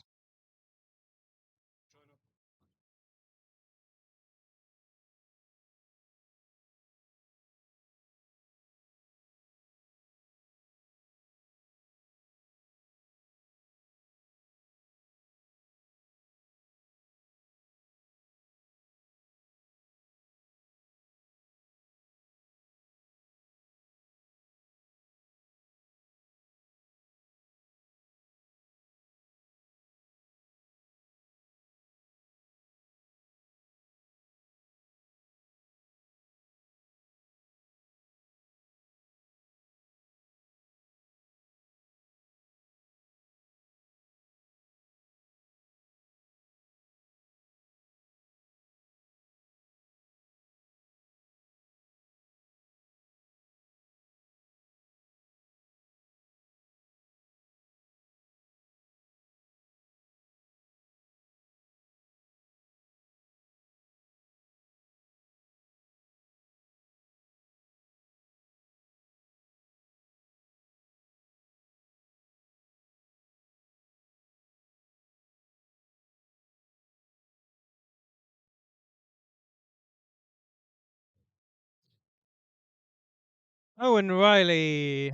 Owen Riley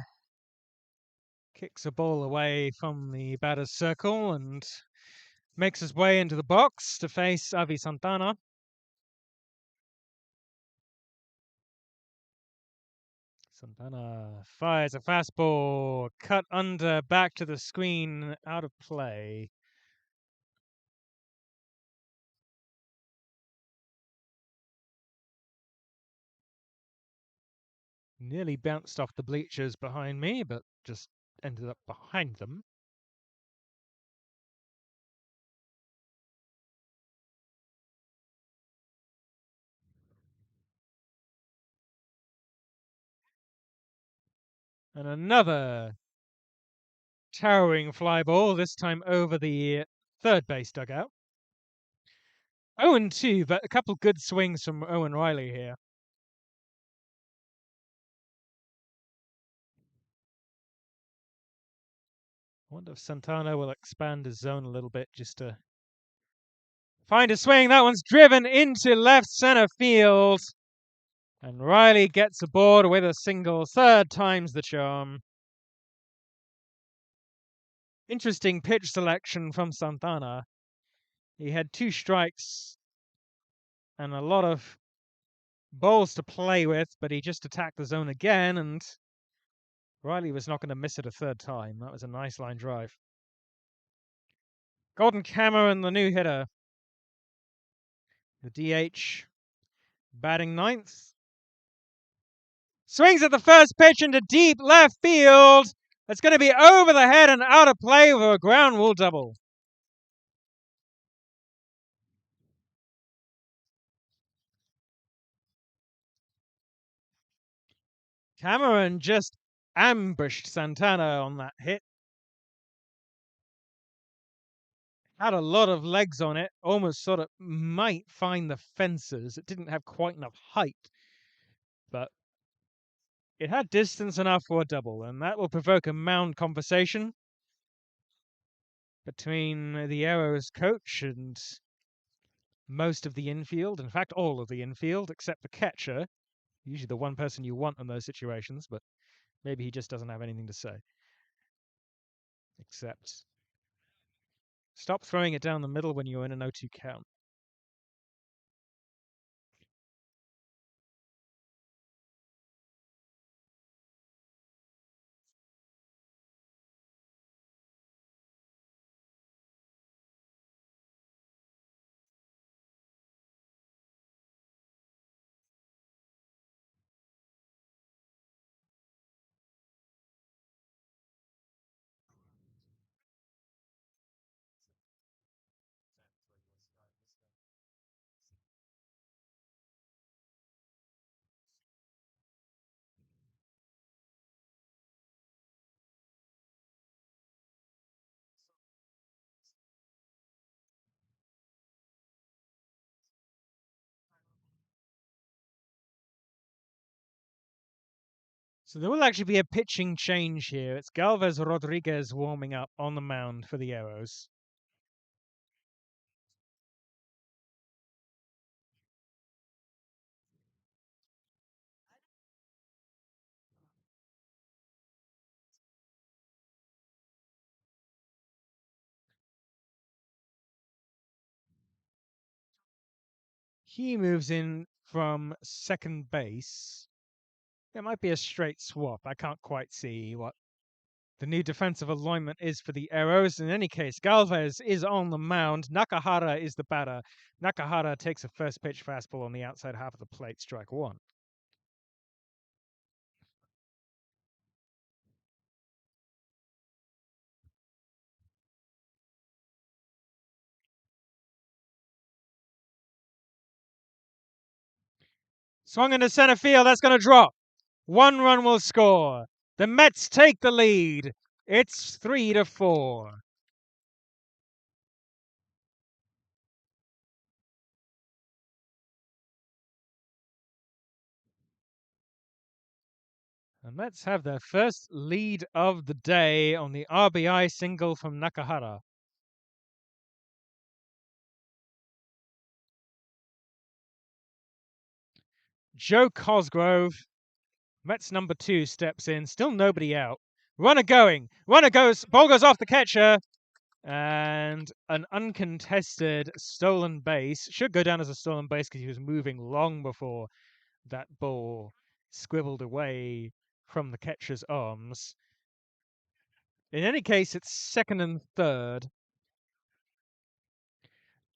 kicks a ball away from the batter's circle and makes his way into the box to face Avi Santana. Santana fires a fastball, cut under, back to the screen, out of play. Nearly bounced off the bleachers behind me, but just ended up behind them. And another towering fly ball, this time over the third base dugout. 0-2, but a couple good swings from Owen Riley here. I wonder if Santana will expand his zone a little bit just to find a swing. That one's driven into left center field. And Riley gets aboard with a single. Third time's the charm. Interesting pitch selection from Santana. He had 2 strikes and a lot of balls to play with, but he just attacked the zone again, and Riley was not going to miss it a third time. That was a nice line drive. Gordon Cameron, the new hitter. The DH batting ninth. Swings at the first pitch into deep left field. It's going to be over the head and out of play with a ground rule double. Cameron just ambushed Santana on that hit. Had a lot of legs on it, almost sort of might find the fences. It didn't have quite enough height, but it had distance enough for a double, and that will provoke a mound conversation between the Arrows coach and most of the infield. In fact, all of the infield, except the catcher. Usually the one person you want in those situations, but maybe he just doesn't have anything to say. Except, stop throwing it down the middle when you're in an 0-2 count. So there will actually be a pitching change here. It's Galvez Rodriguez warming up on the mound for the Arrows. He moves in from second base. It might be a straight swap. I can't quite see what the new defensive alignment is for the Arrows. In any case, Galvez is on the mound. Nakahara is the batter. Nakahara takes a first pitch fastball on the outside half of the plate, strike 1. Swung into center field. That's going to drop. 1 run will score. The Mets take the lead. It's 3-4. The Mets have their first lead of the day on the RBI single from Nakahara. Joe Cosgrove Mets number 2 steps in. Still nobody out. Runner going. Runner goes. Ball goes off the catcher. And an uncontested stolen base. Should go down as a stolen base because he was moving long before that ball scribbled away from the catcher's arms. In any case, it's second and third.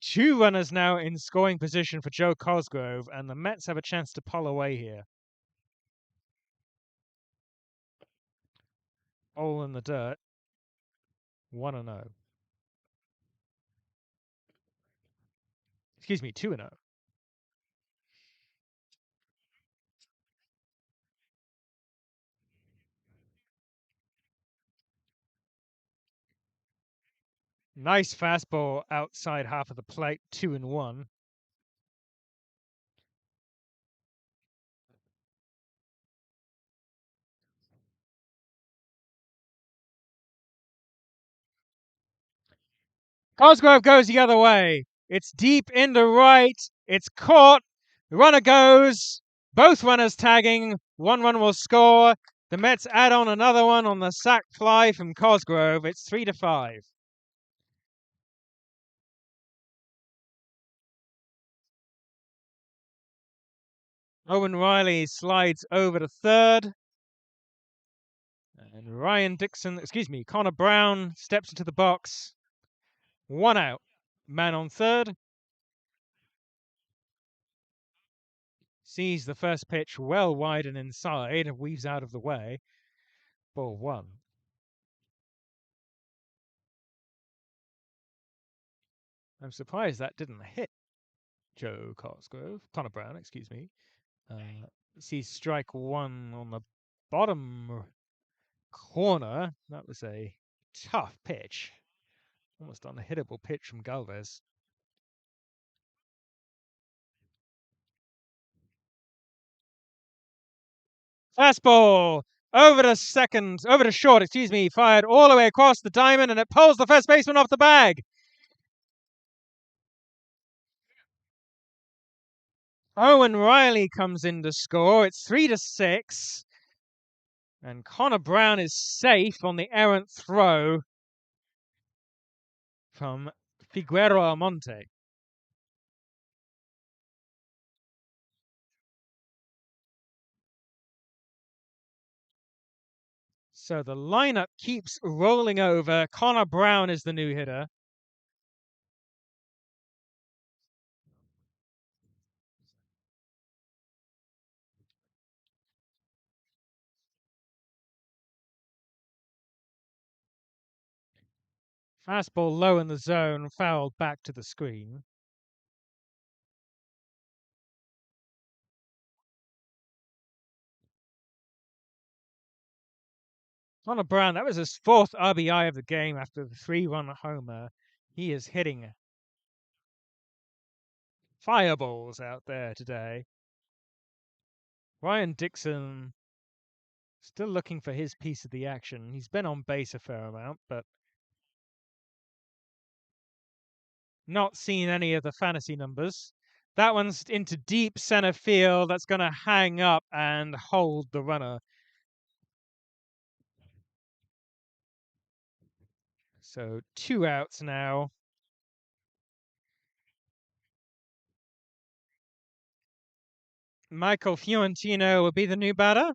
2 runners now in scoring position for Joe Cosgrove, and the Mets have a chance to pull away here. All in the dirt. 1-0. Excuse me, 2-0. Nice fastball outside half of the plate, 2-1. Cosgrove goes the other way. It's deep into right. It's caught. The runner goes. Both runners tagging. 1 run will score. The Mets add on another one on the sac fly from Cosgrove. It's 3-5. Owen Riley slides over to third. And Connor Brown steps into the box. 1 out. Man on third. Sees the first pitch well wide and inside and weaves out of the way. Ball 1. I'm surprised that didn't hit Connor Brown, excuse me. Sees strike 1 on the bottom corner. That was a tough pitch. Almost unhittable pitch from Galvez. Fastball over to short, fired all the way across the diamond, and it pulls the first baseman off the bag. Owen Riley comes in to score. It's 3-6. And Connor Brown is safe on the errant throw from Figueroa Almonte. So the lineup keeps rolling over. Connor Brown is the new hitter. Fastball low in the zone, fouled back to the screen. Connor Brown, that was his 4th RBI of the game after the 3-run homer. He is hitting fireballs out there today. Ryan Dixon still looking for his piece of the action. He's been on base a fair amount, but not seen any of the fantasy numbers. That one's into deep center field. That's going to hang up and hold the runner. So 2 outs now. Michael Fiorentino will be the new batter.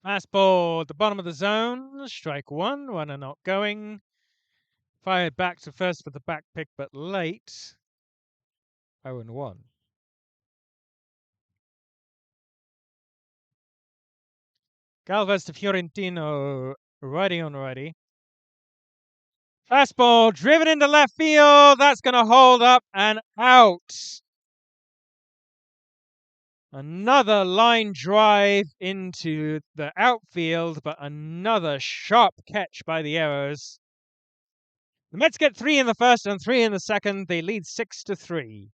Fastball at the bottom of the zone. Strike 1. Runner not going. Fired back to first for the back pick, but late. 0-1. Galvez to Fiorentino. Righty on righty. Fastball driven into left field. That's going to hold up and out. Another line drive into the outfield, but another sharp catch by the Arrows. The Mets get 3 in the first and 3 in the second. They lead 6-3.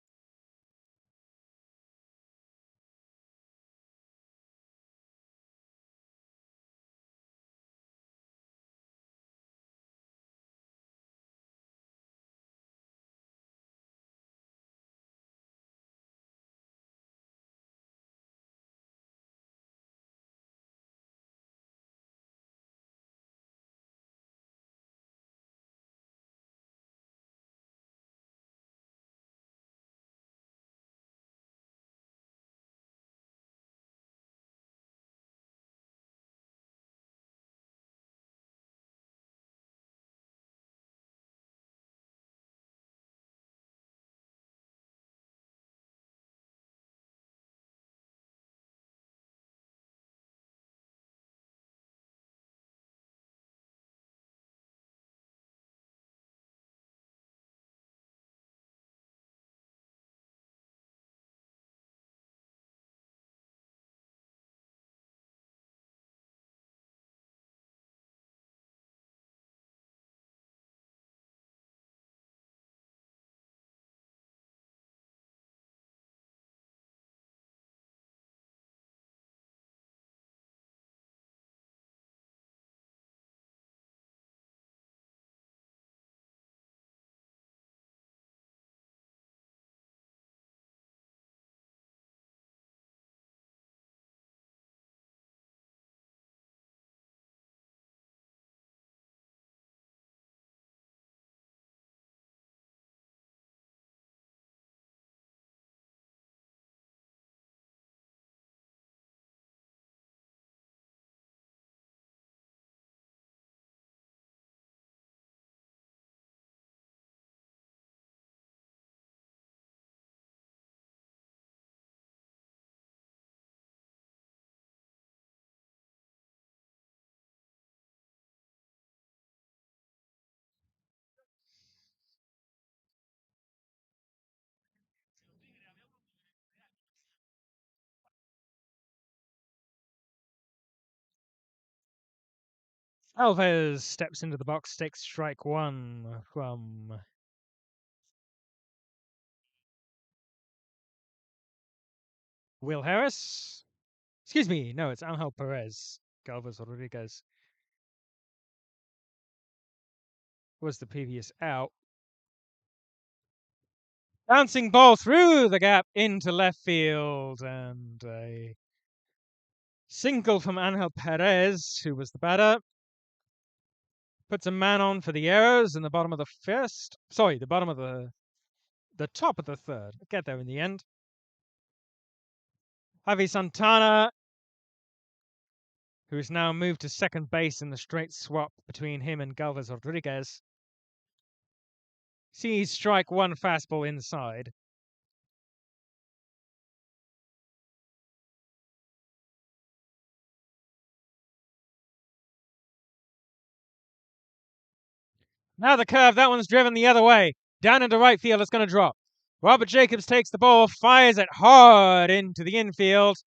Alves steps into the box, takes strike one from Will Harris. Excuse me, no, it's Angel Perez. Galvez Rodriguez was the previous out. Bouncing ball through the gap into left field, and a single from Angel Perez, who was the batter. Puts a man on for the Arrows in the bottom of the first. Sorry, the bottom of the top of the third. I'll get there in the end. Javi Santana, who's now moved to second base in the straight swap between him and Galvez Rodriguez, sees strike one fastball inside. Now the curve, that one's driven the other way. Down into right field, it's going to drop. Robert Jacobs takes the ball, fires it hard into the infield.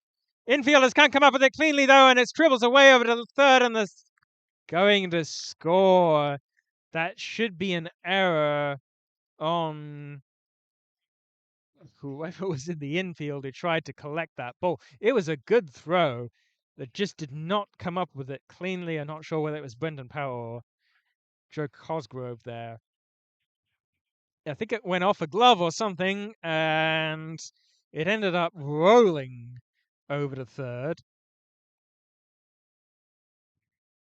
Infielders can't come up with it cleanly, though, and it dribbles away over to the third, and the going to score. That should be an error on whoever was in the infield who tried to collect that ball. It was a good throw that just did not come up with it cleanly. I'm not sure whether it was Brendan Powell or Joe Cosgrove there. I think it went off a glove or something, and it ended up rolling over to third.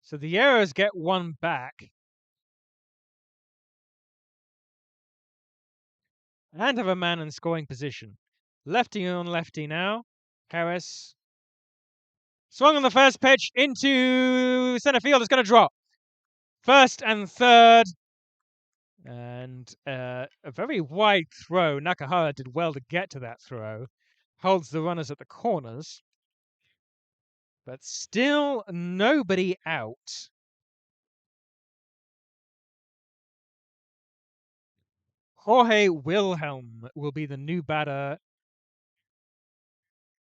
So the Arrows get one back. And have a man in scoring position. Lefty on lefty now. Harris. Swung on the first pitch into center field. It's going to drop. First and third. And a very wide throw. Nakahara did well to get to that throw. Holds the runners at the corners. But still nobody out. Jorge Wilhelm will be the new batter.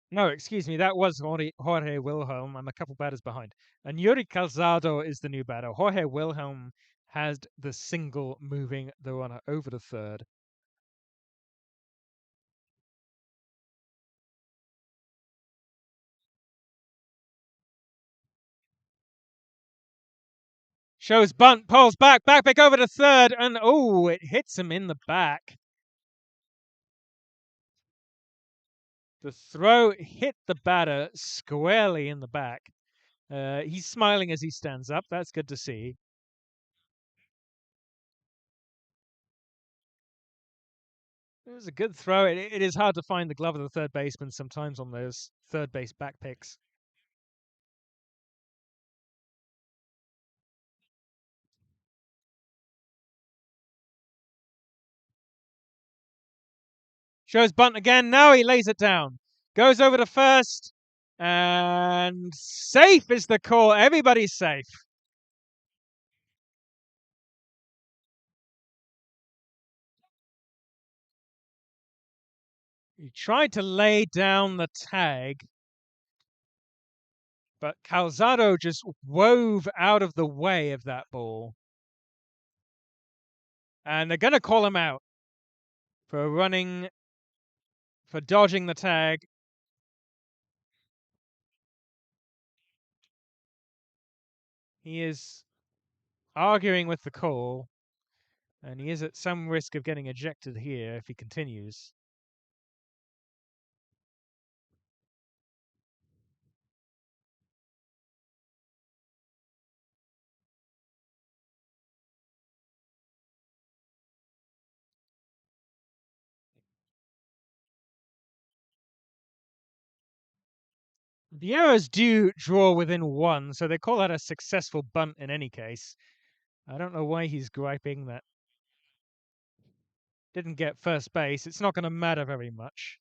No, excuse me, that was Jorge Wilhelm. I'm a couple batters behind. And Yuri Calzado is the new batter. Jorge Wilhelm has the single moving the runner over to third. Shows bunt, pulls back over to third, and oh, it hits him in the back. The throw hit the batter squarely in the back. He's smiling as he stands up. That's good to see. It was a good throw. It is hard to find the glove of the third baseman sometimes on those third base back picks. Shows bunt again. Now he lays it down. Goes over to first. And safe is the call. Everybody's safe. He tried to lay down the tag, but Calzado just wove out of the way of that ball. And they're going to call him out for dodging the tag. He is arguing with the call, and he is at some risk of getting ejected here if he continues. The Arrows do draw within one, so they call that a successful bunt in any case. I don't know why he's griping that didn't get first base. It's not going to matter very much.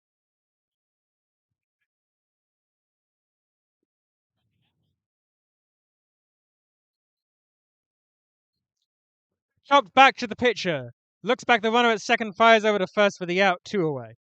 Chopped back to the pitcher. Looks back the runner at second, fires over to first for the out, 2 away.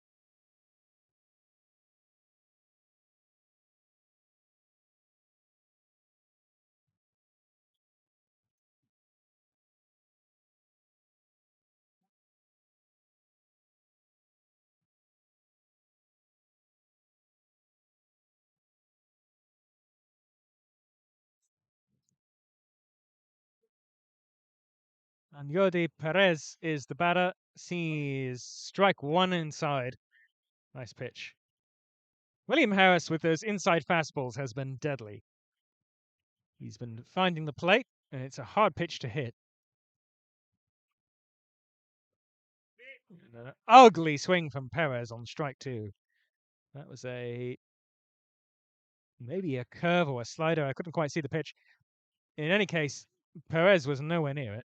And Yodi Perez is the batter. Sees strike one inside. Nice pitch. William Harris with those inside fastballs has been deadly. He's been finding the plate, and it's a hard pitch to hit. And an ugly swing from Perez on strike two. That was maybe a curve or a slider. I couldn't quite see the pitch. In any case, Perez was nowhere near it.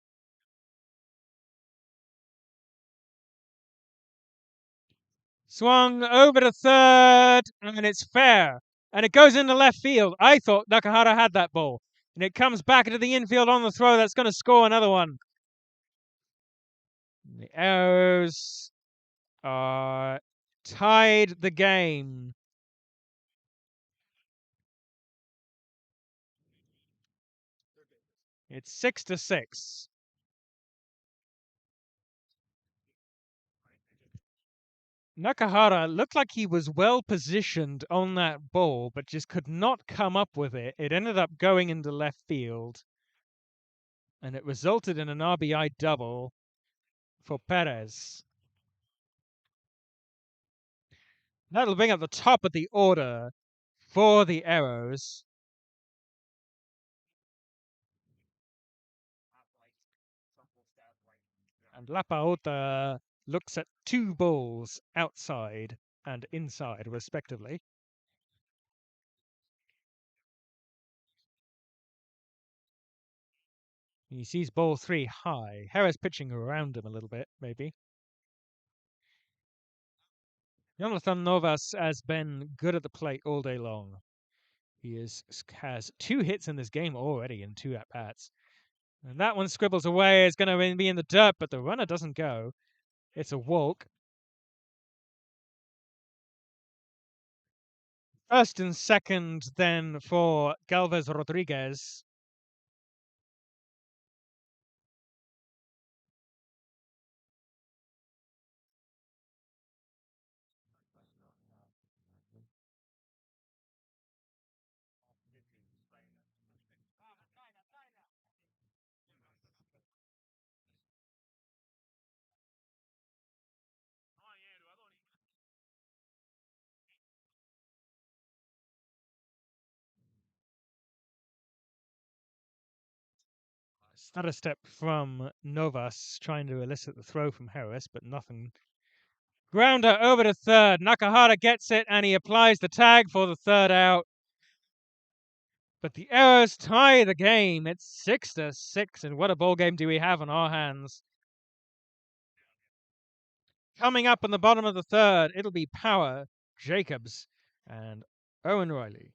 Swung over to third, and it's fair. And it goes into left field. I thought Nakahara had that ball. And it comes back into the infield on the throw. That's going to score another one. The Arrows are tied the game. It's 6-6. Nakahara looked like he was well positioned on that ball, but just could not come up with it. It ended up going into left field, and it resulted in an RBI double for Perez. That'll bring up the top of the order for the Arrows. And Lapaota looks at two balls outside and inside, respectively. He sees ball three high. Harris pitching around him a little bit, maybe. Jonathan Novas has been good at the plate all day long. He has two hits in this game already in two at-bats. And that one scribbles away. It's going to be in the dirt, but the runner doesn't go. It's a walk. First and second then for Galvez Rodriguez. Stutter step from Novas, trying to elicit the throw from Harris, but nothing. Grounder over to third. Nakahara gets it, and he applies the tag for the third out. But the Arrows tie the game. It's 6-6, and what a ball game do we have on our hands. Coming up in the bottom of the third, it'll be Power, Jacobs, and Owen Riley.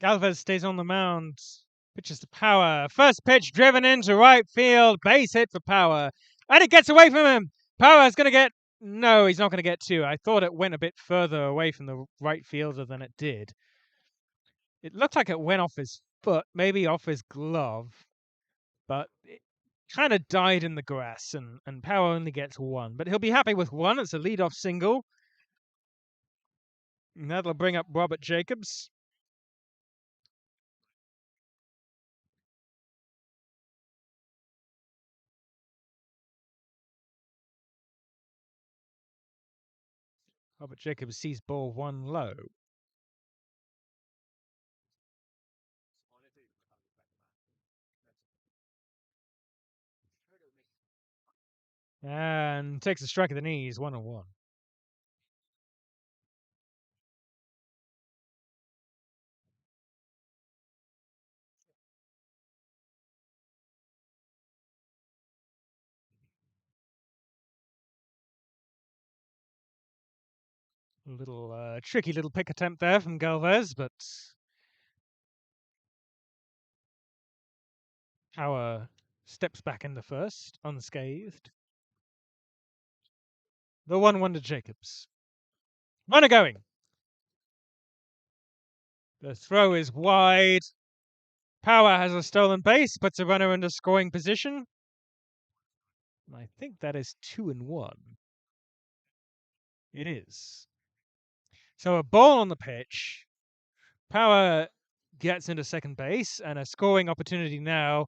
Galvez stays on the mound. Pitches to Power. First pitch driven into right field. Base hit for Power. And it gets away from him. Power's going to get. No, he's not going to get two. I thought it went a bit further away from the right fielder than it did. It looked like it went off his foot, maybe off his glove, but it kind of died in the grass, and Power only gets one. But he'll be happy with one. It's a leadoff single. And that'll bring up Robert Jacobs. Robert Jacobs sees ball one low. And takes a strike at the knees, 1-1. A little tricky little pick attempt there from Galvez, but Power steps back into first, unscathed. The 1-1 to Jacobs. Runner going. The throw is wide. Power has a stolen base, puts a runner into scoring position. I think that is 2-1. It is. So a ball on the pitch. Power gets into second base and a scoring opportunity now.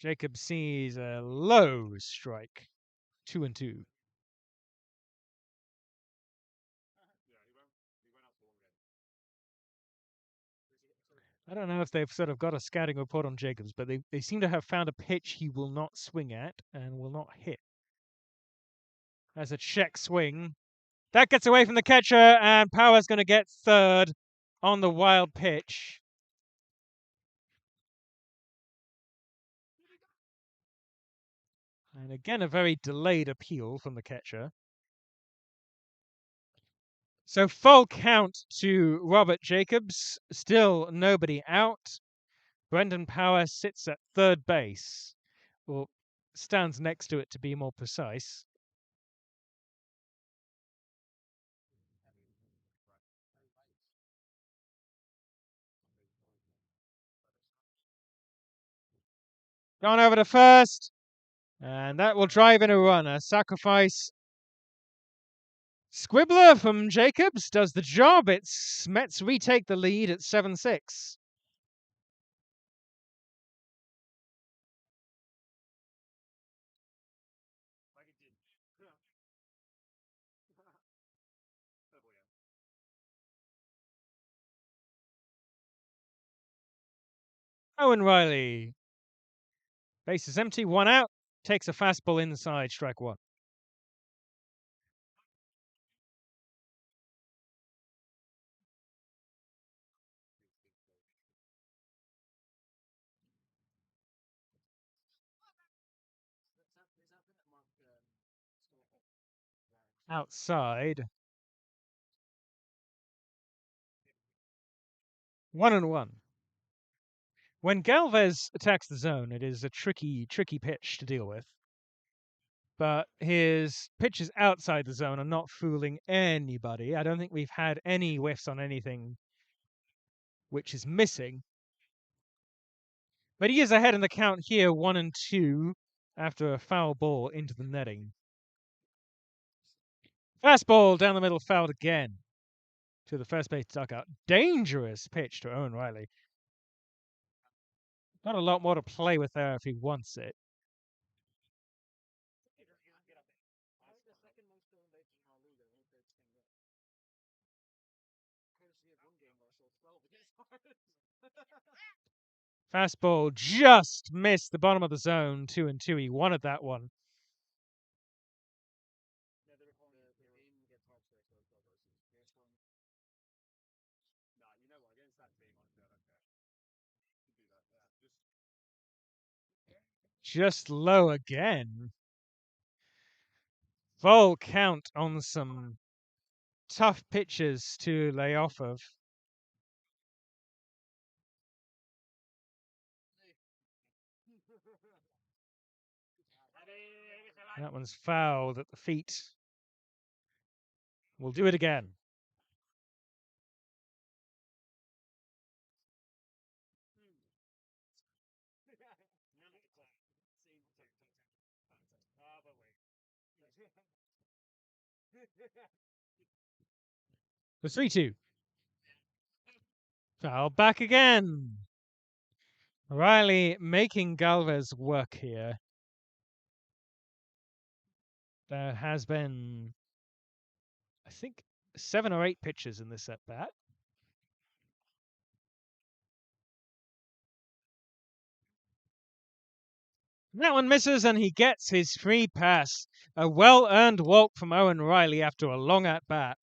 Jacob sees a low strike. 2-2. I don't know if they've sort of got a scouting report on Jacobs, but they seem to have found a pitch he will not swing at and will not hit. As a check swing. That gets away from the catcher, and Power's going to get third on the wild pitch. And again, a very delayed appeal from the catcher. So full count to Robert Jacobs. Still nobody out. Brendan Power sits at third base, or stands next to it to be more precise. Gone over to first, and that will drive in a run. A sacrifice squibbler from Jacobs does the job. It's Mets retake the lead at 7-6. Owen Riley. Base is empty, one out. Takes a fastball inside, strike one. Outside. 1-1. When Galvez attacks the zone, it is a tricky pitch to deal with. But his pitches outside the zone are not fooling anybody. I don't think we've had any whiffs on anything which is missing. But he is ahead in the count here, 1-2, after a foul ball into the netting. Fastball down the middle, fouled again to the first base dugout. Dangerous pitch to Owen Riley. Got a lot more to play with there if he wants it. Fastball just missed the bottom of the zone, 2-2. He wanted that one. Just low again. Full count on some tough pitches to lay off of. That one's fouled at the feet. We'll do it again. The 3-2. Foul back again. Riley making Galvez work here. There has been, I think, 7 or 8 pitches in this at bat. That one misses and he gets his free pass. A well-earned walk from Owen Riley after a long at-bat.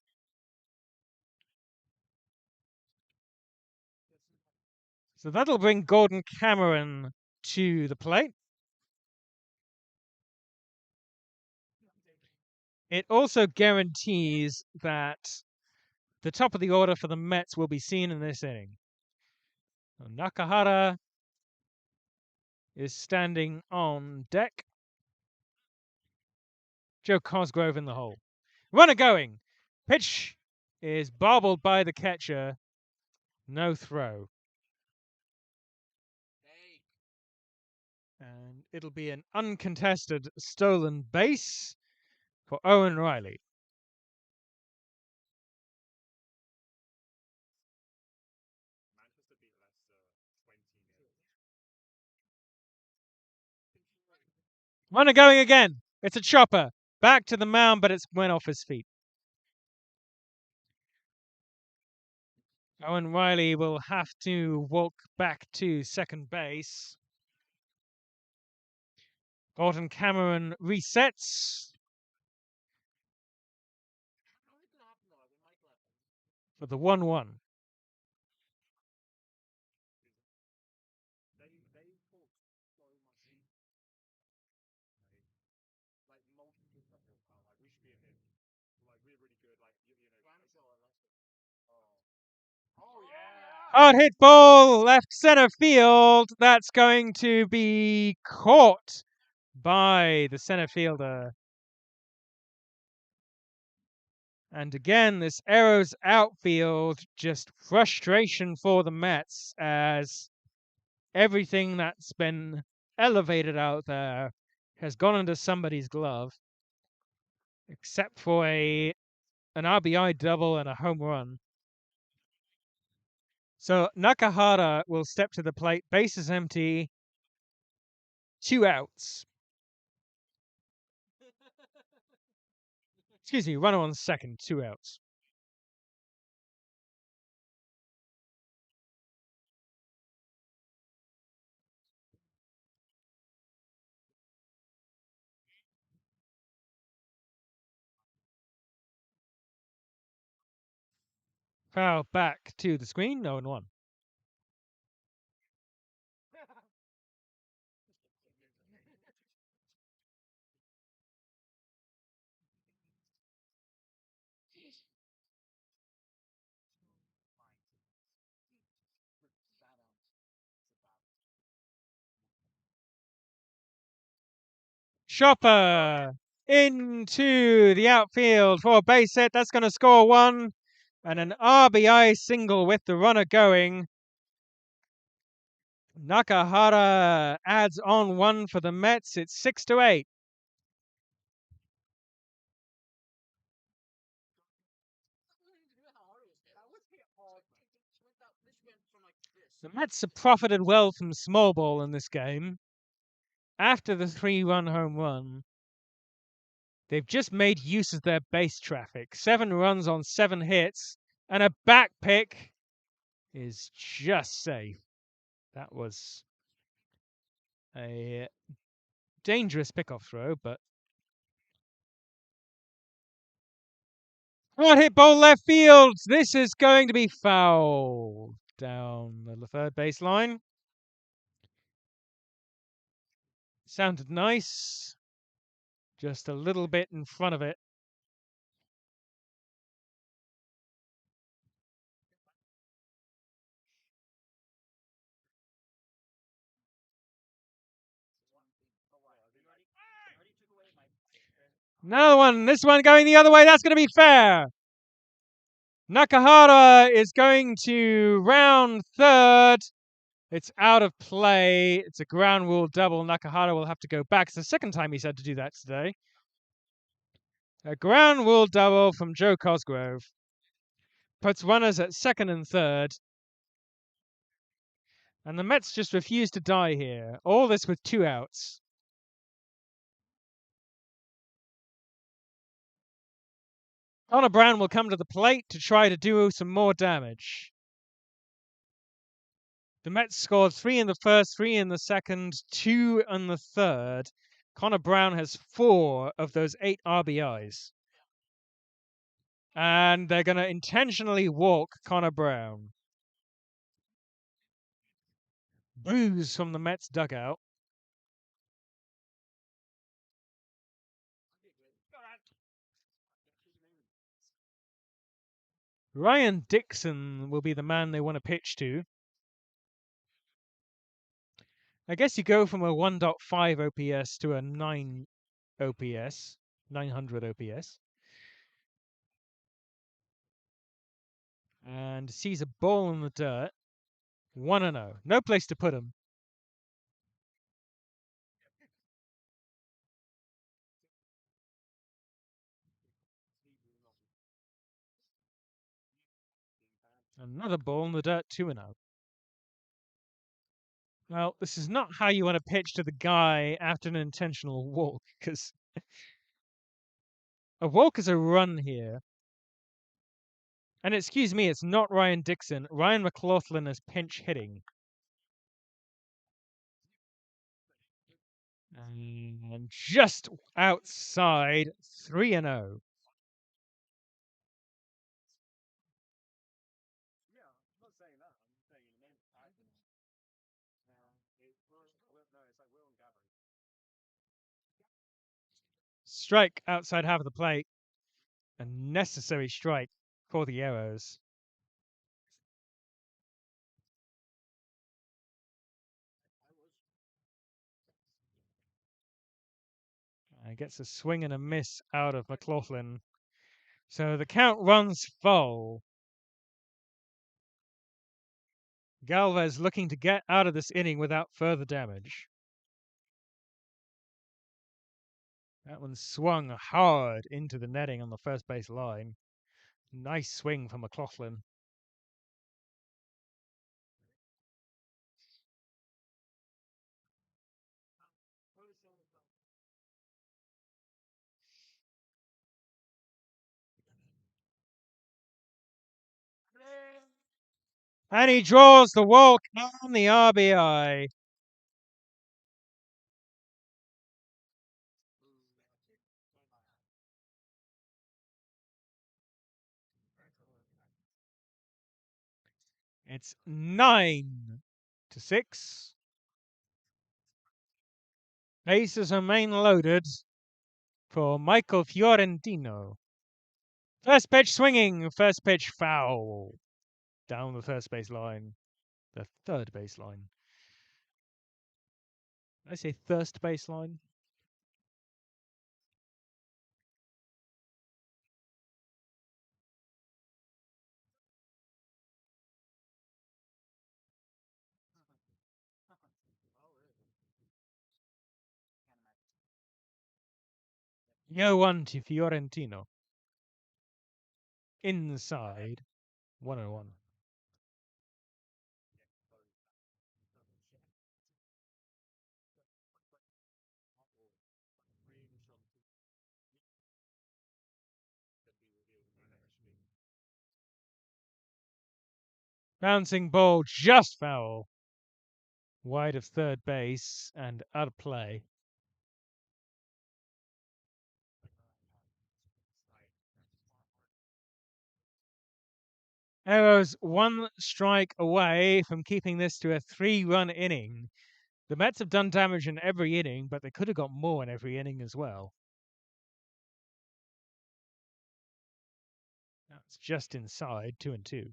So that'll bring Gordon Cameron to the plate. It also guarantees that the top of the order for the Mets will be seen in this inning. Nakahara is standing on deck. Joe Cosgrove in the hole. Runner going. Pitch is bobbled by the catcher. No throw. And it'll be an uncontested stolen base for Owen Riley. Runner going again. It's a chopper. Back to the mound, but it's went off his feet. Owen Riley will have to walk back to second base. Gordon Cameron resets for the 1-1. Hard hit ball, left center field. That's going to be caught by the center fielder. And again, this arrows outfield, just frustration for the Mets as everything that's been elevated out there has gone into somebody's glove, except for an RBI double and a home run. So Nakahara will step to the plate, bases empty, 2 outs. Excuse me, runner on second, 2 outs. Foul back to the screen, 0-1. Chopper into the outfield for a base hit. That's going to score 1. And an RBI single with the runner going. Nakahara adds on 1 for the Mets. It's 6-8. The Mets have profited well from small ball in this game. After the 3-run home run, they've just made use of their base traffic. 7 runs on 7 hits, and a back pick is just safe. That was a dangerous pickoff throw, but hard hit ball left field. This is going to be foul down the third baseline. Sounded nice. Just a little bit in front of it. Another one. This one going the other way. That's going to be fair. Nakahara is going to round third. It's out of play. It's a ground rule double. Nakahara will have to go back. It's the second time he's had to do that today. A ground rule double from Joe Cosgrove. Puts runners at second and third. And the Mets just refuse to die here. All this with 2 outs. Connor Brown will come to the plate to try to do some more damage. The Mets scored 3 in the first, 3 in the second, 2 in the third. Connor Brown has 4 of those 8 RBIs. And they're going to intentionally walk Connor Brown. Boos from the Mets dugout. Ryan Dixon will be the man they want to pitch to. I guess you go from a 1.5 OPS to a 9 OPS, 900 OPS. And sees a ball in the dirt. 1-0. No place to put him. Another ball in the dirt, 2-0. Well, this is not how you want to pitch to the guy after an intentional walk, because a walk is a run here. And excuse me, it's not Ryan Dixon. Ryan McLaughlin is pinch hitting. And just outside, 3-0. Strike outside half of the plate. A necessary strike for the Arrows. Gets a swing and a miss out of McLaughlin. So the count runs full. Galvez looking to get out of this inning without further damage. That one swung hard into the netting on the first base line. Nice swing from McLaughlin. And he draws the walk on the RBI. It's 9-6. Bases remain loaded for Michael Fiorentino. First pitch swinging, first pitch foul. Down the first base line. The third base line. Did I say thirst baseline? Yo 1 to Fiorentino. Inside 101. Bouncing ball just foul. Wide of third base and out of play. Arrows 1 strike away from keeping this to a 3-run inning. The Mets have done damage in every inning, but they could have got more in every inning as well. That's just inside, 2-2.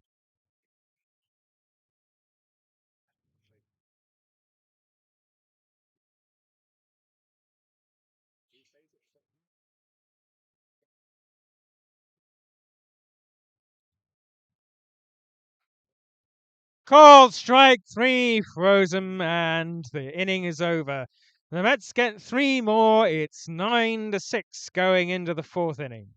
Called strike 3, throws him, and the inning is over. The Mets get 3 more. It's 9-6 going into the 4th inning.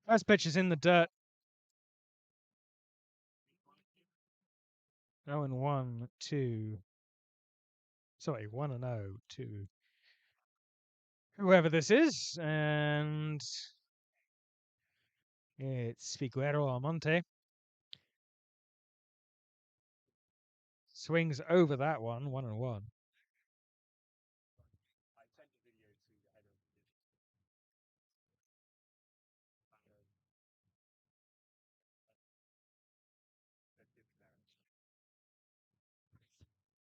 First pitch is in the dirt. 0-1, 2. Sorry, 1-0, 2. Whoever this is, and it's Figueroa Almonte. Swings over that one, 1-1.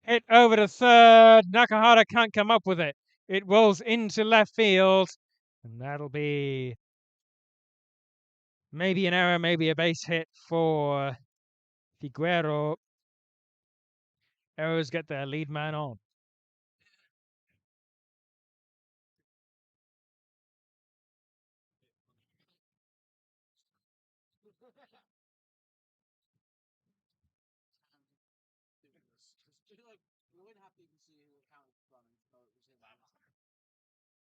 Hit over to third. Nakahara can't come up with it. It rolls into left field, and that'll be maybe an error, maybe a base hit for Figueroa. Arrows get their lead man on.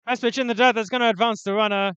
First pitch in the dirt, that's going to advance the runner.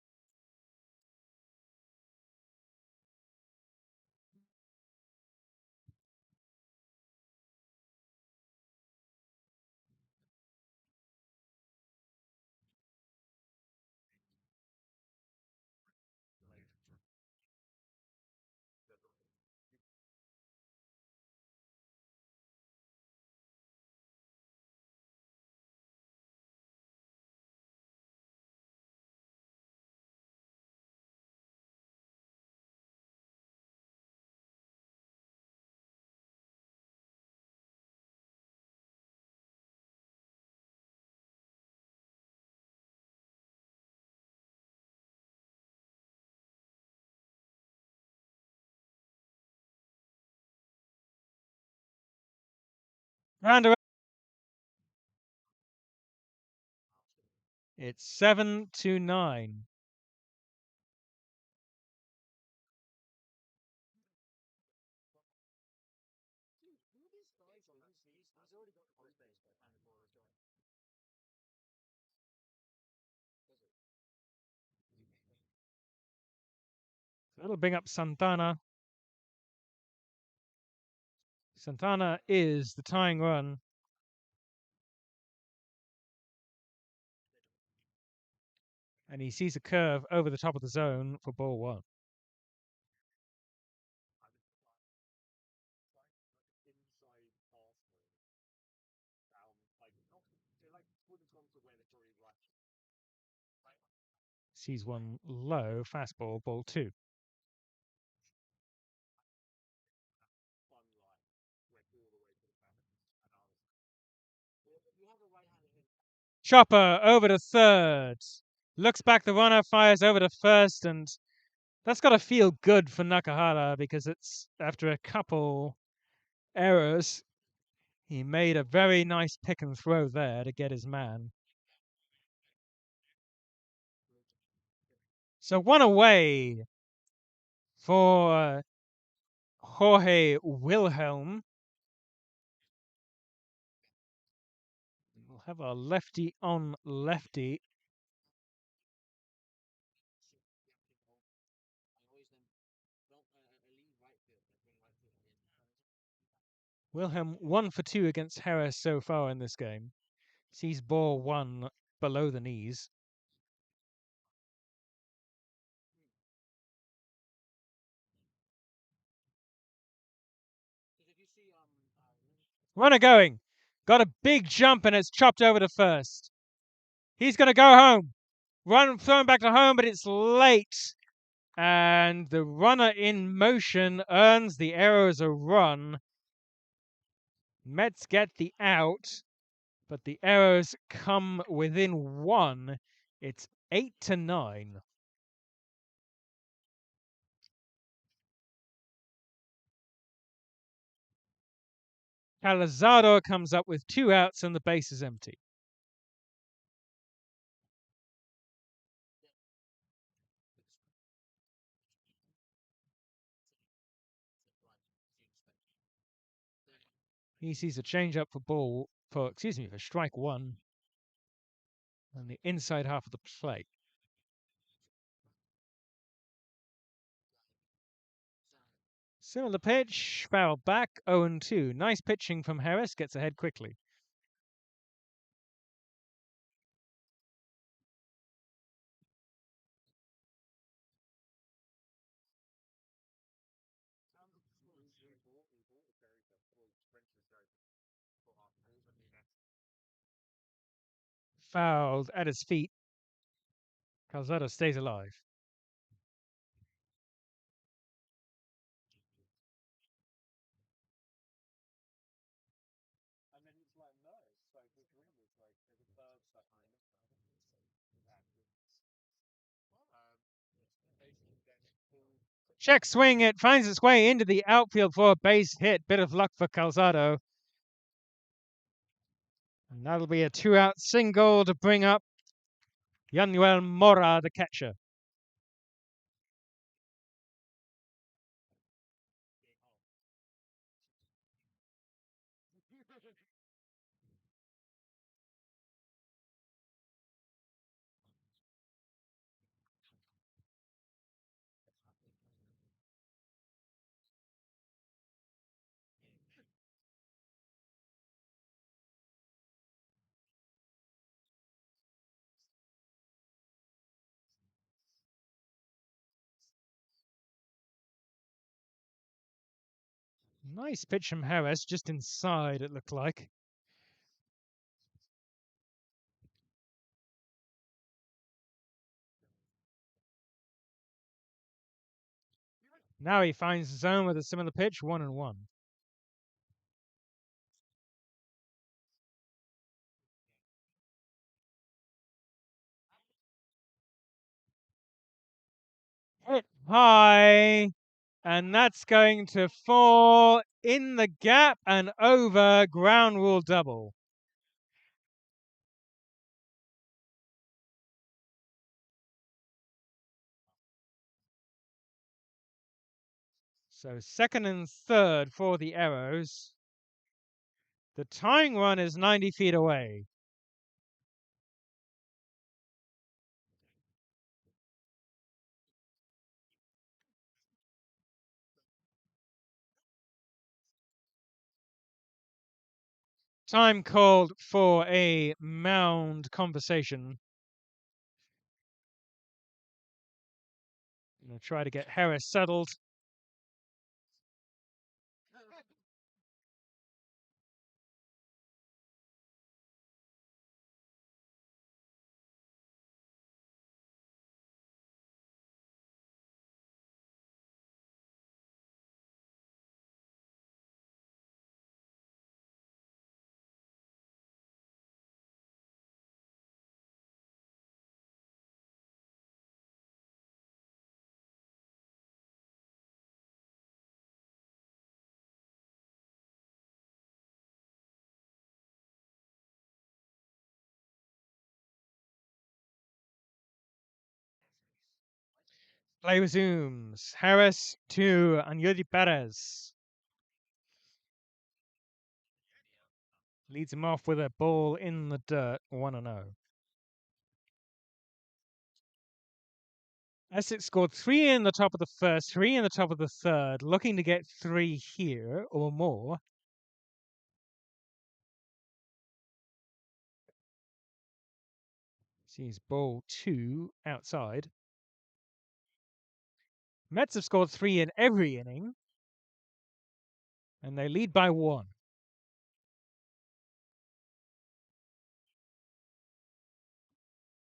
Round around. It's 7-9. That'll bring up Santana. Santana is the tying run. And he sees a curve over the top of the zone for ball one. Sees one low, fastball, ball two. Chopper over to third. Looks back, the runner fires over to first, and that's got to feel good for Nakahara because it's after a couple errors. He made a very nice pick and throw there to get his man. So one away for Jorge Wilhelm. We'll have a lefty on lefty. Wilhelm 1 for 2 against Harris so far in this game. Sees ball one below the knees. Runner going. Got a big jump and it's chopped over to first. He's going to go home. Run thrown back to home, but it's late. And the runner in motion earns the error as a run. Mets get the out, but the errors come within one. It's 8-9. Calzado comes up with 2 outs and the base is empty. He sees a changeup for strike one on the inside half of the plate. Similar pitch, foul back, 0-2. Nice pitching from Harris, gets ahead quickly. Fouled at his feet. Calzado stays alive. Check swing, it finds its way into the outfield for a base hit. Bit of luck for Calzado. And that'll be a 2-out single to bring up Yanuel Mora, the catcher. Nice pitch from Harris, just inside it looked like. Now he finds the zone with a similar pitch, 1-1. Hit high, and that's going to fall in the gap and over. Ground rule double. So second and third for the Arrows. The tying run is 90 feet away. Time called for a mound conversation. I'm going to try to get Harris settled. Play resumes. Harris to Anyodi Perez. Leads him off with a ball in the dirt, 1-0. Essex scored 3 in the top of the first, 3 in the top of the third, looking to get 3 here or more. Sees ball 2 outside. Mets have scored 3 in every inning, and they lead by 1.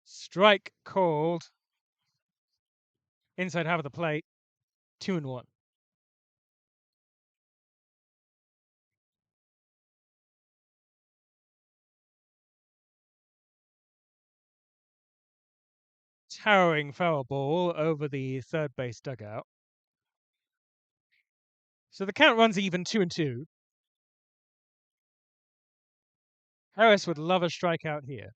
Strike called. Inside half of the plate, 2-1. Towering foul ball over the third base dugout. So the count runs even 2-2. Harris would love a strikeout here.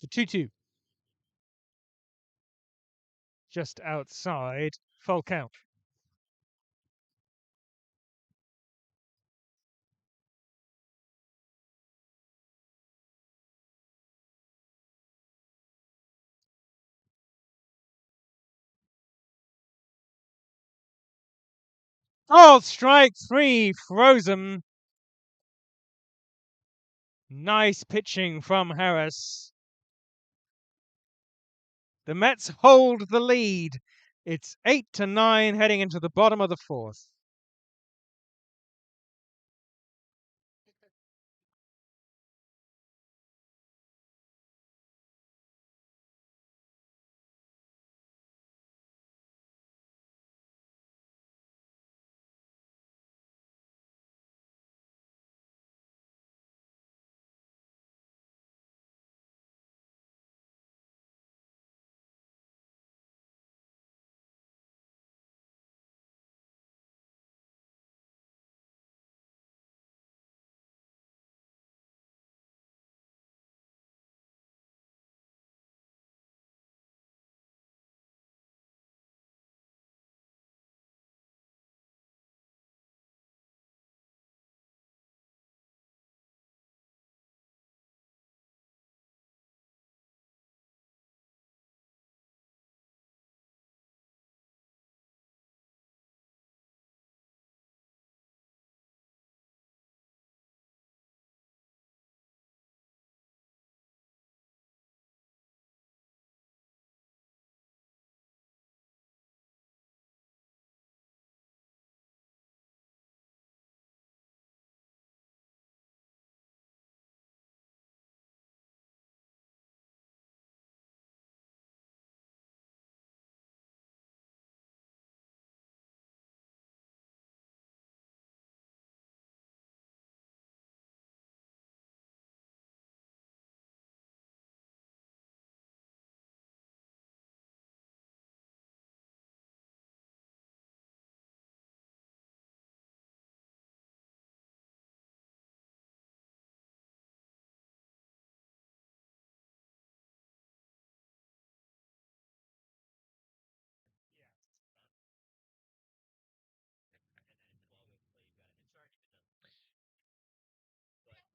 The 2-2. Just outside, full count. Oh, strike 3, frozen. Nice pitching from Harris. The Mets hold the lead. It's 8-9 heading into the bottom of the fourth.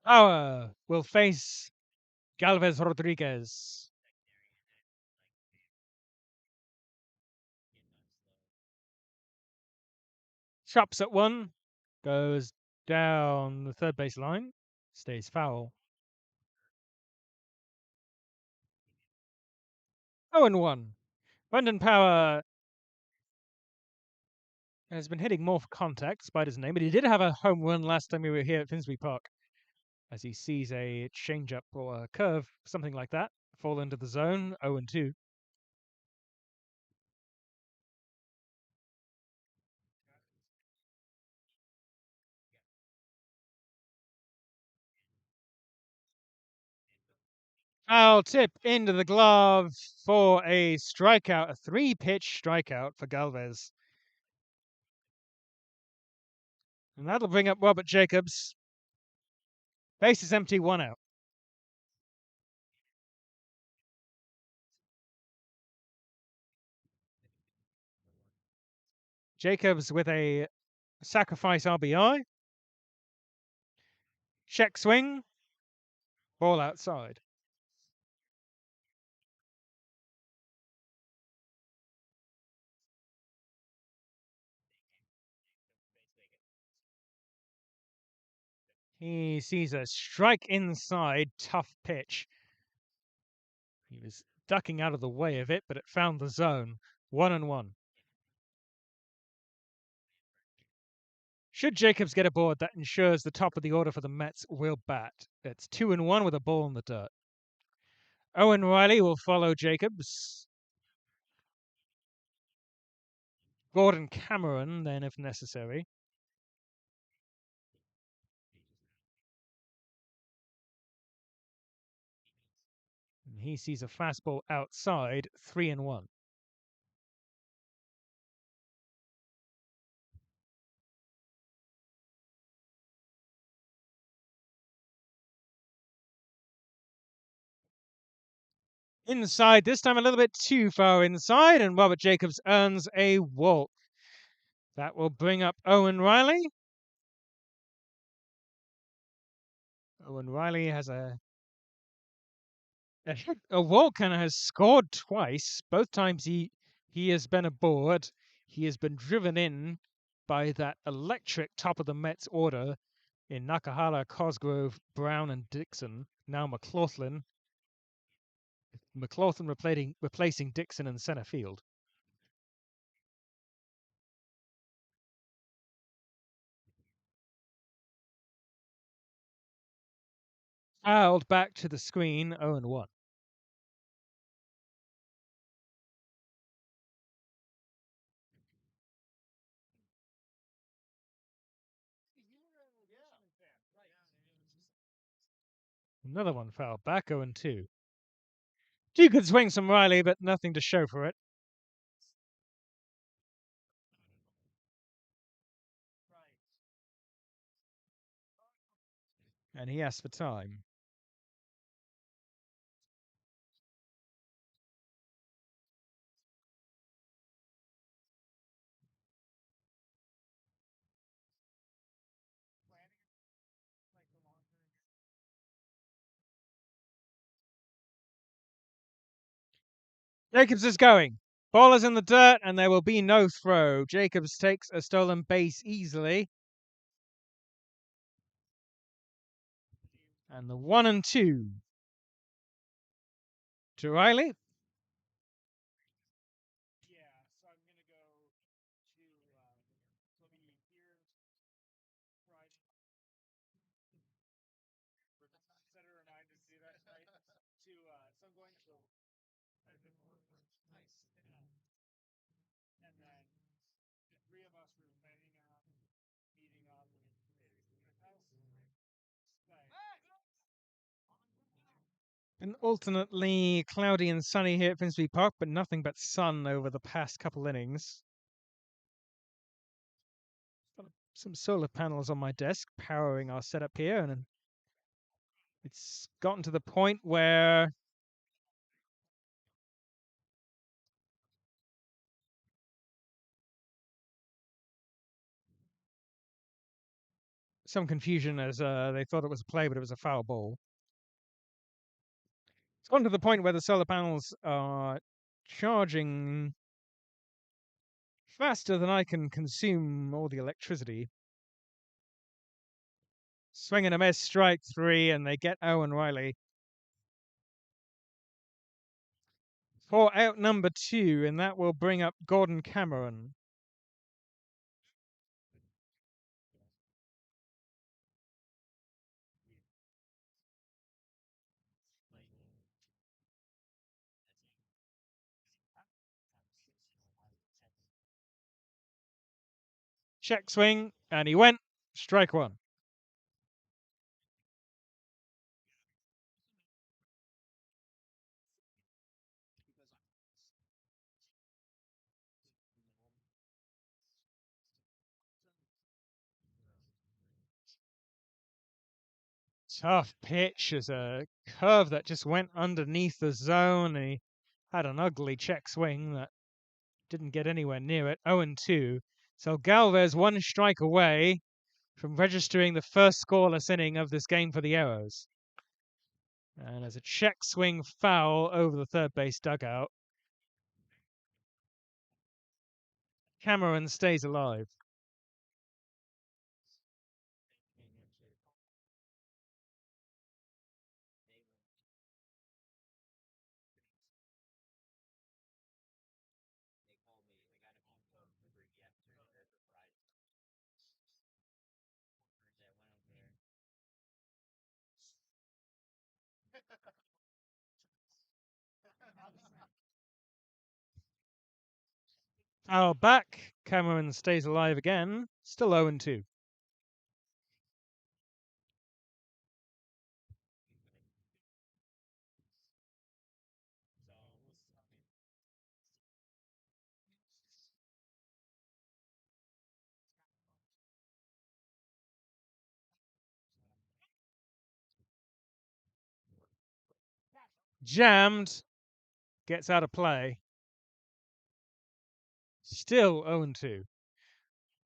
Power will face Galvez Rodriguez. Chops at one, goes down the third base line, stays foul. 0-1. Brendan Power has been hitting more for contact, despite his name, but he did have a home run last time we were here at Finsbury Park, as he sees a changeup or a curve, something like that, fall into the zone. 0-2. Foul tip into the glove for a strikeout, a 3-pitch strikeout for Galvez. And that'll bring up Robert Jacobs. Base is empty, 1 out. Jacobs with a sacrifice RBI. Check swing. Ball outside. He sees a strike inside, tough pitch. He was ducking out of the way of it, but it found the zone. 1-1. Should Jacobs get aboard, that ensures the top of the order for the Mets will bat. It's 2-1 with a ball in the dirt. Owen Riley will follow Jacobs. Gordon Cameron, then, if necessary. And he sees a fastball outside, 3-1. Inside, this time a little bit too far inside, and Robert Jacobs earns a walk. That will bring up Owen Riley. Owen Riley has a walk and has scored twice. Both times he has been aboard. He has been driven in by that electric top of the Mets order in Nakahara, Cosgrove, Brown, and Dixon. Now McLaughlin. McLaughlin replacing Dixon in center field. Fouled back to the screen, 0-1. Another one fouled back, 0-2. Two good swings from Riley, but nothing to show for it. And he asked for time. Jacobs is going. Ball is in the dirt, and there will be no throw. Jacobs takes a stolen base easily. And the 1-2 to Riley. And alternately cloudy and sunny here at Finsbury Park, but nothing but sun over the past couple innings. Got some solar panels on my desk powering our setup here, and it's gotten to the point where some confusion as they thought it was a play, but it was a foul ball. It's gone to the point where the solar panels are charging faster than I can consume all the electricity. Swing and a miss, strike 3, and they get Owen Riley. For out number 2, and that will bring up Gordon Cameron. Check swing, and he went. Strike 1. Tough pitch as a curve that just went underneath the zone. And he had an ugly check swing that didn't get anywhere near it. 0-2. So Galvez 1 strike away from registering the first scoreless inning of this game for the Arrows. And as a check swing foul over the third base dugout, Cameron stays alive. Foul back. Cameron stays alive again. Still 0-2. Jammed. Gets out of play. Still 0-2.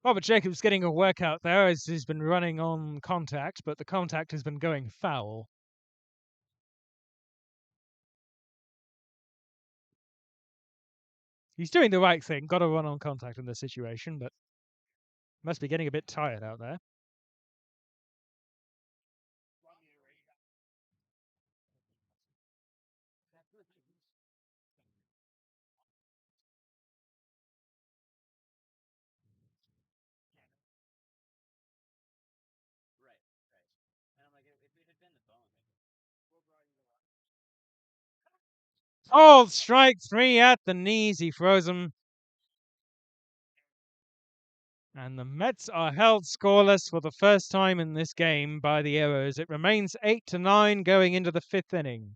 Robert Jacobs getting a workout there as he's been running on contact, but the contact has been going foul. He's doing the right thing. Got to run on contact in this situation, but must be getting a bit tired out there. Oh, strike 3 at the knees. He throws him. And the Mets are held scoreless for the first time in this game by the Arrows. It remains 8-9 going into the 5th inning.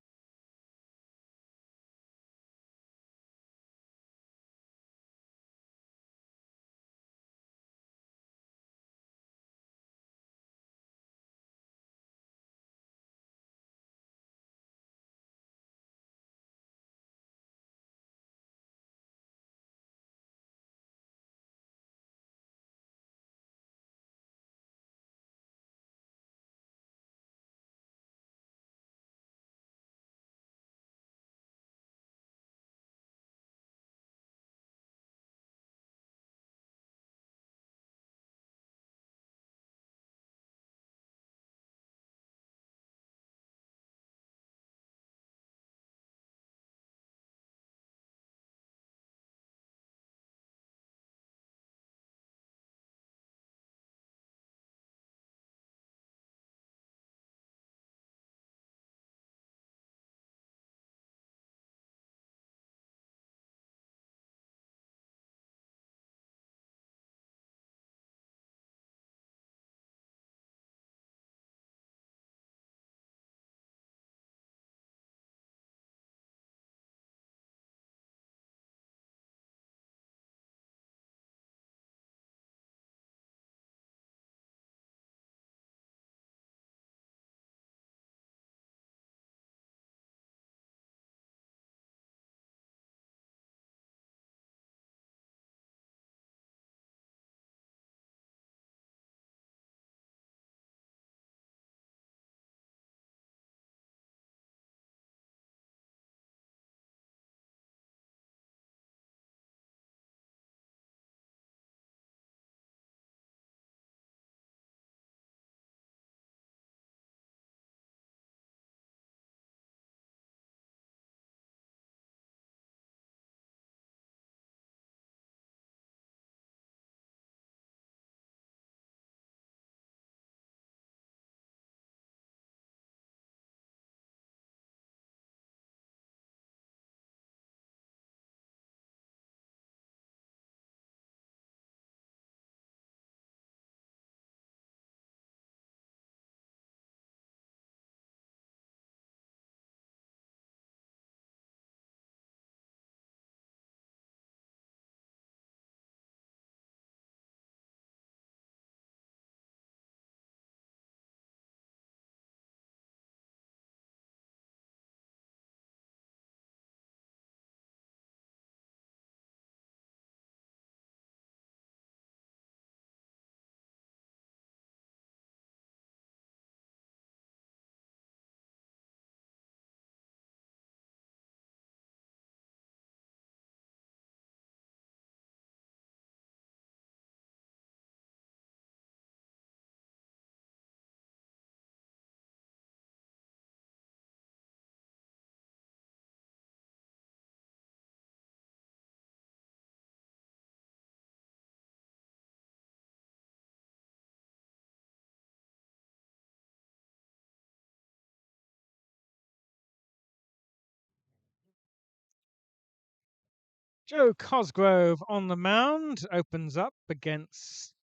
Joe Cosgrove on the mound, opens up against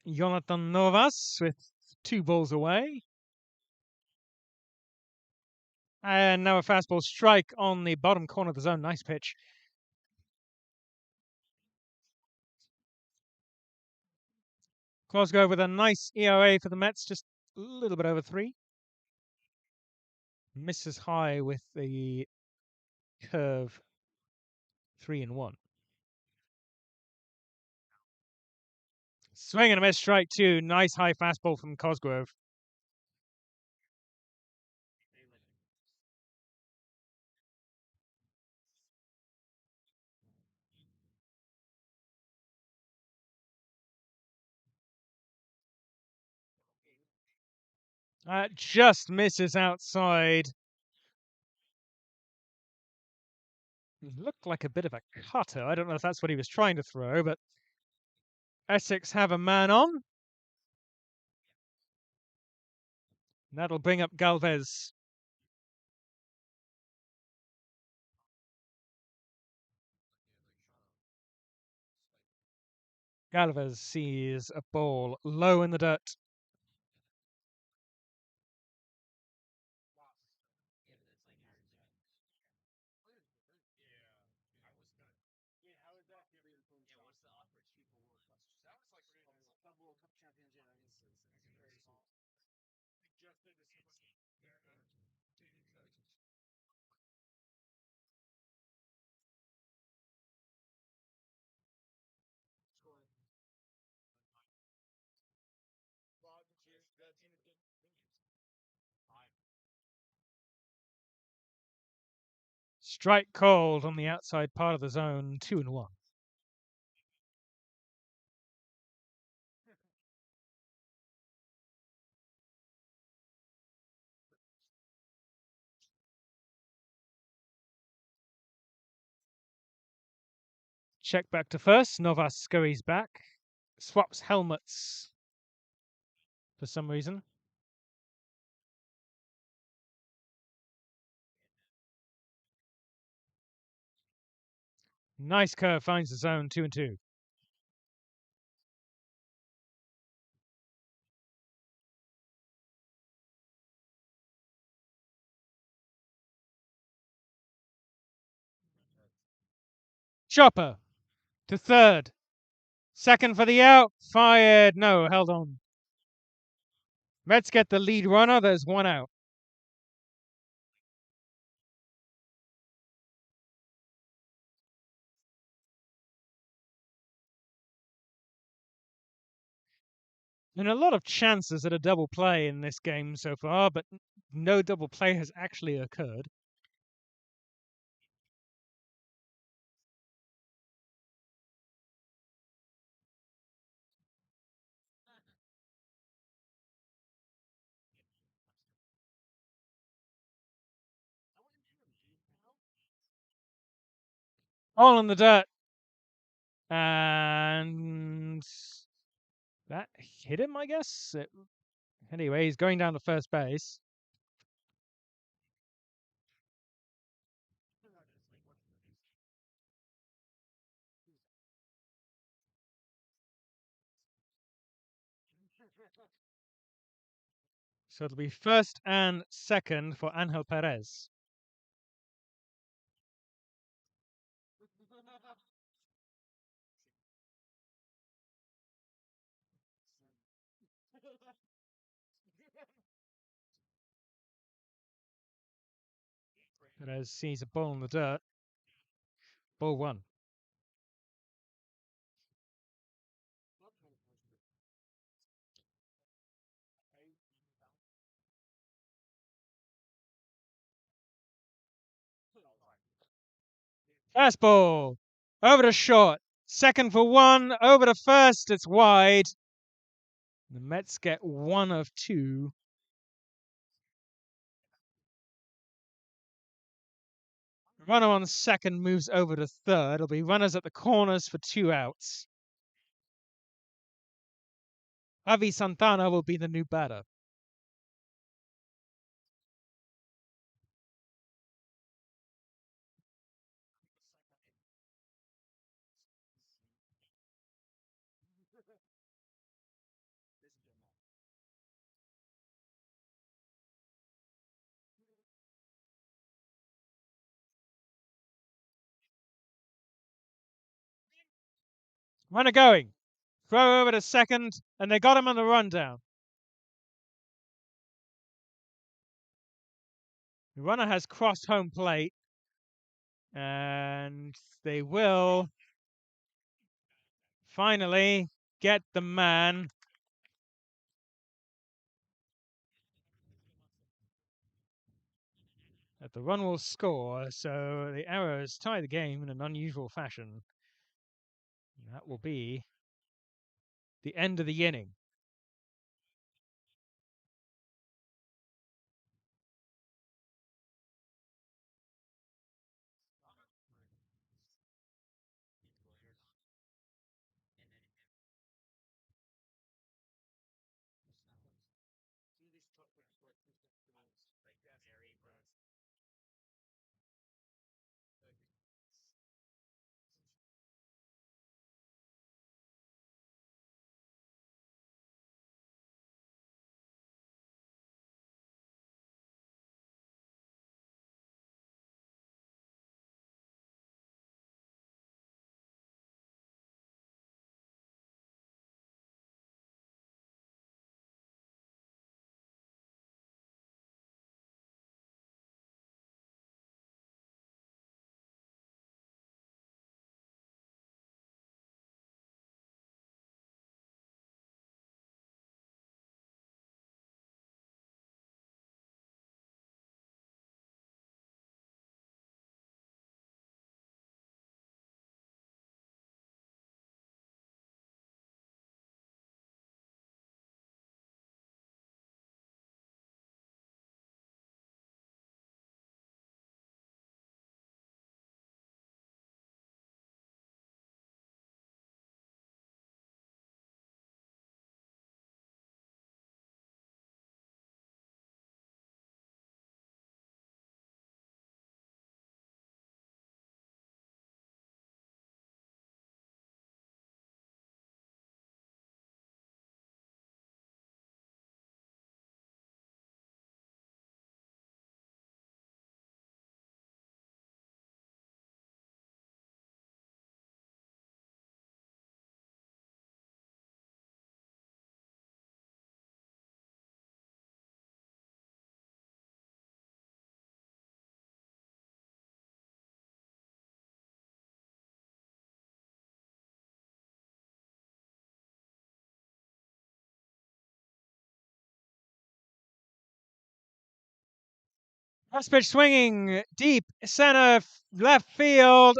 Jonathan Novas with 2 balls away. And now a fastball strike on the bottom corner of the zone. Nice pitch. Cosgrove with a nice ERA for the Mets, just a little bit over 3. Misses high with the curve 3-1. Swing and a miss, strike 2. Nice high fastball from Cosgrove. Just misses outside. Looked like a bit of a cutter. I don't know if that's what he was trying to throw, but Essex have a man on. That'll bring up Galvez. Galvez sees a ball low in the dirt. Strike called on the outside part of the zone, 2-1. Check back to first. Novas scurries back. Swaps helmets for some reason. Nice curve, finds the zone, 2-2. Chopper to third. Second for the out. Fired. No, held on. Mets get the lead runner. There's 1 out. And a lot of chances at a double play in this game so far, but no double play has actually occurred. All in the dirt. And that hit him, I guess. Anyway, he's going down to first base. So it'll be first and second for Angel Perez. Perez sees a ball in the dirt. Ball 1. Fastball. Over to short. Second for 1. Over to first. It's wide. The Mets get 1 of 2. Runner on second moves over to third. It'll be runners at the corners for 2 outs. Avi Santana will be the new batter. Runner going. Throw over to second, and they got him on the rundown. The runner has crossed home plate, and they will finally get the man. That the run will score, so the Arrows tie the game in an unusual fashion. That will be the end of the inning. First pitch swinging deep center left field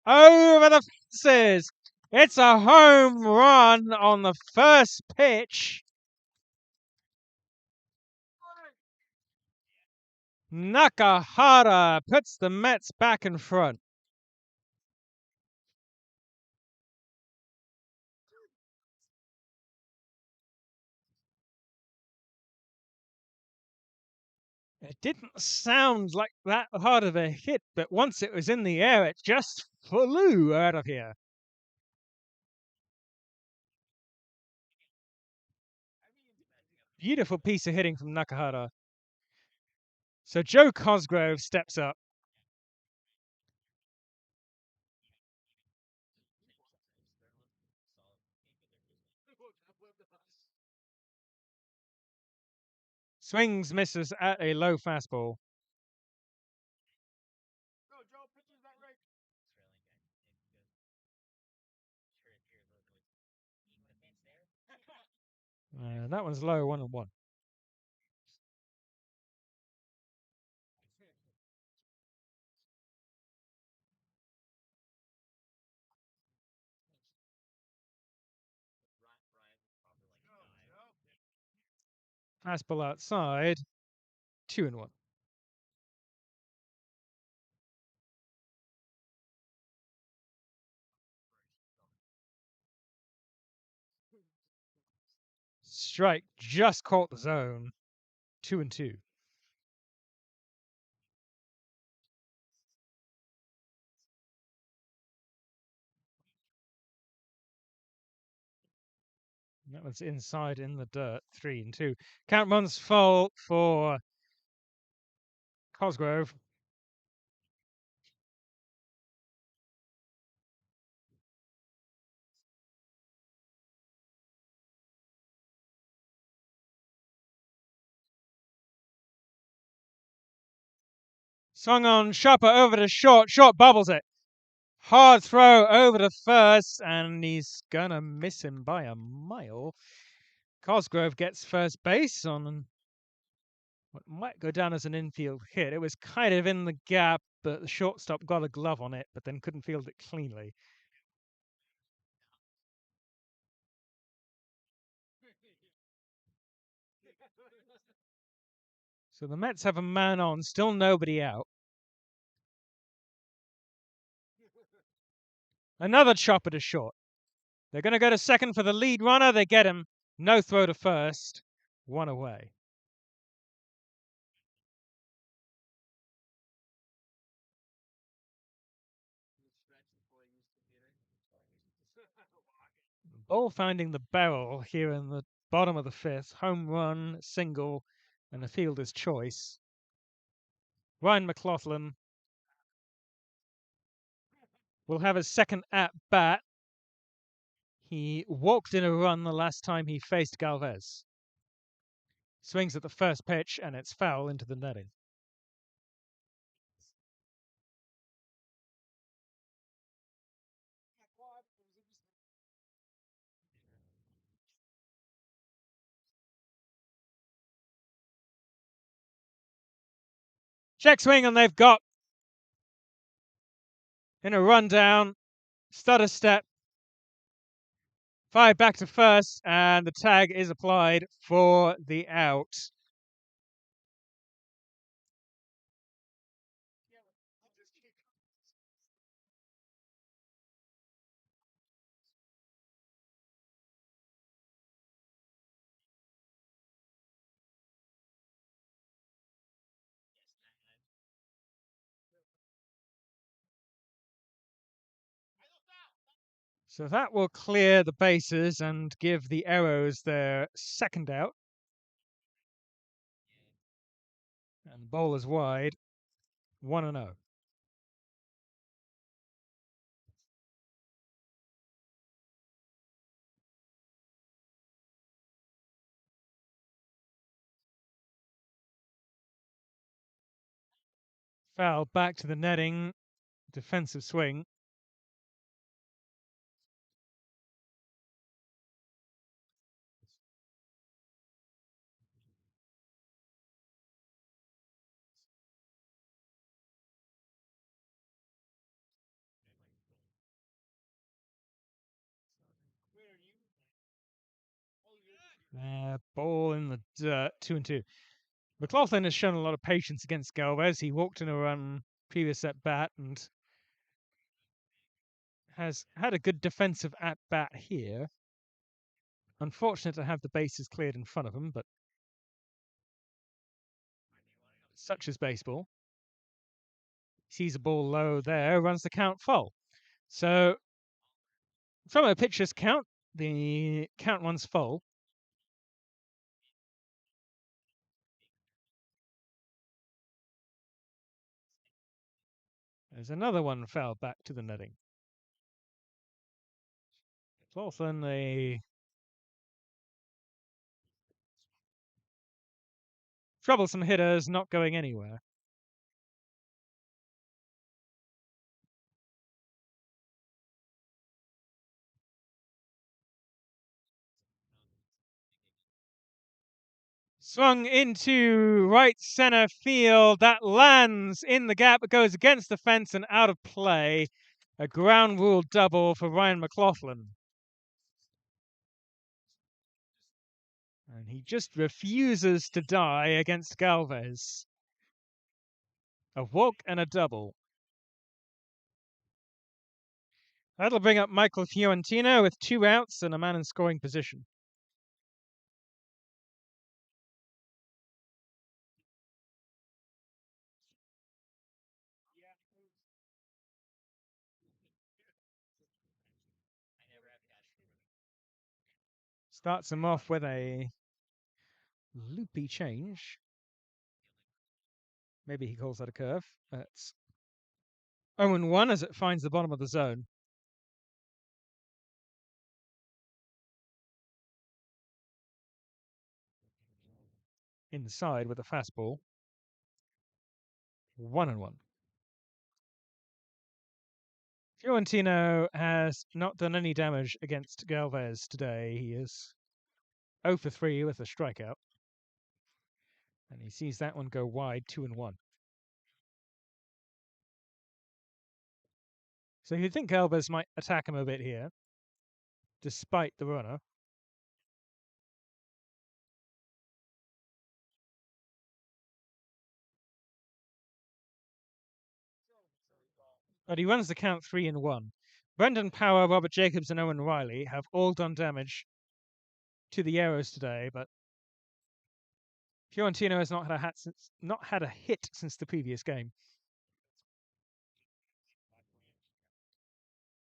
over the fences. It's a home run on the first pitch. Nakahara puts the Mets back in front. It didn't sound like that hard of a hit, but once it was in the air, it just flew out of here. Beautiful piece of hitting from Nakahara. So Joe Cosgrove steps up. Swings, misses at a low fastball. That one's low, 1-1. Fastball outside, 2-1. Strike just caught the zone, 2-2. That one's inside in the dirt, 3-2. Count runs full for Cosgrove. Swung on, Shopper over to short. Short bubbles it. Hard throw over to first, and he's gonna miss him by a mile. Cosgrove gets first base on what might go down as an infield hit. It was kind of in the gap, but the shortstop got a glove on it, but then couldn't field it cleanly. So the Mets have a man on, still nobody out. Another chopper to short. They're going to go to second for the lead runner. They get him. No throw to first. One away. Ball finding the barrel here in the bottom of the fifth. Home run, single, and a fielder's choice. Ryan McLaughlin will have his second at bat. He walked in a run the last time he faced Galvez. Swings at the first pitch, and it's foul into the netting. Check swing, and they've got in a rundown. Stutter step. Fired back to first, and the tag is applied for the out. So that will clear the bases and give the Arrows their second out. And the ball is wide, 1-0. Foul back to the netting, defensive swing. Ball in the dirt, 2-2. McLaughlin has shown a lot of patience against Galvez. He walked in a run previous at bat and has had a good defensive at bat here. Unfortunate to have the bases cleared in front of him, but such is baseball. Sees a ball low there, runs the count full. So from a pitcher's count, the count runs full. There's another one foul back to the netting. McLaughlin, a troublesome hitters, not going anywhere. Swung into right center field. That lands in the gap. It goes against the fence and out of play. A ground rule double for Ryan McLaughlin. And he just refuses to die against Galvez. A walk and a double. That'll bring up Michael Fiorentino with 2 outs and a man in scoring position. Starts him off with a loopy change. Maybe he calls that a curve. It's 0-1 as it finds the bottom of the zone. Inside with a fastball. 1-1. Fiorentino has not done any damage against Galvez today. He is 0 for 3 with a strikeout. And he sees that one go wide, 2-1. So you'd think Galvez might attack him a bit here, despite the runner. But he runs the count 3-1. Brendan Power, Robert Jacobs, and Owen Riley have all done damage to the arrows today, but Fiorentino has not had a hit since the previous game.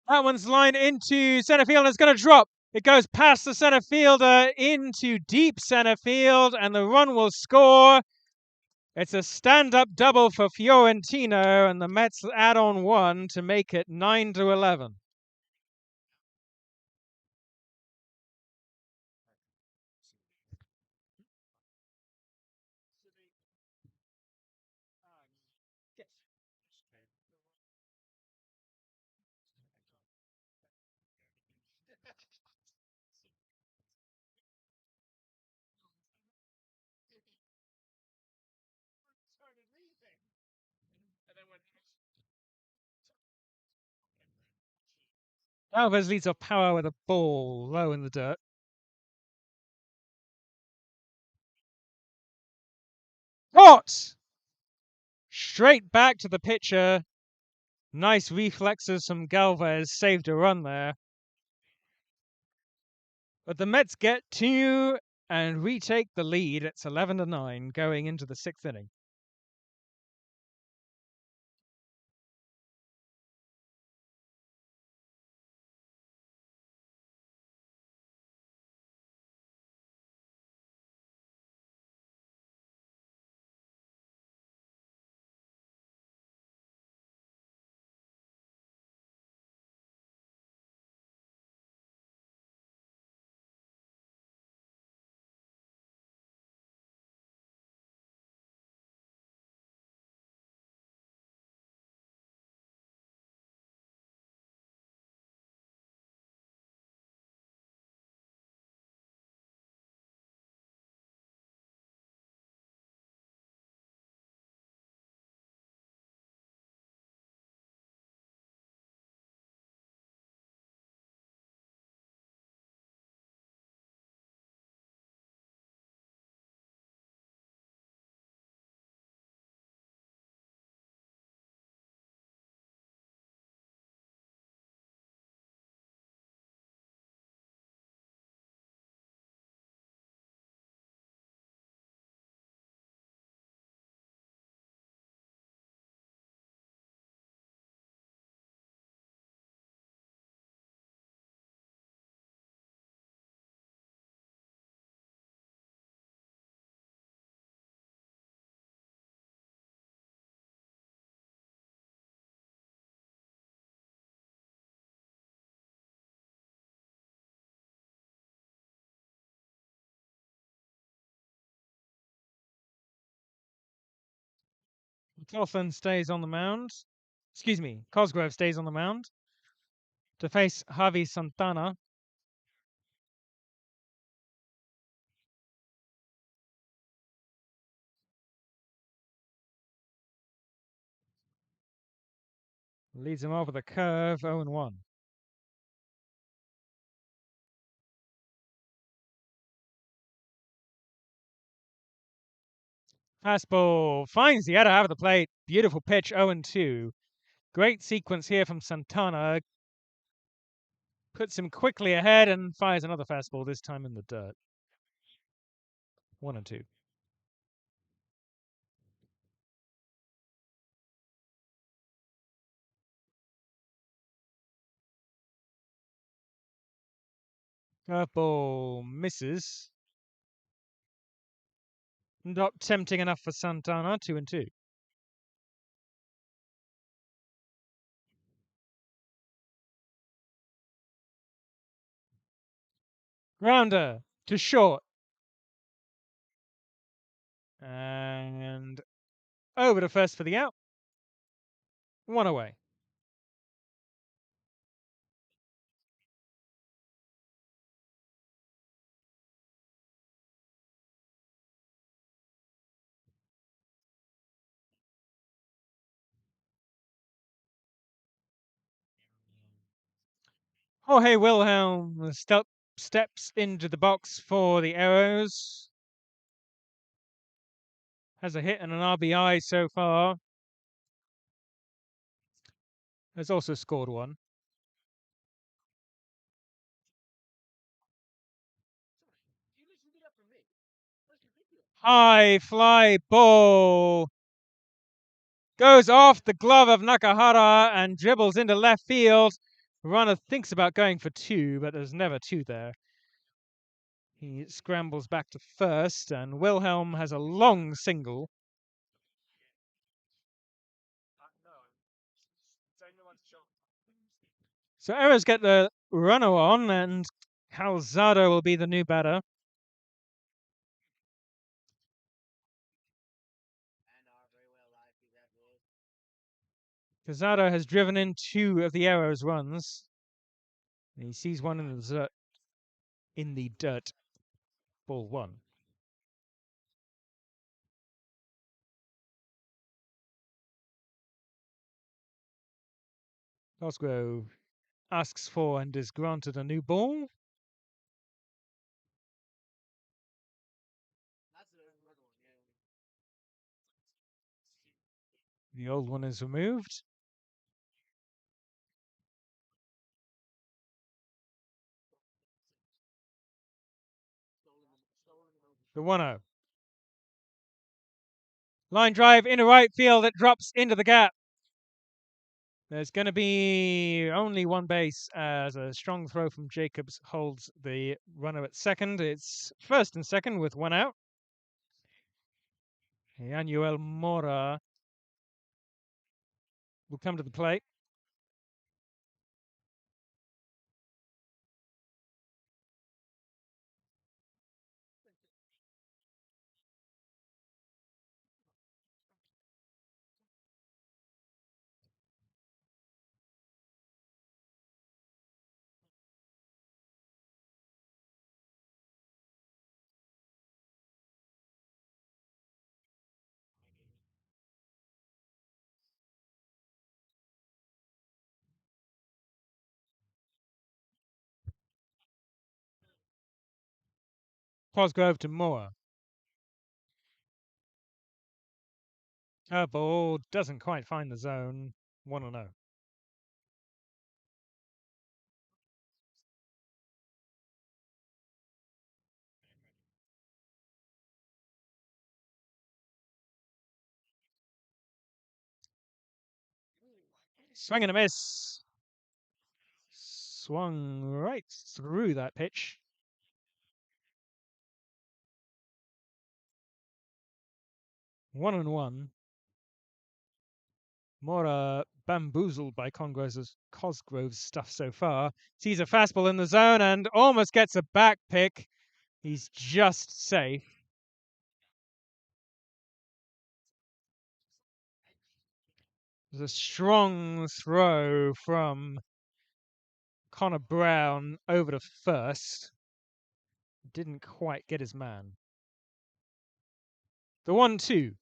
That one's lined into centre field and it's going to drop. It goes past the centre fielder into deep centre field, and the run will score. It's a stand-up double for Fiorentino, and the Mets add on one to make it 9-11. Alves leads off Power with a ball low in the dirt. What? Straight back to the pitcher. Nice reflexes from Galvez, saved a run there. But the Mets get two and retake the lead. It's 11-9 going into the 6th inning. Cawthon stays on the mound. Excuse me, Cosgrove stays on the mound to face Javi Santana. Leads him off with a curve, 0-1. Fastball finds the other half of the plate. Beautiful pitch, 0-2. Great sequence here from Santana. Puts him quickly ahead and fires another fastball, this time in the dirt. 1-2. Curveball misses. Not tempting enough for Santana, 2-2. Grounder to short. And over to first for the out. One away. Jorge Wilhelm steps into the box for the Arrows. Has a hit and an RBI so far. Has also scored one. High fly ball. Goes off the glove of Nakahara and dribbles into left field. Runner thinks about going for two, but there's never two there. He scrambles back to first, and Wilhelm has a long single. So Errors get the runner on, and Calzado will be the new batter. Calzado has driven in two of the Arrows' runs. He sees one in the dirt. Ball one. Cosgrove asks for and is granted a new ball. The old one is removed. The 1-0. Line drive into right field. It drops into the gap. There's going to be only one base as a strong throw from Jacobs holds the runner at second. It's first and second with one out. Yanuel Mora will come to the plate. Cosgrove to Mora. Ball doesn't quite find the zone. 1-0. Swing and a miss. Swung right through that pitch. 1-1. Mora bamboozled by Cosgrove's stuff so far. Sees a fastball in the zone and almost gets a back pick. He's just safe. There's a strong throw from Connor Brown over to first. Didn't quite get his man. The 1-2.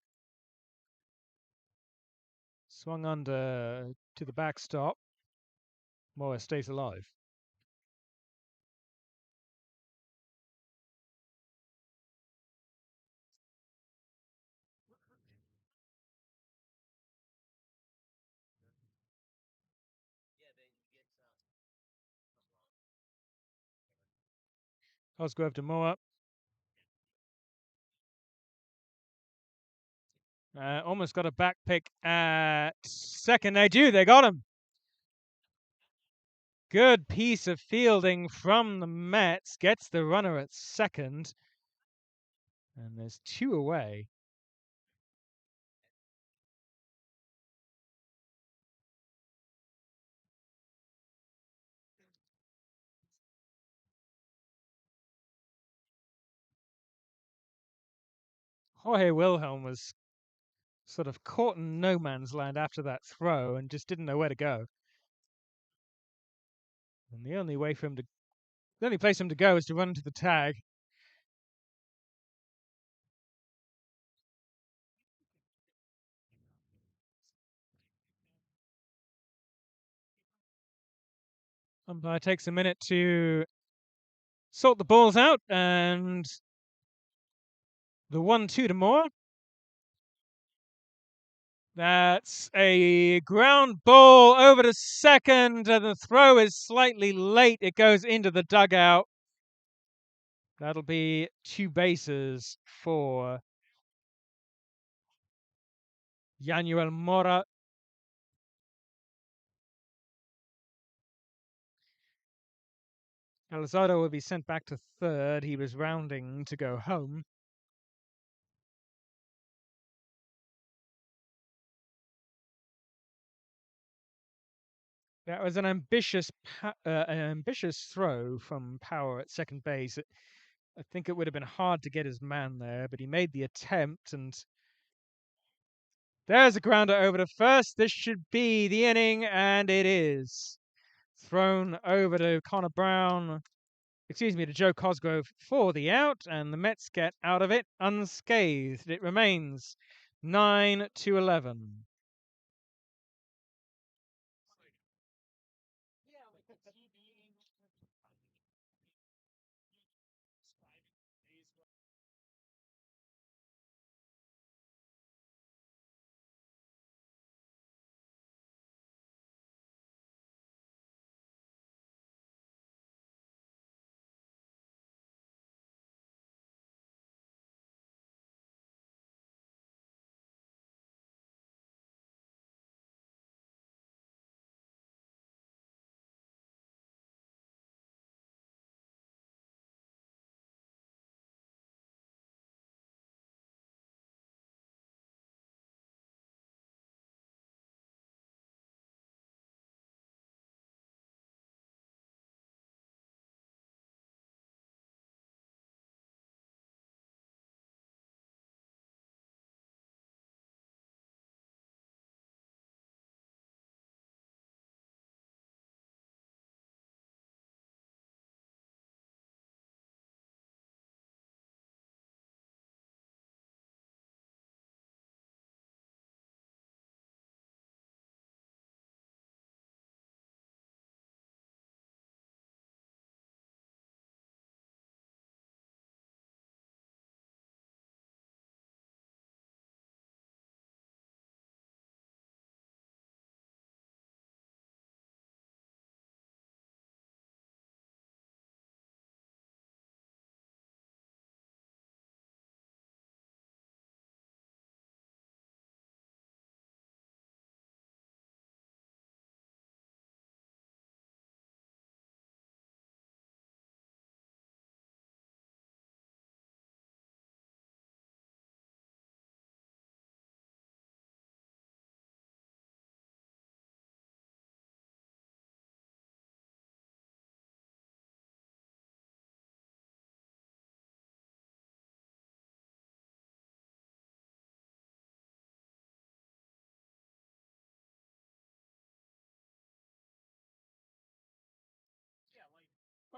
Swung under to the backstop. Mora stays alive. Cosgrove to Mora. Almost got a back pick at second. They do. They got him. Good piece of fielding from the Mets. Gets the runner at second. And there's two away. Jorge Wilhelm was sort of caught in no man's land after that throw and just didn't know where to go. And the only place for him to go is to run to the tag. Umpire takes a minute to sort the balls out, and the 1-2 to Moore. That's a ground ball over to second, and the throw is slightly late. It goes into the dugout. That'll be 2 bases for Yanuel Mora. Alzado will be sent back to third. He was rounding to go home. That was an ambitious throw from Power at second base. I think it would have been hard to get his man there, but he made the attempt, and there's a grounder over to first. This should be the inning, and it is. Thrown over to to Joe Cosgrove for the out, and the Mets get out of it unscathed. It remains 9-11.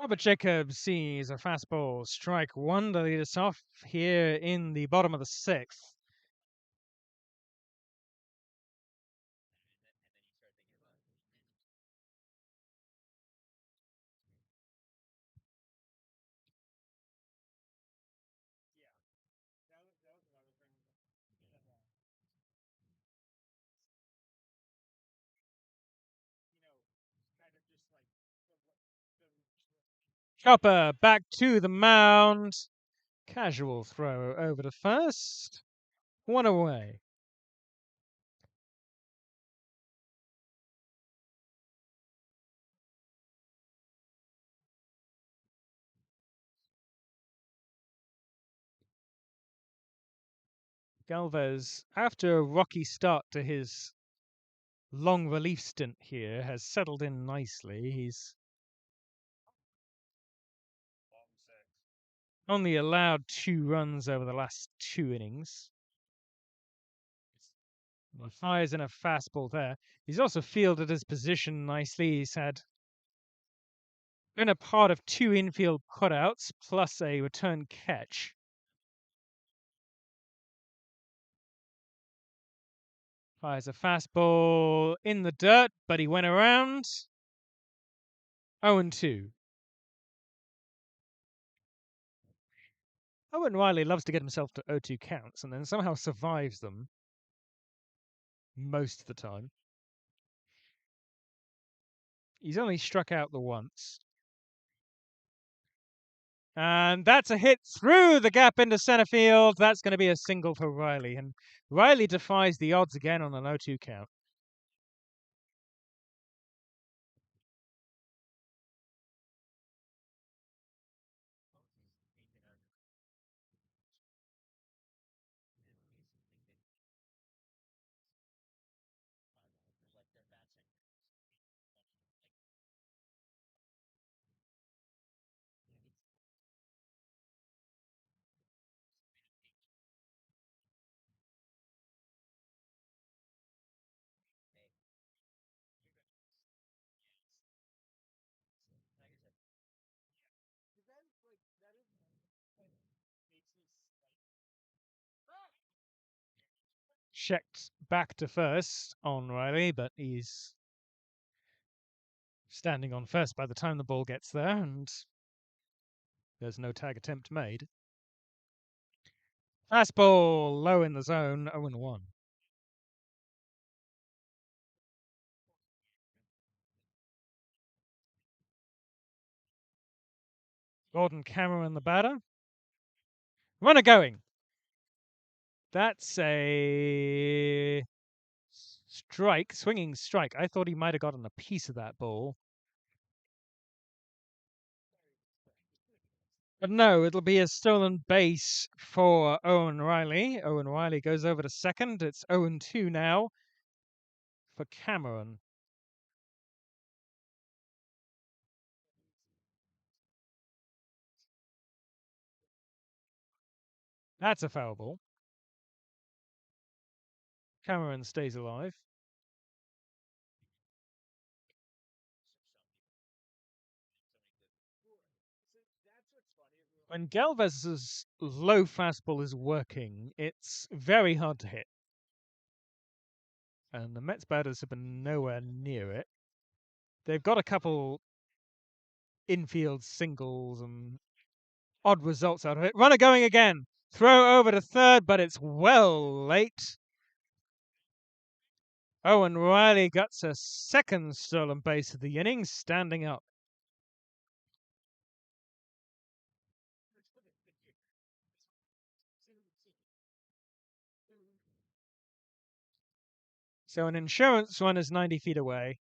Robert Jacobs sees a fastball strike one to lead us off here in the bottom of the 6th. Chopper back to the mound. Casual throw over to first. 1 away. Galvez, after a rocky start to his long relief stint here, has settled in nicely. He's only allowed 2 runs over the last 2 innings. He fires in a fastball there. He's also fielded his position nicely. He's been a part of 2 infield putouts plus a return catch. Fires a fastball in the dirt, but he went around. 0-2. Owen Riley loves to get himself to 0-2 counts and then somehow survives them most of the time. He's only struck out the once. And that's a hit through the gap into center field. That's going to be a single for Riley. And Riley defies the odds again on an 0-2 count. Checked back to first on Riley, but he's standing on first by the time the ball gets there, and there's no tag attempt made. Fastball low in the zone, 0-1. Gordon Cameron, the batter. Runner going. That's a strike, swinging strike. I thought he might have gotten a piece of that ball. But no, it'll be a stolen base for Owen Riley. Owen Riley goes over to second. It's 0-2 now for Cameron. That's a foul ball. Cameron stays alive. When Galvez's low fastball is working, it's very hard to hit. And the Mets batters have been nowhere near it. They've got a couple infield singles and odd results out of it. Runner going again. Throw over to third, but it's well late. Owen Riley gets a second stolen base of the inning, standing up. So an insurance run is 90 feet away.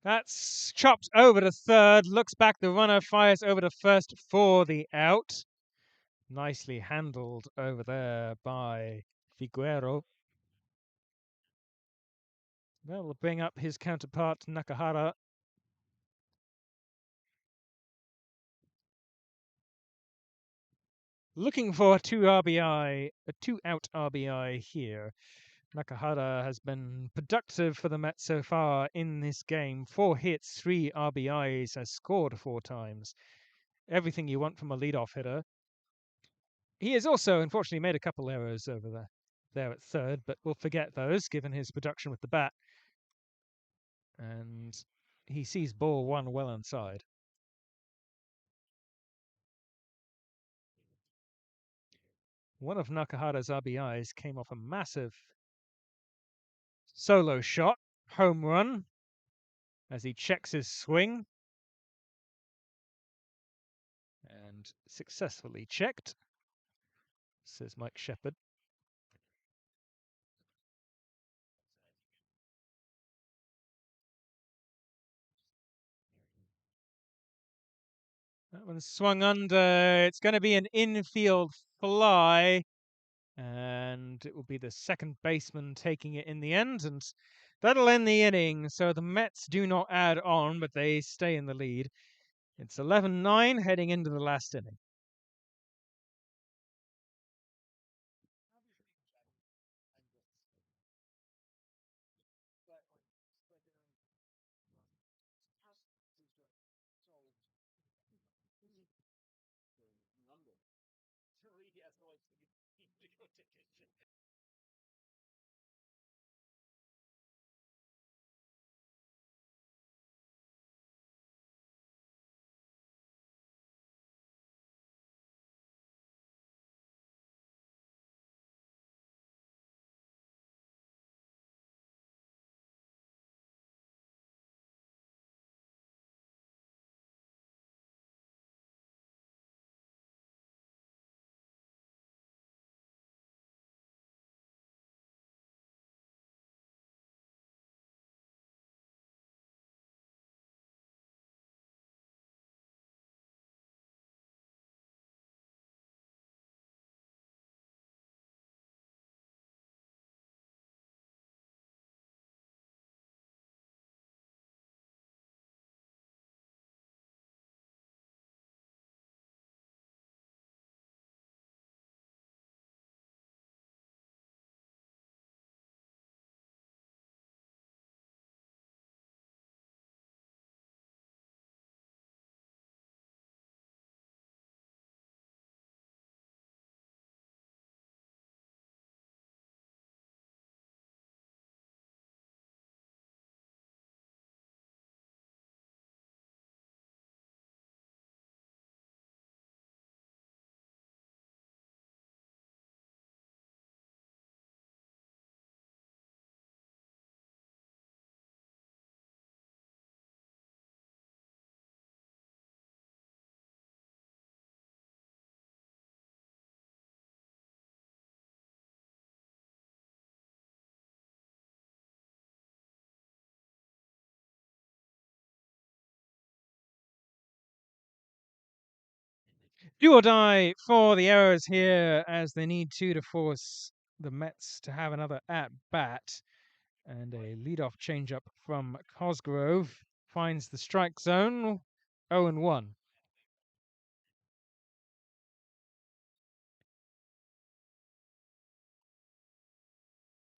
That's chopped over to third, looks back, the runner fires over to first for the out. Nicely handled over there by Figueroa. That'll bring up his counterpart, Nakahara. Looking for a 2-out RBI here. Nakahara has been productive for the Mets so far in this game. 4 hits, 3 RBIs, has scored 4 times. Everything you want from a leadoff hitter. He has also, unfortunately, made a couple errors over there at third, but we'll forget those given his production with the bat. And he sees ball 1 well inside. One of Nakahara's RBIs came off a massive solo shot, home run, as he checks his swing. And successfully checked, says Mike Shepard. That one swung under. It's going to be an infield fly. And it will be the second baseman taking it in the end. And that'll end the inning. So the Mets do not add on, but they stay in the lead. It's 11-9 heading into the last inning. Do or die for the Arrows here as they need two to force the Mets to have another at bat. And a leadoff changeup from Cosgrove finds the strike zone. 0-1.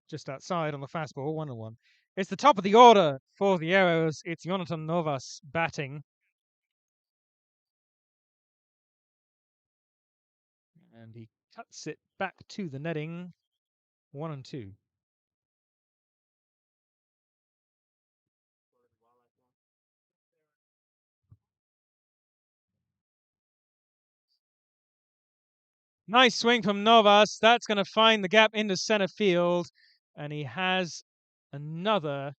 Just outside on the fastball, 1-1. It's the top of the order for the Arrows. It's Jonathan Novas batting. And he cuts it back to the netting. 1-2. Nice swing from Novas. That's going to find the gap into center field. And he has another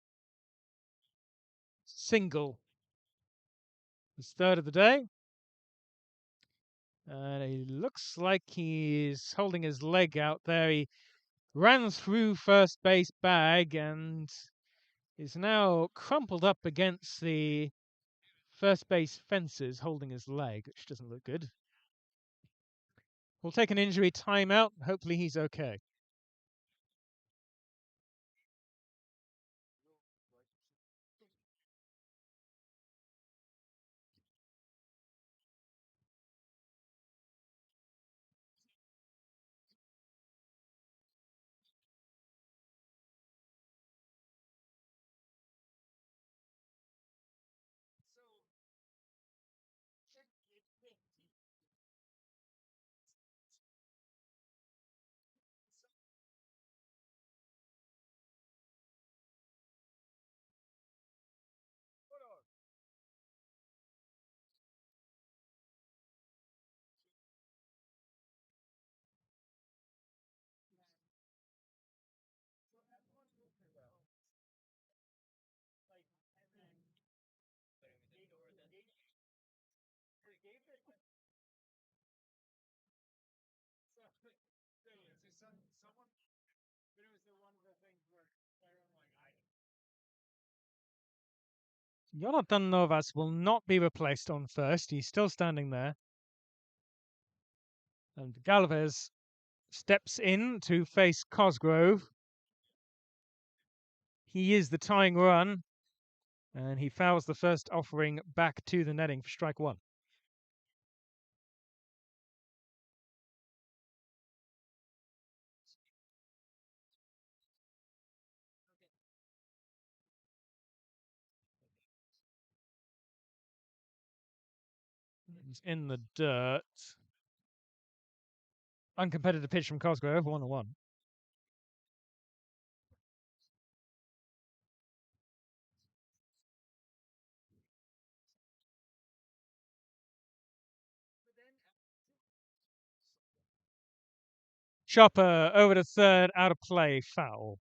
single. His third of the day. And he looks like he's holding his leg out there. He ran through first base bag and is now crumpled up against the first base fences holding his leg, which doesn't look good. We'll take an injury timeout. Hopefully he's okay. Jonathan Novas will not be replaced on first. He's still standing there. And Galvez steps in to face Cosgrove. He is the tying run. And he fouls the first offering back to the netting for strike one. He's in the dirt. Uncompetitive pitch from Cosgrove, 1-1. Chopper over to third, out of play, foul.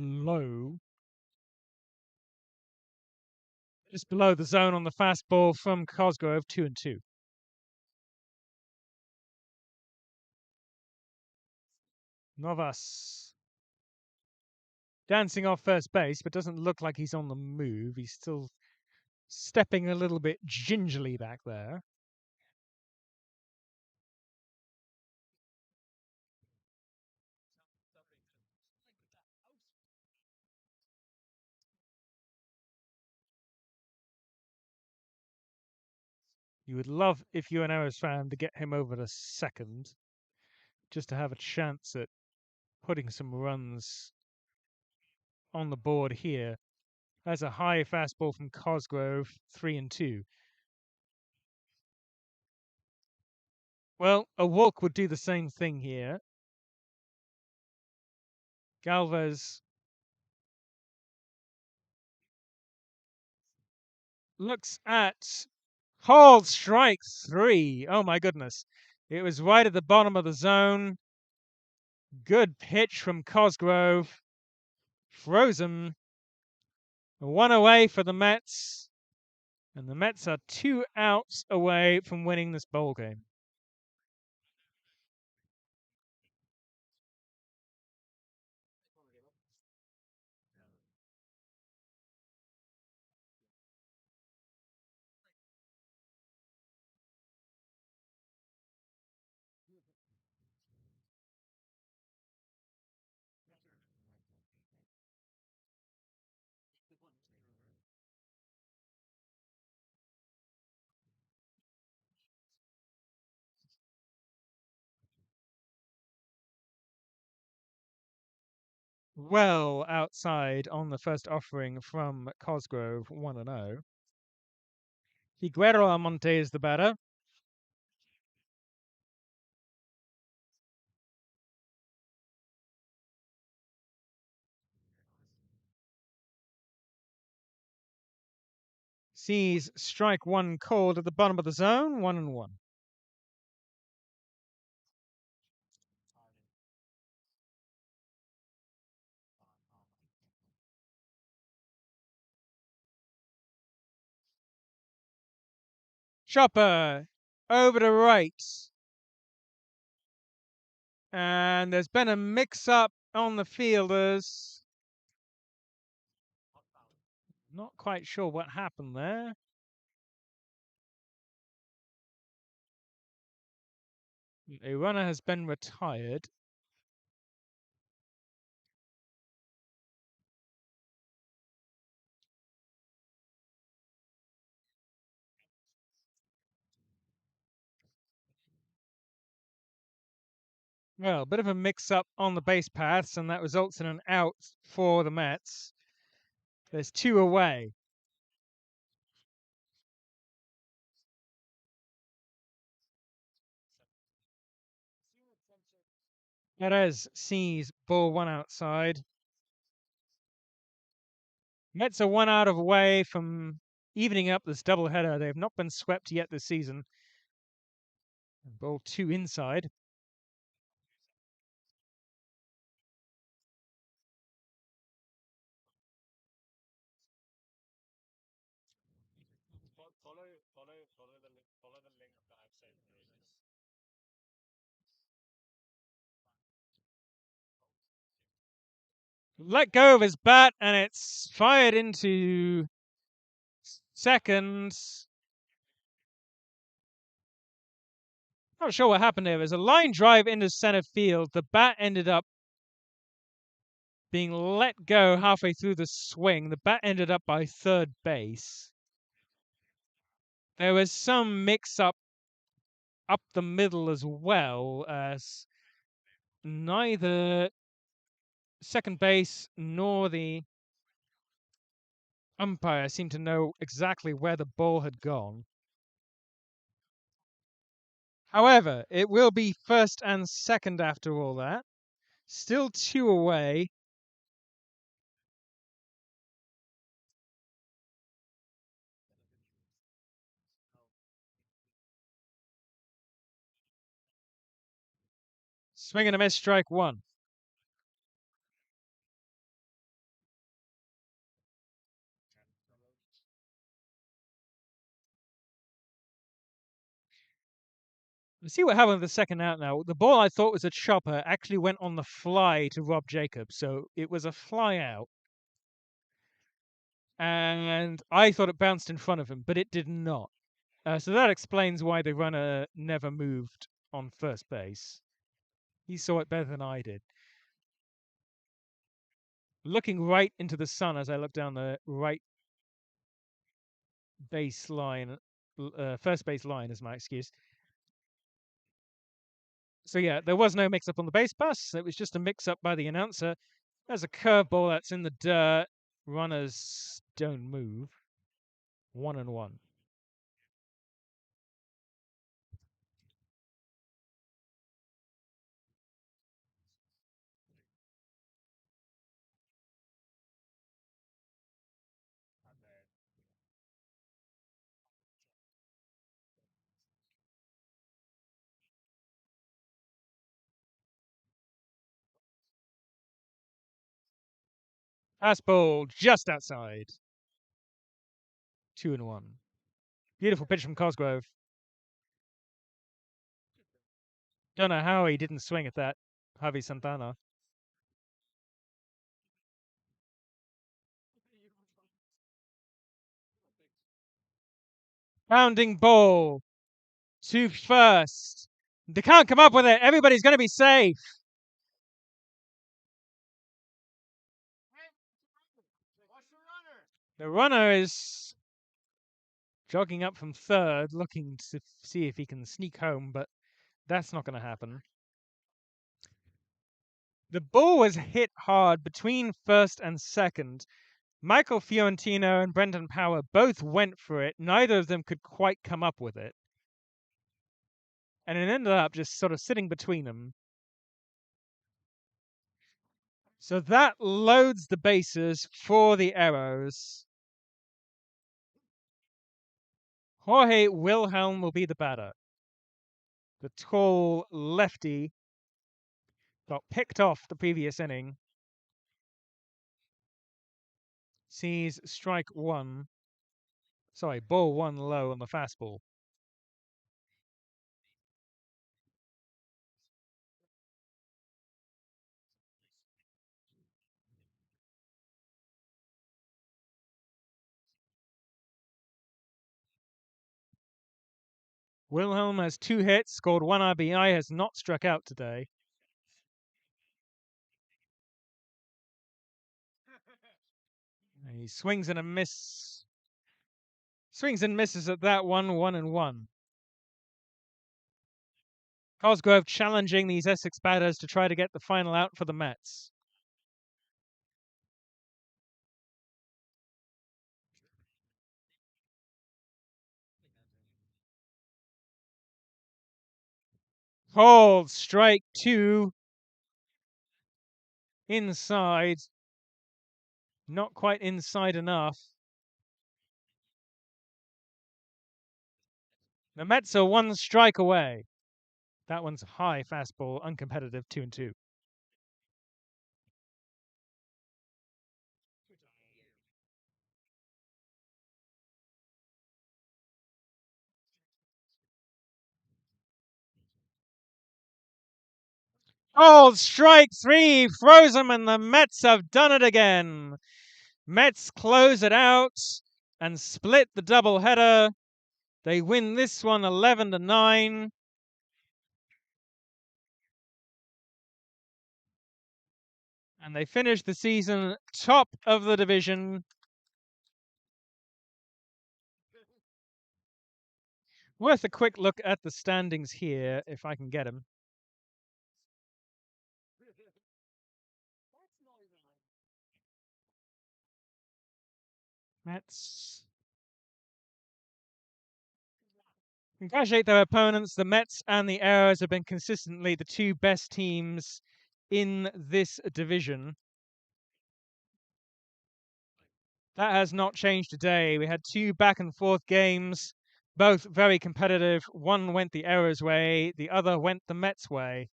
Low. Just below the zone on the fastball from Cosgrove, 2-2. Novas dancing off first base, but doesn't look like he's on the move. He's still stepping a little bit gingerly back there. You would love, if you're an Arrows fan, to get him over to second, just to have a chance at putting some runs on the board here. That's a high fastball from Cosgrove, 3-2. Well, a walk would do the same thing here. Galvez looks at hold strike 3. Oh my goodness. It was right at the bottom of the zone. Good pitch from Cosgrove. Frozen. 1 away for the Mets. And the Mets are 2 outs away from winning this ball game. Well outside on the first offering from Cosgrove, 1-0. Higuero Almonte is the batter. Sees strike 1 called at the bottom of the zone, 1-1. Chopper over to right. And there's been a mix-up on the fielders. Not quite sure what happened there. A runner has been retired. Well, a bit of a mix-up on the base paths, and that results in an out for the Mets. There's 2 away. Perez sees ball 1 outside. Mets are 1 out of away from evening up this doubleheader. They have not been swept yet this season. Ball 2 inside. Let go of his bat, and it's fired into Second. Not sure what happened there. There's a line drive into center field. The bat ended up being let go halfway through the swing. The bat ended up by third base. There was some mix-up up the middle as well, as neither second base nor the umpire seemed to know exactly where the ball had gone. However, it will be first and second after all that. Still 2 away. Swing and a miss, strike 1. Let's see what happened with the second out now. The ball I thought was a chopper actually went on the fly to Rob Jacobs, so it was a fly out. And I thought it bounced in front of him, but it did not. So that explains why the runner never moved on first base. He saw it better than I did. Looking right into the sun as I look down the right base line, first base line is my excuse. So yeah, there was no mix-up on the base pass. It was just a mix-up by the announcer. There's a curveball that's in the dirt. Runners don't move. 1-1. Fastball just outside. 2-1. Beautiful pitch from Cosgrove. Don't know how he didn't swing at that, Javi Santana. Bounding ball to first. They can't come up with it. Everybody's going to be safe. The runner is jogging up from third, looking to see if he can sneak home, but that's not going to happen. The ball was hit hard between first and second. Michael Fiorentino and Brendan Power both went for it. Neither of them could quite come up with it. And it ended up just sort of sitting between them. So that loads the bases for the Arrows. Jorge Wilhelm will be the batter. The tall lefty got picked off the previous inning. Sees strike 1. Sorry, ball 1 low on the fastball. Wilhelm has 2 hits, scored 1 RBI, has not struck out today. He swings and a miss. Swings and misses at that one, 1-1. Cosgrove challenging these Essex batters to try to get the final out for the Mets. Hold, strike 2. Inside. Not quite inside enough. The Mets are 1 strike away. That one's high fastball, uncompetitive, 2-2. Oh, strike 3, throws him, and the Mets have done it again. Mets close it out. and split the double header. They win this one 11-9. And they finish the season top of the division. Worth a quick look at the standings here, if I can get them. Mets congratulate their opponents. The Mets and the Arrows have been consistently the two best teams in this division. That has not changed today. We had two back and forth games, both very competitive. One went the Arrows' way, the other went the Mets' way.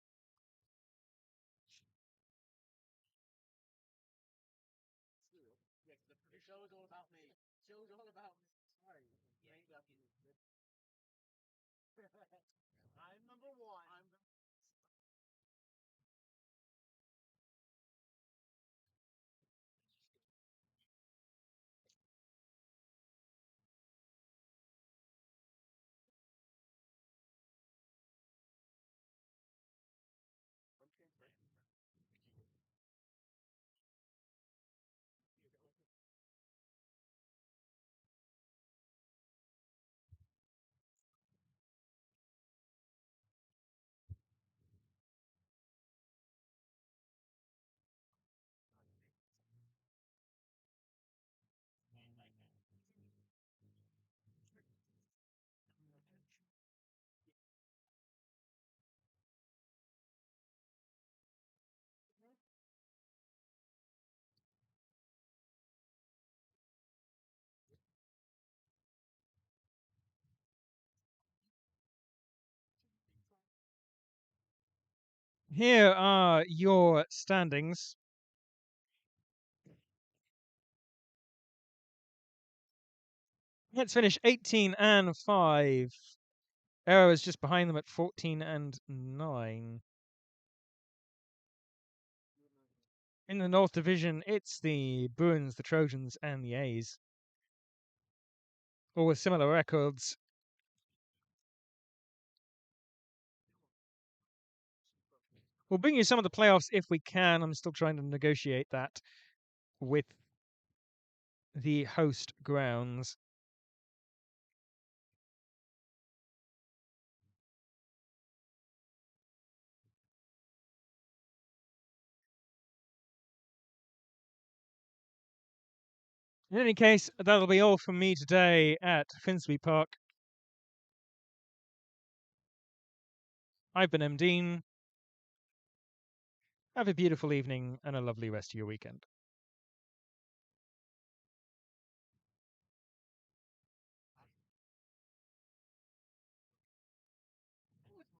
Here are your standings. Let's finish 18-5. Arrows just behind them at 14-9. In the North Division, it's the Bruins, the Trojans, and the A's, all with similar records. We'll bring you some of the playoffs if we can. I'm still trying to negotiate that with the host grounds. In any case, that'll be all from me today at Finsbury Park. I've been M. Dean. Have a beautiful evening and a lovely rest of your weekend.